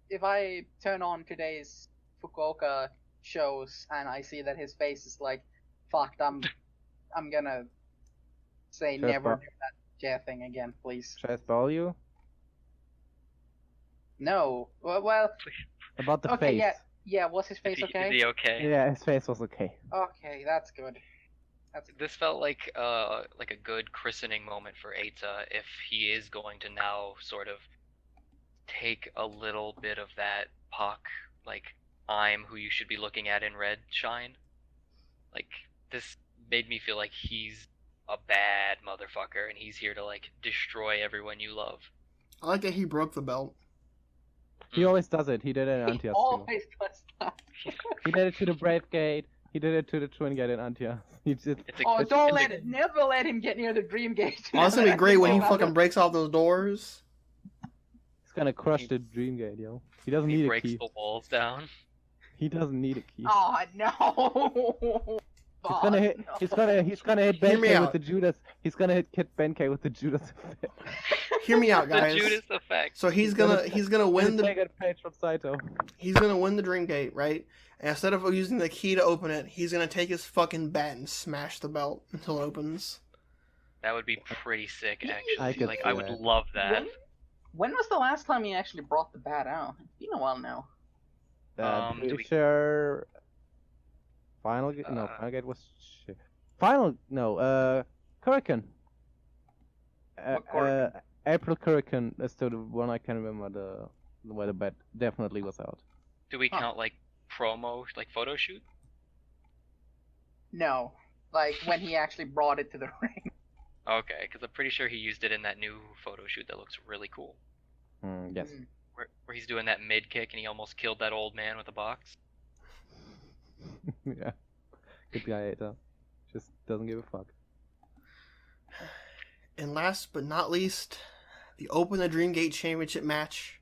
if I turn on today's Fukuoka shows and I see that his face is like fucked, I'm gonna say Should I never spell- do that chair thing again, please. Should I spell you? No. Well, About the okay, face. yeah. Was his face Is okay? he okay? Yeah, his face was okay. Okay, that's good. This felt like a good christening moment for Eita if he is going to now sort of take a little bit of that Pac, like, I'm who you should be looking at in red shine. Like, this made me feel like he's a bad motherfucker and he's here to, like, destroy everyone you love. I like that he broke the belt. He always does it. He did it in He Antias too. always does that. He did it to the Brave Gate. He did it to the Twin Gate in Antias. He did. It's a, Oh, it's don't a- let it! Never let him get near the Dream Gate. Oh, it's gonna be great when he Never. fucking breaks off those doors. He's gonna crush the Dream Gate, yo. He doesn't he need a breaks key. the walls down. He doesn't need a key. Oh no! He's gonna hit. no. He's gonna hit Hear me Benkei out. with the Judas. He's gonna hit Benkei with the Judas. Hear me out, The guys. Judas effect. So he's gonna win the Take a page from Saito. he's gonna win the Dream Gate, right? And instead of using the key to open it, he's gonna take his fucking bat and smash the belt until it opens. That would be pretty sick, I actually. could Like, see I would that. love that. When was the last time he actually brought the bat out? It's been a while now. Do Pretty we- sure. Final Gate. No, Final Gate was. Final. No. Korakuen. What Korakuen? April Korakuen is still the one I can remember where the bet definitely was out. Do we Huh. count, like, promo, like, photo shoot? No, like when he actually brought it to the ring. Okay, because I'm pretty sure he used it in that new photo shoot that looks really cool. Yes. Mm. Where he's doing that mid kick and he almost killed that old man with a box. Yeah. Good guy, Ada. Just doesn't give a fuck. And last but not least, the Open the Dream Gate Championship match.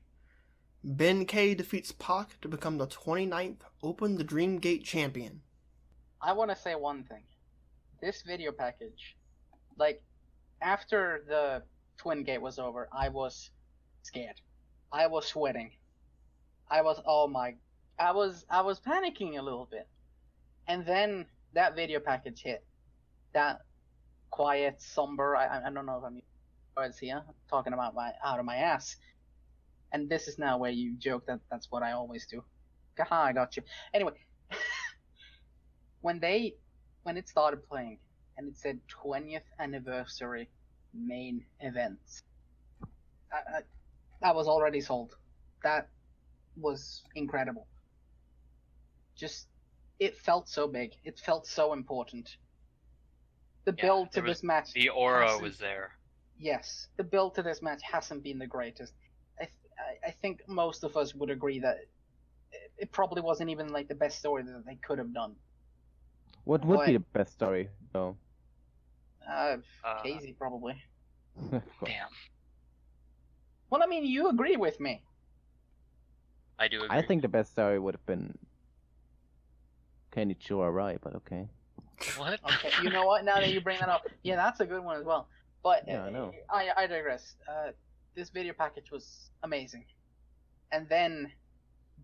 Ben K defeats Pac to become the 29th Open the Dream Gate champion. I want to say one thing. This video package, like, after the Twin Gate was over, I was scared. I was sweating. I was panicking a little bit. And then that video package hit. That quiet, somber, I don't know if I'm words here, I'm talking about out of my ass. And this is now where you joke that that's what I always do. Haha, I got you. Anyway, when it started playing and it said 20th anniversary main event, I was already sold. That was incredible. Just, it felt so big. It felt so important. The Yeah, build to there was- this match. The aura hasn't- was there. Yes, the build to this match hasn't been the greatest. I think most of us would agree that it probably wasn't even like the best story that they could have done. What would be But- the best story, though? Casey probably. Of course. Damn. Well, I mean, you agree with me. I do agree. I think the best story would have been Kenny Arai, but okay. What? Okay, you know what? Now that you bring that up, yeah, that's a good one as well. But Yeah, I know. I digress. This video package was amazing, and then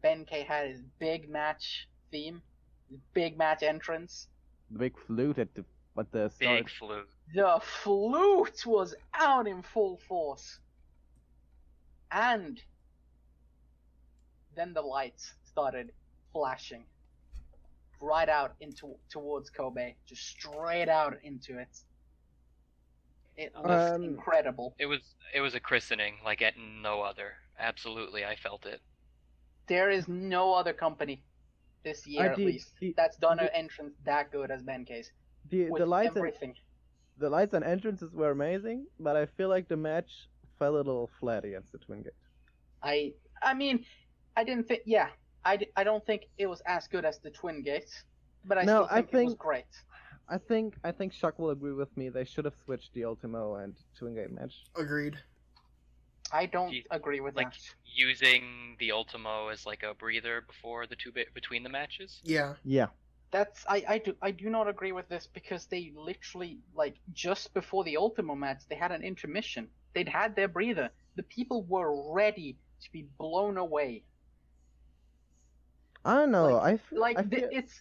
Ben K had his big match theme, his big match entrance. The big flute at the start. Big flute. The flute was out in full force, and then the lights started flashing right out towards Kobe, just straight out into it. It was incredible. It was a christening like at no other. absolutely, I felt it. There is no other company this year, at least, that's done an entrance that good as Benkei's. The lights and entrances were amazing, but I feel like the match fell a little flat against the Twin Gate. I mean, I didn't think. Yeah, I don't think it was as good as the Twin Gates, but I still think it was great. I think Chuck will agree with me. They should have switched the Ultimo and Twin Gate match. Agreed. I don't agree with that. Using the Ultimo as like a breather before between the matches. Yeah. Yeah. That's I do not agree with this because they literally just before the Ultimo match they had an intermission. They'd had their breather. The people were ready to be blown away. I don't know.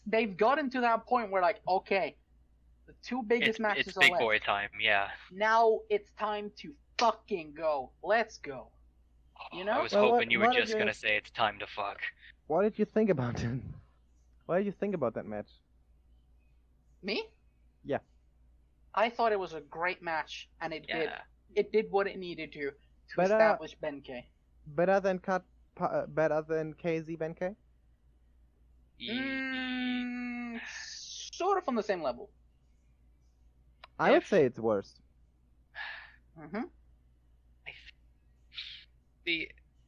They've gotten to that point where okay, the two biggest matches it's are big left. boy time, yeah. Now it's time to fucking go. Let's go. You know? I was hoping you were just gonna say it's time to fuck. What did you think about it? What did you think about that match? Me? Yeah. I thought it was a great match, and it did what it needed to establish Benkei. Better than KZ Benkei? Sort of on the same level. I would say it's worse.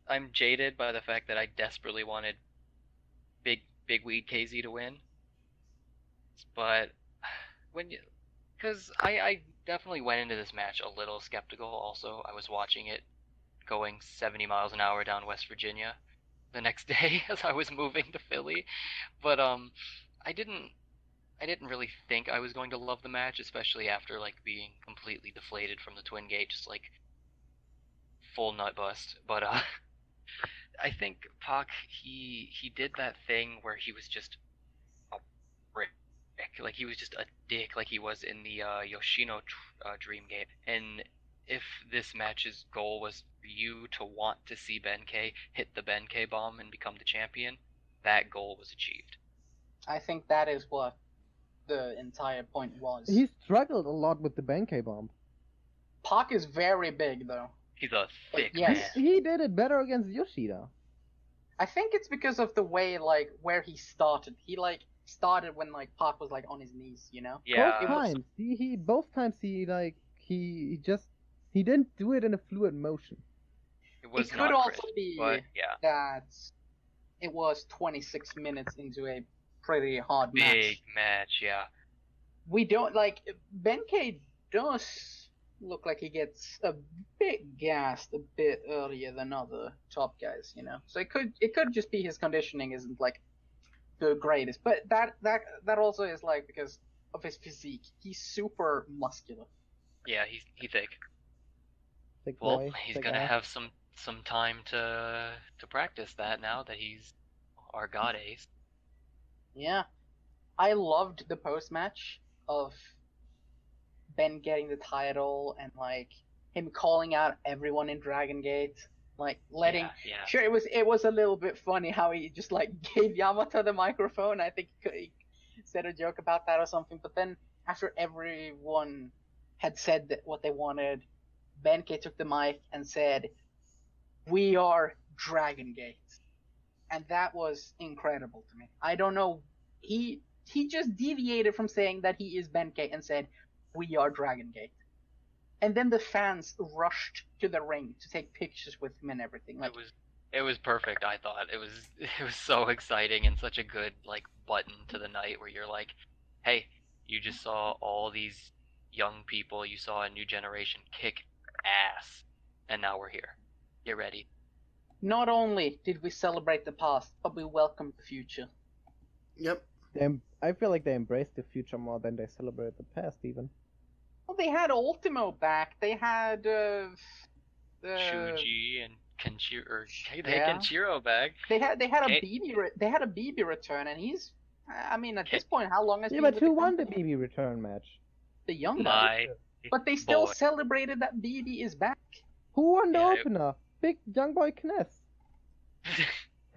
I'm jaded by the fact that I desperately wanted Big Weed KZ to win, but because I definitely went into this match a little skeptical. Also, I was watching it going 70 miles an hour down West Virginia the next day as I was moving to Philly, but I didn't really think I was going to love the match, especially after being completely deflated from the Twin Gate, just full nut bust. But I think Pac he did that thing where he was just a prick, he was just a dick, like he was in the Yoshino Dream Game. And if this match's goal was for you to want to see Benkei hit the Benkei bomb and become the champion, that goal was achieved. I think that is what the entire point was. He struggled a lot with the Benkei bomb. Pac is very big, though. He's a thick man. He did it better against Yoshida. I think it's because of the way, where he started. He, started when, Pac was, on his knees, you know? Yeah. Both times he didn't do it in a fluid motion. It was it could not also crisp, be but, yeah. that it was 26 minutes into a pretty hard match. Big match, yeah. We don't, Benkei does look like he gets a bit gassed a bit earlier than other top guys, you know. So it could just be his conditioning isn't the greatest, but that also is because of his physique. He's super muscular. Yeah, he's thick. He's gonna have some time to practice that now that he's our god ace. Yeah, I loved the post match of Ben getting the title and him calling out everyone in Dragon Gate, letting. Yeah. Sure, it was a little bit funny how he just gave Yamato the microphone. I think he said a joke about that or something. But then after everyone had said what they wanted, Benkei took the mic and said, "We are Dragon Gate," and that was incredible to me. I don't know. He just deviated from saying that he is Benkei and said, "We are Dragon Gate." And then the fans rushed to the ring to take pictures with him and everything. It was perfect, I thought. It was so exciting and such a good button to the night where you're like, hey, you just saw all these young people, you saw a new generation kick ass, and now we're here. Get ready. Not only did we celebrate the past, but we welcomed the future. Yep. I feel like they embraced the future more than they celebrated the past, even. Well, they had Ultimo back. They had Shuji and Kenshiro. They had Kenshiro back. They had a BB return, and he's. I mean, at this point, how long has? Yeah, but who won the BB return match? The young guy. But they still celebrated that BB is back. Who won the opener? Big young boy Kness.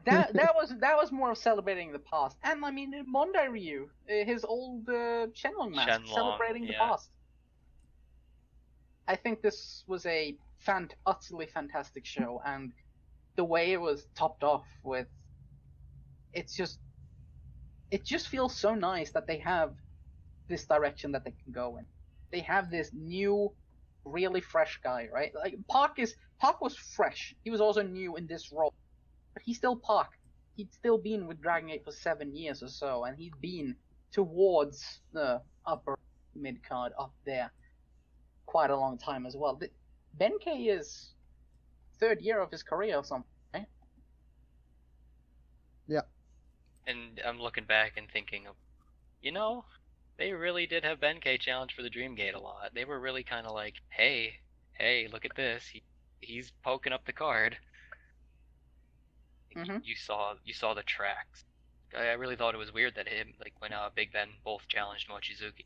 That was more of celebrating the past, and I mean Mondai Ryu, his old Shenlong match, celebrating the past. I think this was a utterly fantastic show, and the way it was topped off with, it just feels so nice that they have this direction that they can go in. They have this new, really fresh guy, right? Like Park was fresh. He was also new in this role, but he's still Park. He'd still been with Dragon Gate for 7 years or so, and he'd been towards the upper mid card up there quite a long time as well. Benkei is 3rd year of his career or something, right? Yeah. And I'm looking back and thinking of, they really did have Benkei challenge for the Dreamgate a lot. They were really kind of like, hey, look at this. He's poking up the card. Mm-hmm. You saw the tracks. I really thought it was weird that when Big Ben both challenged Mochizuki.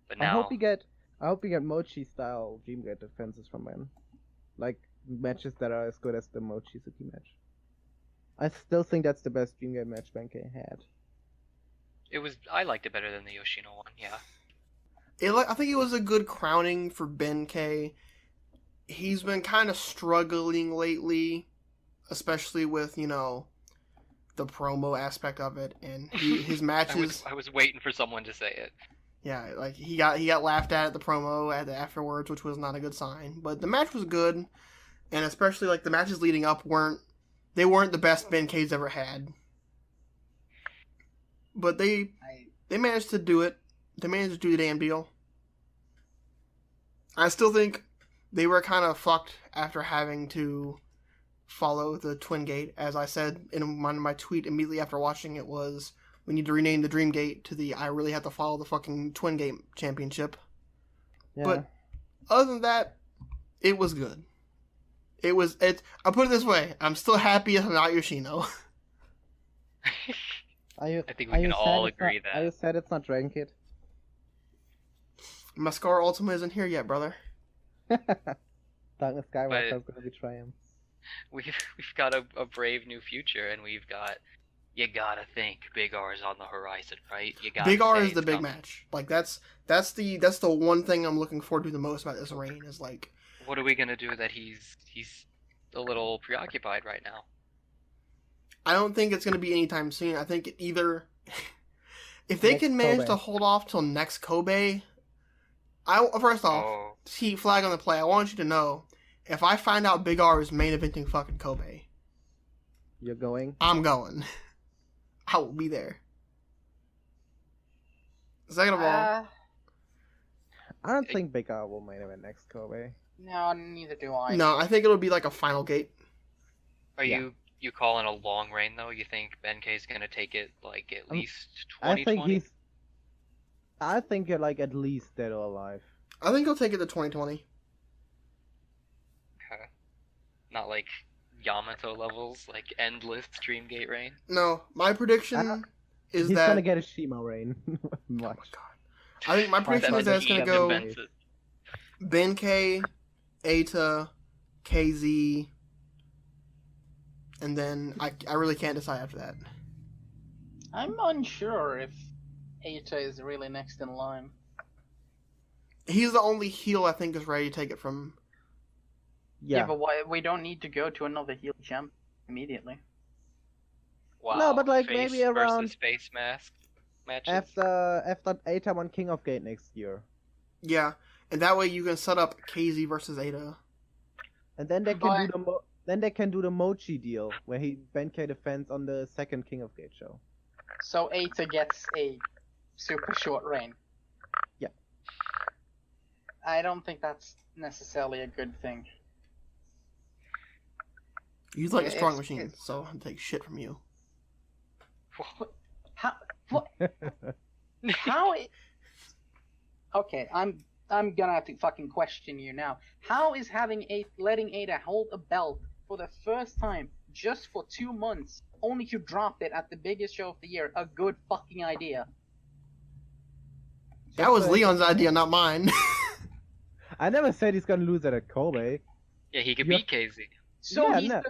But now I hope we get Mochi style Dreamgate defenses from him, like matches that are as good as the Mochizuki match. I still think that's the best Dreamgate match Benkei had. I liked it better than the Yoshino one. Yeah. I think it was a good crowning for Benkei. He's been kind of struggling lately, especially with the promo aspect of it, and his matches. I was waiting for someone to say it. Yeah, like he got laughed at the promo afterwards, which was not a good sign. But the match was good, and especially like the matches leading up weren't the best Benkei's ever had. But they managed to do it. They managed to do the damn deal. I still think they were kind of fucked after having to follow the Twin Gate. As I said in my tweet immediately after watching it was, we need to rename the Dream Gate to the I really have to follow the fucking Twin Gate championship. Yeah. But other than that, it was good. I'll put it this way, I'm still happy I'm not Yoshino. I think we can all agree that. Are you sad it's not Dragon Kid? Mascara Ultima isn't here yet, brother. Darkness Skywalker is gonna betray him. We've got a brave new future, and you gotta think Big R is on the horizon, right? Big R is the big match. Like that's the one thing I'm looking forward to the most about this reign is like, what are we gonna do that he's a little preoccupied right now? I don't think it's gonna be anytime soon. I think either if they can manage to hold off till next Kobe. First off, see, flag on the play. I want you to know, if I find out Big R is main eventing fucking Kobe, you're going? I'm going. I will be there. Second of all, I don't think Big R will main event next Kobe. No, neither do I. No, I think it'll be like a final gate. Are you calling a long reign though? You think Benkei's gonna take it like at least 2020? I think you're like at least dead or alive. I think he'll take it to 2020. Okay. Not like Yamato levels, like endless Dreamgate reign? No, my prediction is he's that... gonna get a Shima reign. Oh my god. I think my prediction is that it's gonna go Benkei, Eita, KZ, and then I really can't decide after that. I'm unsure if Eita is really next in line. He's the only heel I think is ready to take it from. Yeah, but why, we don't need to go to another heel champ immediately. Wow. No, but like face maybe around versus face mask matches. after Eita won King of Gate next year. Yeah, and that way you can set up KZ versus Eita. And then they can do the Mochi deal where Benkei defends on the second King of Gate show. So Eita gets a super short reign. Yeah. I don't think that's necessarily a good thing. He's like a strong machine, so I'll take shit from you. How? What? How? Okay, I'm gonna have to fucking question you now. How is letting Eita hold a belt for the first time just for 2 months, only to drop it at the biggest show of the year, a good fucking idea? That was Leon's idea, not mine. I never said he's gonna lose it at Kobe. Yeah, he could beat KZ. So yeah,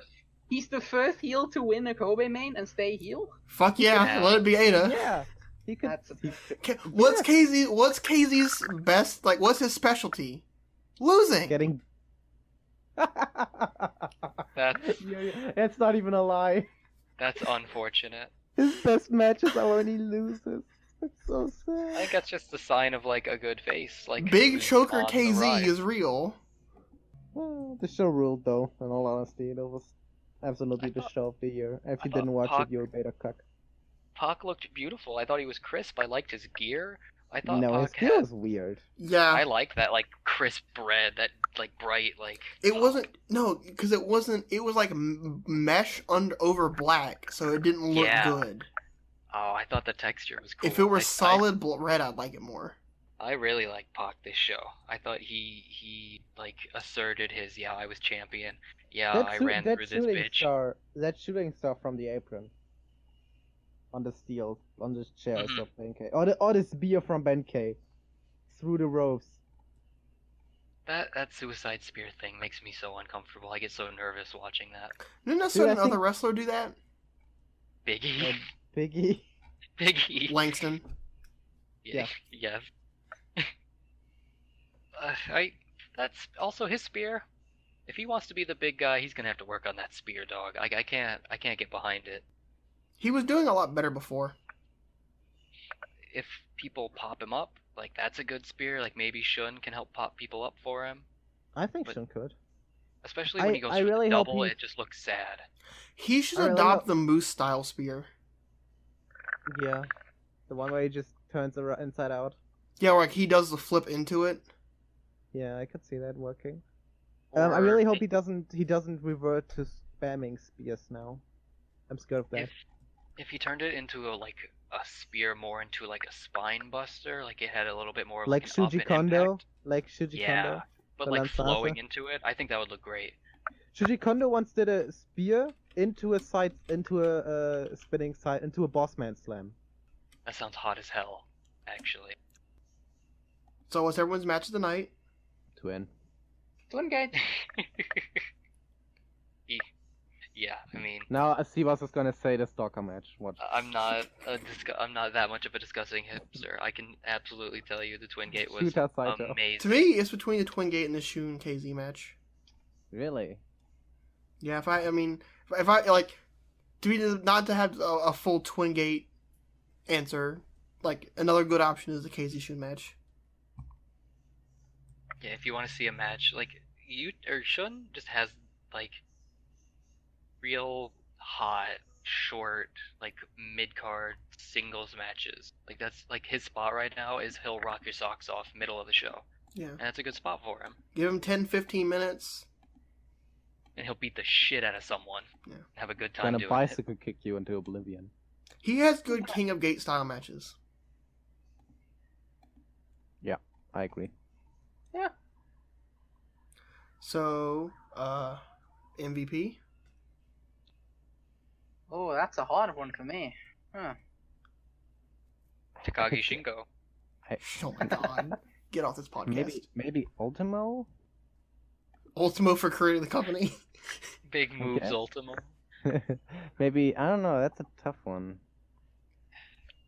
he's the first heel to win a Kobe main and stay heel? Fuck yeah, let it be Eita. Yeah. He could. What's KZ's best? Like, what's his specialty? Losing. That's It's not even a lie. that's unfortunate. His best matches are when he loses. It's so sad. I think that's just a sign of like a good face. Like Big who's Choker on the KZ rise. is real. Well, the show ruled, though, in all honesty. It was absolutely the show of the year. If you didn't watch Pac- it, you're a beta cuck. Pac looked beautiful. I thought he was crisp. I liked his gear. I thought No, his Pac gear had. was weird. Yeah. I like that like crisp red, that like bright like. It Pac. wasn't because it wasn't. It was like mesh over black, so it didn't look Yeah. good. Oh, I thought the texture was cool. If it were I- solid red, I'd like it more. I really liked Pac this show. I thought he like asserted his I was champion. Yeah, I ran through this bitch. That shooting star from the apron. On the steel, on the chairs Mhm. of Benkei. Or the spear from Benkei. Through the ropes. That suicide spear thing makes me so uncomfortable. I get so nervous watching that. Didn't a Dude, certain I think- other wrestler do that? Biggie. Biggie. Biggie. Langston. Yeah. Yes. That's also his spear. If he wants to be the big guy, he's gonna have to work on that spear, dog. I can't get behind it. He was doing a lot better before. If people pop him up, like that's a good spear. Like maybe Shun can help pop people up for him. I think But- Shun could. Especially when he goes I for really the hope double, he- it just looks sad. He should I really adopt hope- the Moose style spear. Yeah. The one where he just turns inside out. Yeah, like he does the flip into it. Yeah, I could see that working. Or I really hope he doesn't revert to spamming spears now. I'm scared of that. If he turned it into a spear more into like a spine buster, like it had a little bit more of Like an up Shuji and Kondo? impact. Like Shuji Yeah, Kondo? but the like Lanzasa? flowing into it, I think that would look great. Shuji Kondo once did a spear into a spinning side, into a bossman slam. That sounds hot as hell, actually. So what's everyone's match of the night? Twin. Twin Gate. Yeah, I mean, Now Cboz is gonna say the stalker match. What? I'm not I'm not that much of a discussing hipster. I can absolutely tell you the Twin Gate was Shooter Saito. amazing. To me, it's between the Twin Gate and the Shun KZ match. Really? Yeah, if I like to be not to have a full Twin Gate answer, like another good option is the KZ Shun match. Yeah, if you want to see a match, like Shun just has like real hot, short, like mid-card singles matches. Like that's like his spot right now is he'll rock your socks off middle of the show. Yeah, And that's a good spot for him. give him 10-15 minutes. And he'll beat the shit out of someone. Yeah. And have a good time Gonna doing it. bicycle kick you into oblivion. He has good King of Gate style matches. I agree. So, MVP. Oh, that's a hard one for me. Huh. Takagi Shingo. Oh my god. Get off this podcast. Maybe Ultimo? Ultimo for creating the company. Big moves, Okay. Ultimo. Maybe, I don't know, that's a tough one.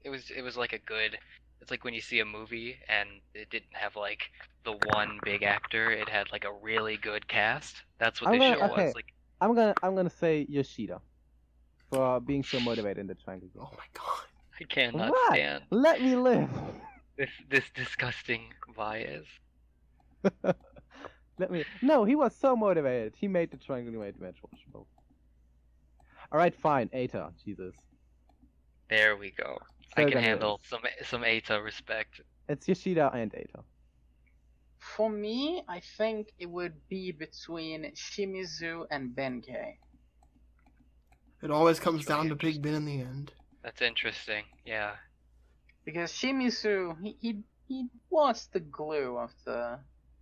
It was like a good. It's like when you see a movie and it didn't have like the one big actor. It had like a really good cast. That's what I'm this gonna- show okay. was. Like I'm gonna say Yoshida. For being so motivated in the triangle game. Oh my god. I cannot What? stand Let me live! this disgusting bias. No, he was so motivated. He made the triangle match watchable. Alright, fine. Aita. Jesus. There we go. So I can gonna handle some Eita respect. It's Yoshida and Aita. For me, I think it would be between Shimizu and Benkei. It always comes down to Big Ben in the end. That's interesting. Yeah. Because Shimizu, he was the glue of the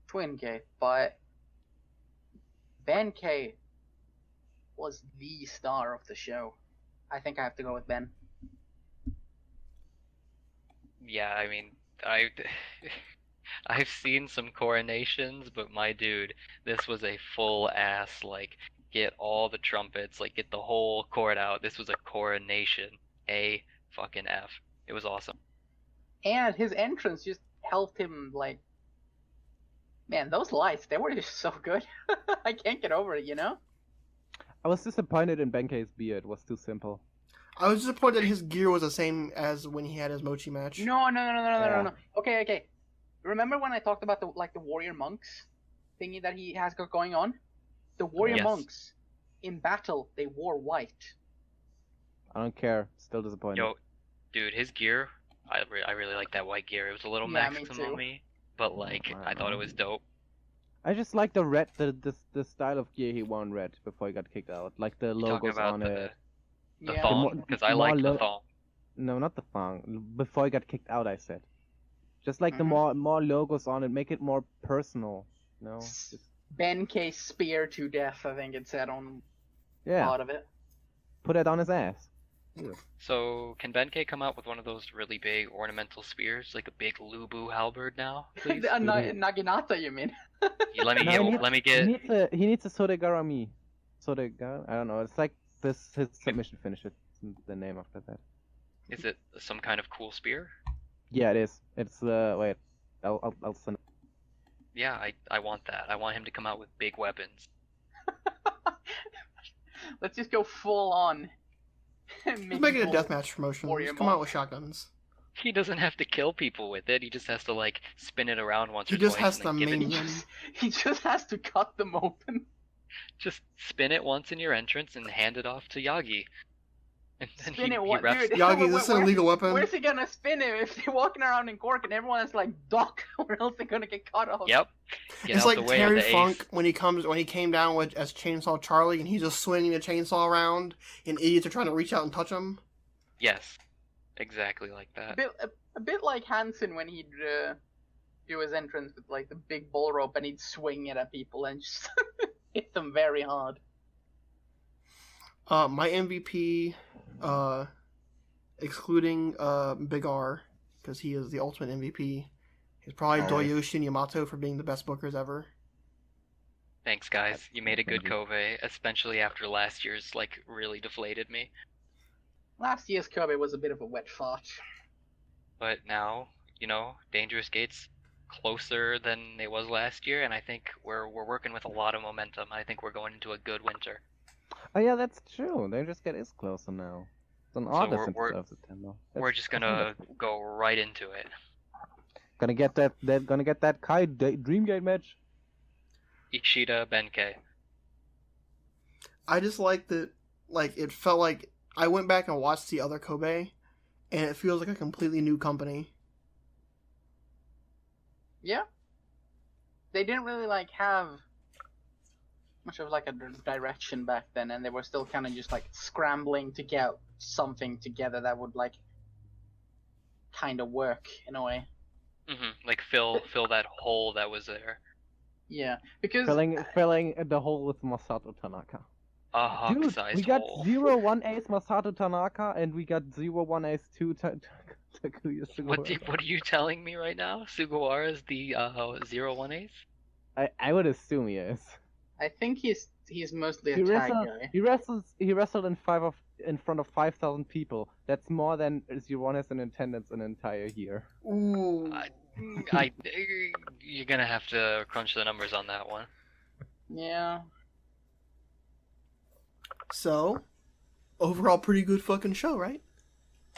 Twin Gate, but Benkei was the star of the show. I think I have to go with Ben. Yeah, I mean, I've seen some coronations, but my dude, this was a full ass, like, get all the trumpets, like, get the whole court out. This was a coronation. A fucking F. It was awesome. And his entrance just helped him, like, Man, those lights, they were just so good. I can't get over it, you know? I was disappointed in Benkei's beard. It was too simple. I was disappointed that his gear was the same as when he had his Mochi match. No. Okay. Remember when I talked about the warrior monks thingy that he has got going on? The warrior Yes. monks in battle, they wore white. I don't care. Still disappointed. Yo, dude, his gear, I really like that white gear. It was a little Yeah, me maximum too. on me, but like I thought it was dope. I just like the red, the style of gear he wore in red before he got kicked out. Like the You talking logos about on the it. Yeah. thong? Because I like the thong. No, not the thong. Before he got kicked out, I said. Just like the Mhm. more logos on it, make it more personal. No. Benkei spear to death, I think it said on Yeah. part of it. Put it on his ass. So can Benkei come out with one of those really big ornamental spears, like a big Lubu halberd now, please? Naginata, you mean? Let me No, get. he needs- Let me get. He needs a Sodegarami. Sodegara? I don't know. It's like his submission finish. It's the name after that. Is it some kind of cool spear? Yeah, it is. It's wait. I'll send. Yeah, I want that. I want him to come out with big weapons. Let's just go full on. Let's make it a medieval deathmatch promotion. warrior Just come out monk. with shotguns. He doesn't have to kill people with it. He just has to like spin it around once He or just twice has and then to give maim it. them. He just has to cut them open. Just spin it once in your entrance and hand it off to Yagi. And then Spin he it one, reps. dude. Yagi, is this an illegal weapon? Where's he gonna spin it if they're walking around in Cork and everyone is like, "Duck," or else they're gonna get cut off? Yep. Get It's out like the way Terry of the Funk ace. when he came down with as Chainsaw Charlie and he's just swinging the chainsaw around and idiots are trying to reach out and touch him. Yes. Exactly like that. A bit like Hansen when he'd do his entrance with like the big bull rope and he'd swing it at people and just hit them very hard. My MVP, excluding Big R, because he is the ultimate MVP, is probably Always. Doyoshi and Yamato for being the best bookers ever. Thanks, guys. You made a good Thank you. Kobe, especially after last year's like really deflated me. Last year's Kobe was a bit of a wet fart. But now, Dangerous Gate's closer than it was last year, and I think we're working with a lot of momentum. I think we're going into a good winter. Oh yeah, that's true. Dangerous Gate is closer now. It's on August we're- instead of September. We're just gonna go right into it. Gonna get that Kai Dreamgate match. Ishida Benkei. I just like that, like, it felt like I went back and watched the other Kobe, and it feels like a completely new company. Yeah. They didn't really like have much of like a direction back then, and they were still kind of just like scrambling to get something together that would like kind of work in a way. Like fill that hole that was there. Yeah, because Filling the hole with Masato Tanaka. A hawk-sized we got hole. 0-1 ace Masato Tanaka and we got 0-1 ace 2 Takuya What Sugawara. are you telling me right now? Sugawara is the 0-1 ace? I would assume he is. I think he's mostly a He tag wrestled, guy. he wrestled in front of 5,000 people. That's more than 0-1 has in attendance an entire year. Ooh. You're gonna have to crunch the numbers on that one. Yeah. So, overall, pretty good fucking show, right?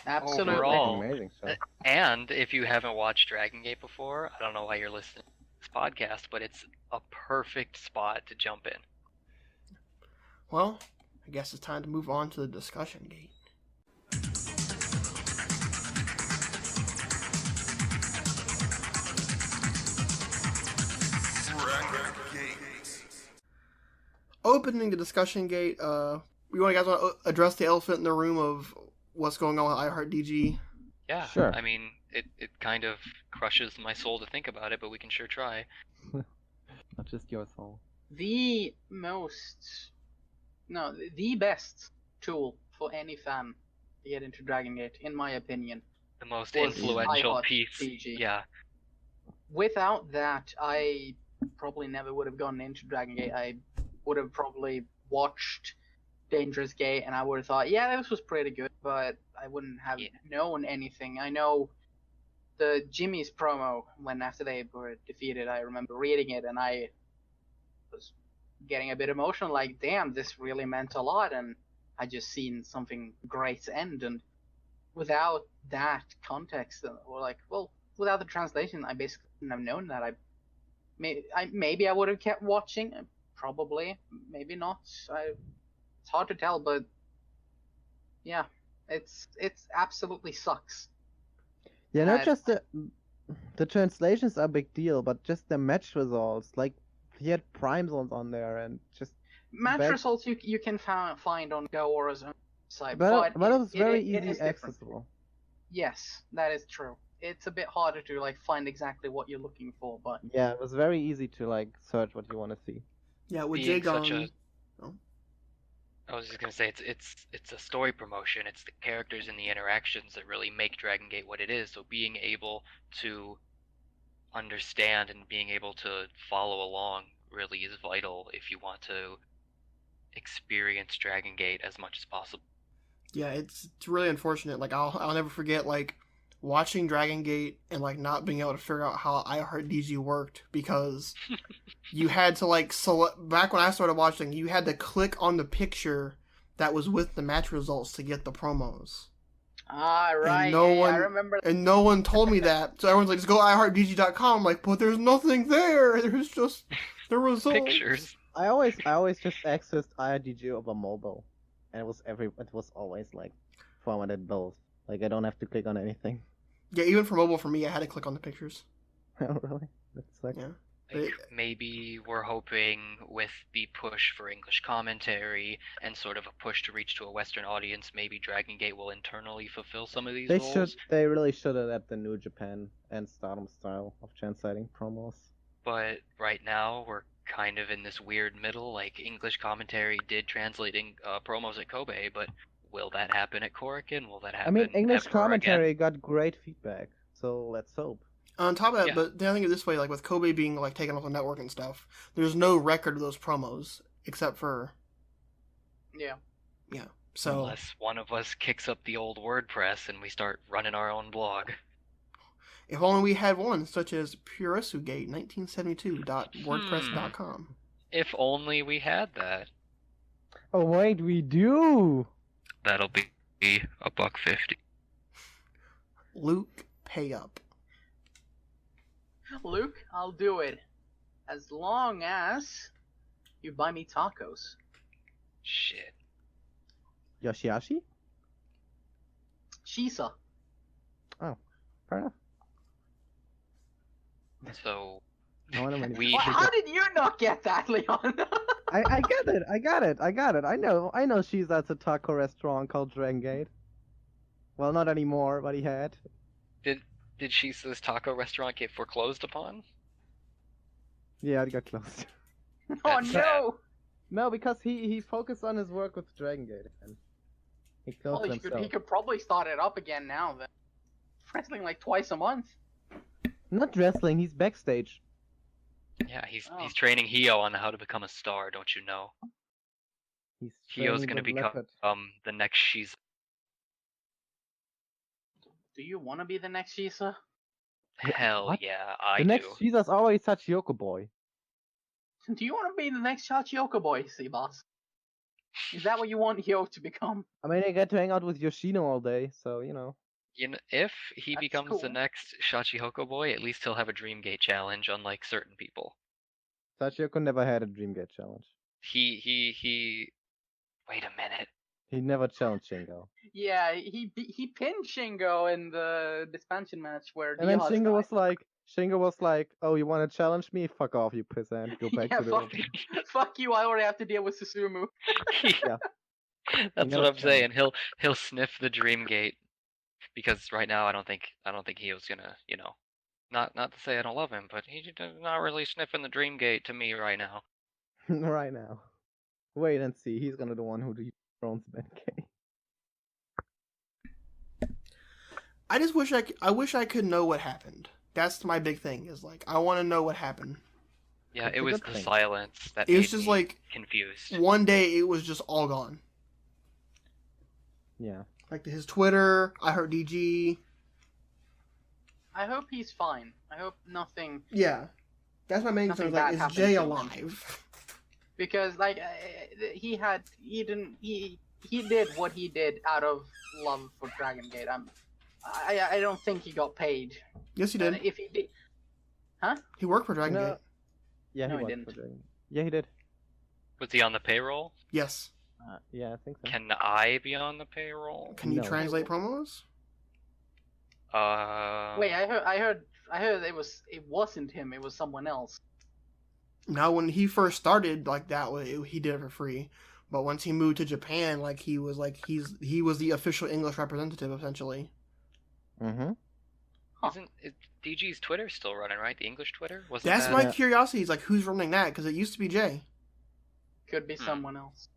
Absolutely. Overall. Amazing show. And if you haven't watched Dragon Gate before, I don't know why you're listening to this podcast, but it's a perfect spot to jump in. Well, I guess it's time to move on to the discussion gate. Opening the discussion gate, you guys want to address the elephant in the room of what's going on with iHeartDG? Yeah, Sure. I mean, it kind of crushes my soul to think about it, but we can sure try. Not just your soul. The best tool for any fan to get into Dragon Gate, in my opinion. The most Was influential iHeart piece. DG. Yeah. Without that, I probably never would have gone into Dragon Gate. I would have probably watched Dangerous Gate, and I would have thought, yeah, this was pretty good, but I wouldn't have Yeah. known anything. I know the Jimmy's promo when after they were defeated, I remember reading it and I was getting a bit emotional. Like, damn, this really meant a lot, and I just seen something great end. And without that context, or like, well, without the translation, I basically wouldn't have known that. Maybe I would have kept watching. Probably, maybe not. It's hard to tell, but yeah, it's absolutely sucks. Yeah, not just the translations are a big deal, but just the match results. Like, he had prime zones on there and just match results you can find on Gaora's own site, but it was very easy accessible. Yes, that is true. It's a bit harder to like find exactly what you're looking for, but yeah, it was very easy to like search what you want to see. Yeah, with Jagon. I was just gonna say it's a story promotion. It's the characters and the interactions that really make Dragon Gate what it is. So being able to understand and being able to follow along really is vital if you want to experience Dragon Gate as much as possible. Yeah, it's really unfortunate. Like I'll never forget like watching Dragon Gate and like not being able to figure out how iHeartDG worked because you had to like select. Back when I started watching, you had to click on the picture that was with the match results to get the promos. Ah, right. I remember. And no one told me that, so everyone's like, "Just go to iHeartDG.com." I'm like, but there's nothing there. There's just the results. Pictures. I always just accessed iHeartDG over mobile, and it was always like formatted both. Like I don't have to click on anything. Yeah, even for mobile, for me, I had to click on the pictures. Oh, really? That's like... Yeah. Maybe we're hoping with the push for English commentary and sort of a push to reach to a Western audience, maybe Dragon Gate will internally fulfill some of these roles. They really should adapt the New Japan and Stardom style of translating promos. But right now, we're kind of in this weird middle. Like, English commentary did translating promos at Kobe, but will that happen at Korakuen? Will that happen? I mean, English commentary again? got great feedback, so let's hope. On top of that, but the other thing is this way, like with Kobe being like taken off the network and stuff, there's no record of those promos except for. Yeah. Yeah. So unless one of us kicks up the old WordPress and we start running our own blog. If only we had one, such as purisugate1972.wordpress.com. If only we had that. Oh wait, we do. That'll be $1.50. Luke, pay up. Luke, I'll do it. As long as you buy me tacos. Shit. Yoshihashi? Shisa. Oh, fair enough. So, how did you not get that, Leon? I get it. I know she's at a taco restaurant called Dragon Gate. Well, not anymore, but he had. Did Shisa's taco restaurant get foreclosed upon? Yeah, it got closed. Oh no! No, because he focused on his work with Dragon Gate and he closed himself. He could probably start it up again now then. Wrestling like twice a month. Not wrestling, he's backstage. Yeah, he's training Hio on how to become a star, don't you know? Hio's gonna become the next Shisa. Do you want to be the next Shisa? Hell what? Yeah, I do. The next Shisa's always Tachiyoko Boy. Do you want to be the next Tachiyoko Boy, Cboz? Is that what you want Hio to become? I mean, I get to hang out with Yoshino all day, so, you know. If he becomes the next Shachihoko Boy, at least he'll have a Dreamgate challenge, unlike certain people. Tachiyoko never had a Dreamgate challenge. He... Wait a minute. He never challenged Shingo. Yeah, he pinned Shingo in the expansion match where. And then Shingo was like, "Oh, you want to challenge me? Fuck off, you pissant. Go back to the." Fuck you! I already have to deal with Susumu. Yeah. That's what I'm saying. He'll sniff the Dreamgate because right now I don't think Hio's gonna, not to say I don't love him, but he's not really sniffing the Dreamgate to me right now. Right now. Wait and see. He's gonna the one who dethrones Benkei. I just wish I could know what happened. That's my big thing. Is like I want to know what happened. Yeah, it was the silence that it was just like confused. One day it was just all gone. Yeah. Like his Twitter, iHeartDG. I hope he's fine. I hope nothing. Yeah, that's my main Nothing concern. Like, bad is happened Jay to him. alive? Because like he did what he did out of love for Dragon Gate. I don't think he got paid. Yes, he And did. if he did, He worked for Dragon No. Gate. Yeah, No, he he was. didn't. Yeah, he did. Was he on the payroll? Yes. Yeah, I think so. Can I be on the payroll? Can you No. translate promos? wait, I heard it wasn't him. It was someone else. Now, when he first started like that way, he did it for free. But once he moved to Japan, like he was the official English representative essentially. Mm-hmm. Is DG's Twitter still running, right? The English Twitter? Wasn't That's that... my curiosity. Is like who's running that? Because it used to be Jay. Could be someone else.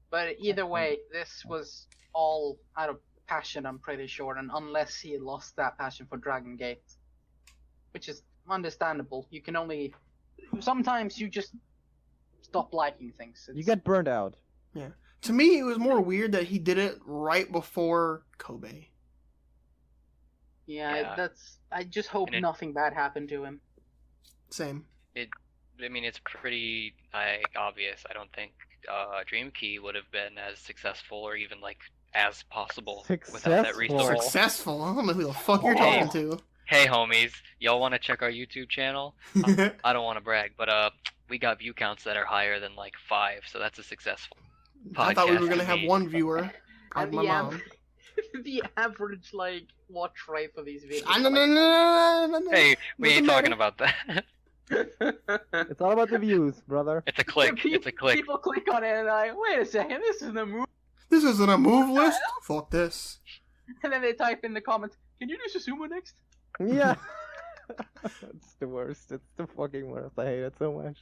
But either way, this was all out of passion, I'm pretty sure, and unless he lost that passion for Dragon Gate, which is understandable. You can only sometimes you just stop liking things. You get burned out. To me, it was more weird that he did it right before Kobe. Yeah, that's. I just hope And it- nothing bad happened to him. Same. I mean, it's pretty obvious. I don't think Dream Key would have been as successful or even like as possible without that Successful? resource. Successful. I don't know who the fuck you're Hey. talking to. Hey, homies, y'all want to check our YouTube channel? I don't want to brag, but we got view counts that are higher than like 5, so that's a successful I thought we were podcast gonna to have me. one viewer. And My the mom. the average like watch rate for these videos. No. Hey, we Doesn't ain't talking matter. about that. It's all about the views, brother. It's a click. It's a click. People click on it and they're like, wait a second, this is the move. This isn't a move list. Fuck this. And then they type in the comments, can you do Susumu next? Yeah. It's the worst. It's the fucking worst. I hate it so much.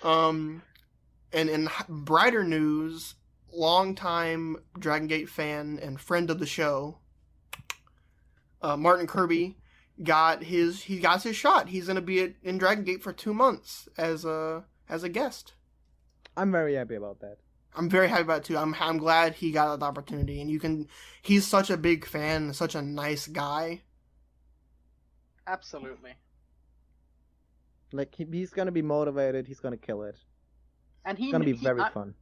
And in brighter news, longtime Dragon Gate fan and friend of the show, Martin Kirby got his shot. He's gonna be in Dragon Gate for 2 months as a guest. I'm very happy about that. I'm very happy about it too. I'm glad he got that opportunity, and he's such a big fan, such a nice guy. Absolutely. Like he's gonna be motivated. He's gonna kill it. And It's gonna be very fun.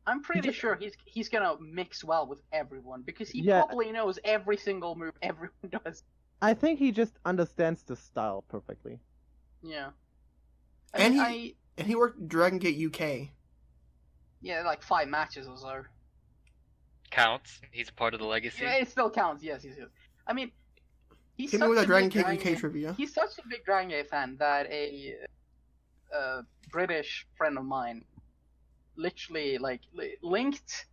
I'm pretty just- sure he's gonna mix well with everyone because he Yeah. probably knows every single move everyone does. I think he just understands the style perfectly. Yeah. And I And he worked Dragon Gate UK. yeah, like 5 matches or so. Counts. He's a part of the legacy. Yeah, it still counts. Yes. I mean, he's Hit me such with a that Dragon big Gate UK trivia. He's such a big Dragon Gate fan that a British friend of mine literally linked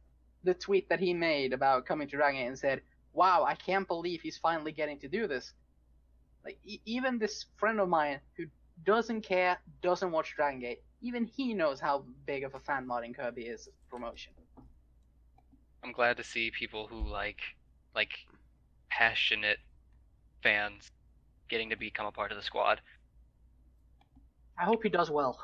the tweet that he made about coming to Dragon Gate and said, "Wow, I can't believe he's finally getting to do this." Like even this friend of mine who doesn't care, doesn't watch Dragon Gate, even he knows how big of a fan Martin Kirby is of promotion. I'm glad to see people who like passionate fans getting to become a part of the squad. I hope he does well.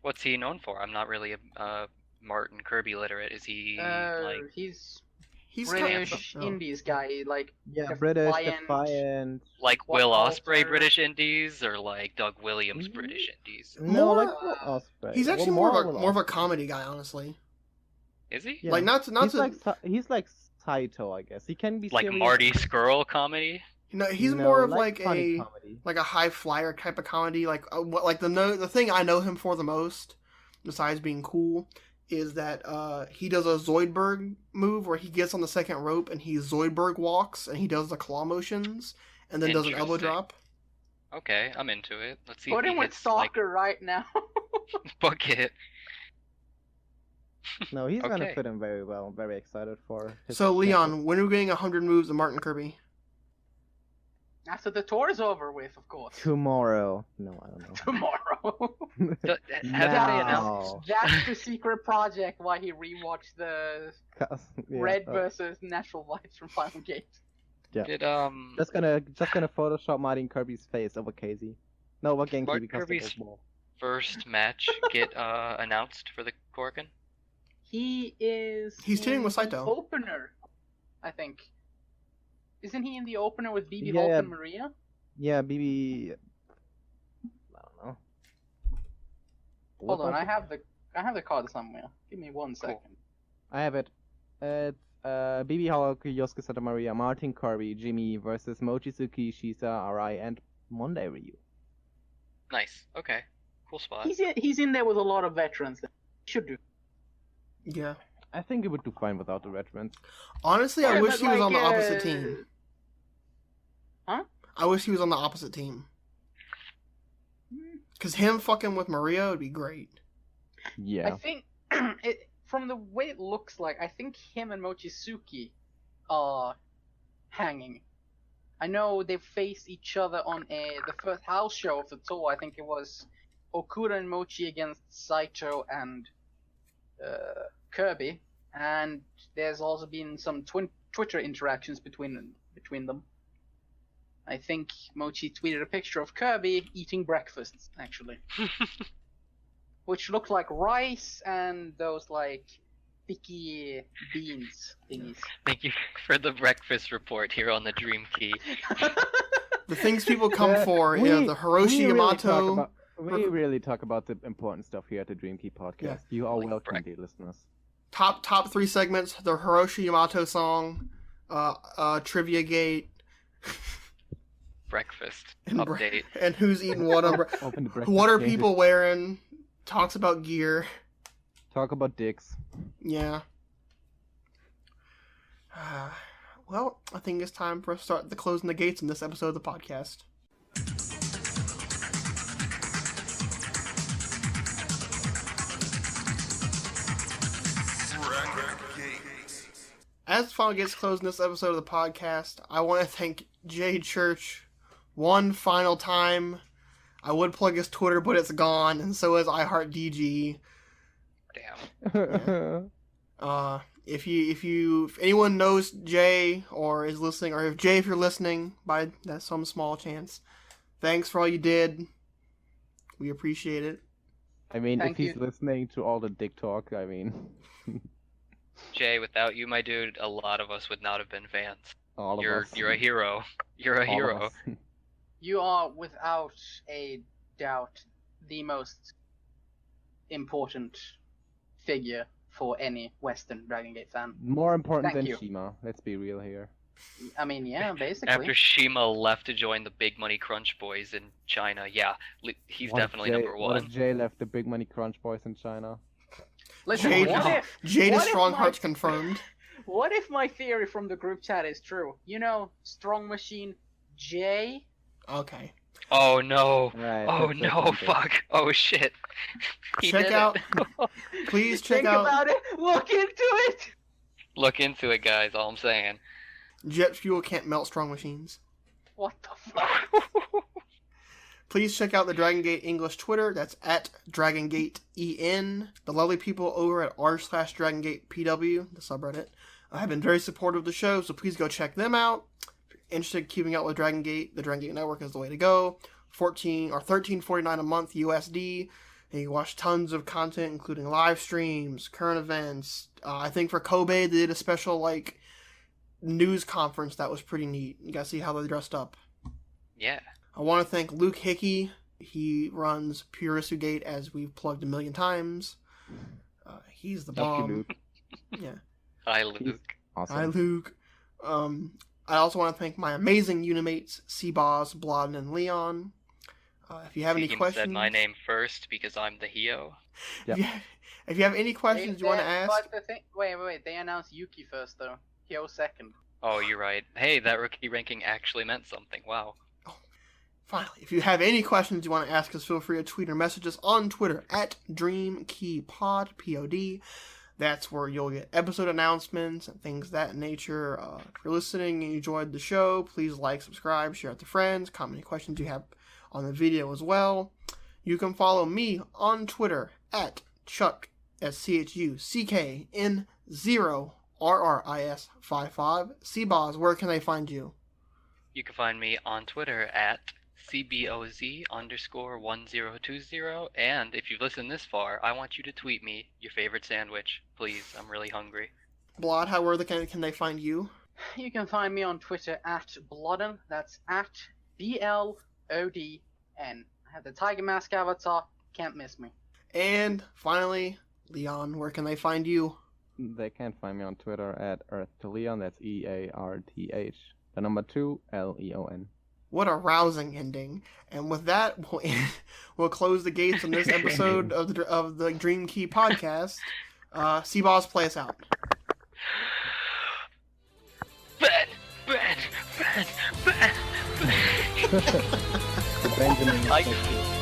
What's he known for? I'm not really a Martin Kirby literate. Is he like He's He's British kind of, Indies guy, like Yeah, British, Defiant. Defiant. like What Will Walter? Ospreay British Indies or like Doug Williams Mhm. British Indies? No, More- like Will Ospreay. He's actually Well, more of Will a comedy guy, honestly. Is he? Yeah. Like not He's to like Saito, I guess. He can be Like serious. Marty Skrull comedy? no, he's No, more of funny comedy. like a high flyer type of comedy. Like the thing I know him for the most, besides being cool, is that he does a Zoidberg move where he gets on the second rope and he Zoidberg walks and he does the claw motions and then does an elbow Interesting. drop. Okay, I'm into it. Let's see put if him he with hits like soccer right now. book it. No, he's gonna Okay. fit in very well. I'm very excited for his So chances. Leon, when are we getting 100 moves of Martin Kirby? After the tour is over with, of course. Tomorrow. No, I don't know. Tomorrow. Haven't they Now. announced? That's the secret project why he rewatched the Yeah, Red versus Natural Vibes from Final Gate. Yeah. Did Just gonna Photoshop Martin Kirby's face over Casey. No, over Genki Martin because Kirby's- it was ball. first match get announced for the Korakuen? He is. He's teaming with in Saito. the Opener, I think. Isn't he in the opener with BB Yeah, Hulk yeah. and Maria? Yeah, BB. I don't know. Hold What on, was I it? have the card somewhere. Give me 1 second. I have it. It's BB Hulk, Yosuke Santa Maria, Martin Kirby, Jimmy versus Mochizuki, Shisa, Arai, and Monday Ryu. Nice. Okay. Cool spot. He's in there with a lot of veterans. Should do. Yeah. I think it would do fine without the veterans. Honestly, I Yeah, wish but he was on the like, opposite team. Huh? I wish he was on the opposite team. Because him fucking with Maria would be great. Yeah. I think from the way it looks like, I think him and Mochizuki are hanging. I know they faced each other on the first house show of the tour. I think it was Okuda and Mochi against Saito and Kirby, and there's also been some Twitter interactions between them. I think Mochi tweeted a picture of Kirby eating breakfast, actually. Which looked like rice and those, like, sticky beans thingies. Thank you for the breakfast report here on the Dream Key. The things people come for, the Hiroshi Yamato. We really talk about the important stuff here at the Dream Key podcast. Yeah. You are Like welcome, dear listeners. Top 3 segments: the Hiroshi Yamato song, Trivia Gate, Breakfast and update. and who's eating what. Open the breakfast What are case. people wearing? Talks about gear. Talk about dicks. Yeah. Well, I think it's time for us to start closing the gates in this episode of the podcast. As the final gates close in this episode of the podcast, I want to thank Jay Church one final time. I would plug his Twitter, but it's gone, and so is iHeartDG. Damn. If anyone knows Jay or is listening, or if you're listening by that some small chance, thanks for all you did. We appreciate it. I mean, Thank if he's you. listening to all the dick talk, I mean, Jay, without you, my dude, a lot of us would not have been fans. all of You're us. a hero. You're a All of hero. us. You are, without a doubt, the most important figure for any Western Dragon Gate fan. More important Thank than you. Shima. Let's be real here. I mean, yeah, basically. After Shima left to join the Big Money Crunch Boys in China, yeah, he's What if definitely Jay- number What if one. Jay left the Big Money Crunch Boys in China? Listen, Jade, what Jade is if Strongheart's my- confirmed. What if my theory from the group chat is true? You know, Strong Machine Jay? Okay. Oh no. Right. Oh let's say no, something. fuck. Oh shit. He Check did out- it. Please check Think out about it. Look into it. Look into it, guys, all I'm saying. Jet Fuel Can't Melt Strong Machines. What the fuck? Please check out the Dragon Gate English Twitter. That's at DragonGateEN. The lovely people over at r/DragonGatePW, the subreddit, have been very supportive of the show, so please go check them out. If you're interested in keeping up with Dragon Gate, the Dragon Gate Network is the way to go. $13.49 a month USD. And you watch tons of content, including live streams, current events. I think for Kobe, they did a special news conference that was pretty neat. You gotta see how they dressed up. Yeah. I want to thank Luke Hickey. He runs Purisu Gate, as we've plugged a million times. He's the Thank you, bomb. Luke. Yeah. Hi, Luke. Awesome. Hi, Luke. I also want to thank my amazing Unimates, Cboz, Blodn, and Leon. If you have any Tegan questions, said my name first because I'm the Hio. If you have any questions you want to ask, But the thing, wait. They announced Yuki first, though. Hyo second. Oh, you're right. Hey, that rookie ranking actually meant something. Wow. finally, if you have any questions you want to ask us, feel free to tweet or message us on Twitter at DreamKeyPod, P-O-D. That's where you'll get episode announcements and things of that nature. If you're listening and you enjoyed the show, please like, subscribe, share it to friends, comment any questions you have on the video as well. You can follow me on Twitter at Chuck, SCHUCKN0RRIS55. Cboz, where can they find you? You can find me on Twitter at CBOZ_1020. And if you've listened this far, I want you to tweet me your favorite sandwich. Please, I'm really hungry. Blod, where can they find you? You can find me on Twitter at Blodn. That's at BLODN. I have the Tiger Mask avatar. Can't miss me. And finally, Leon, where can they find you? They can find me on Twitter at EarthToLeon. That's EARTH. The number 2 LEON. What a rousing ending! And with that, we'll close the gates on this episode of the Dream Key podcast. Cboz, play us out. The Benjamin.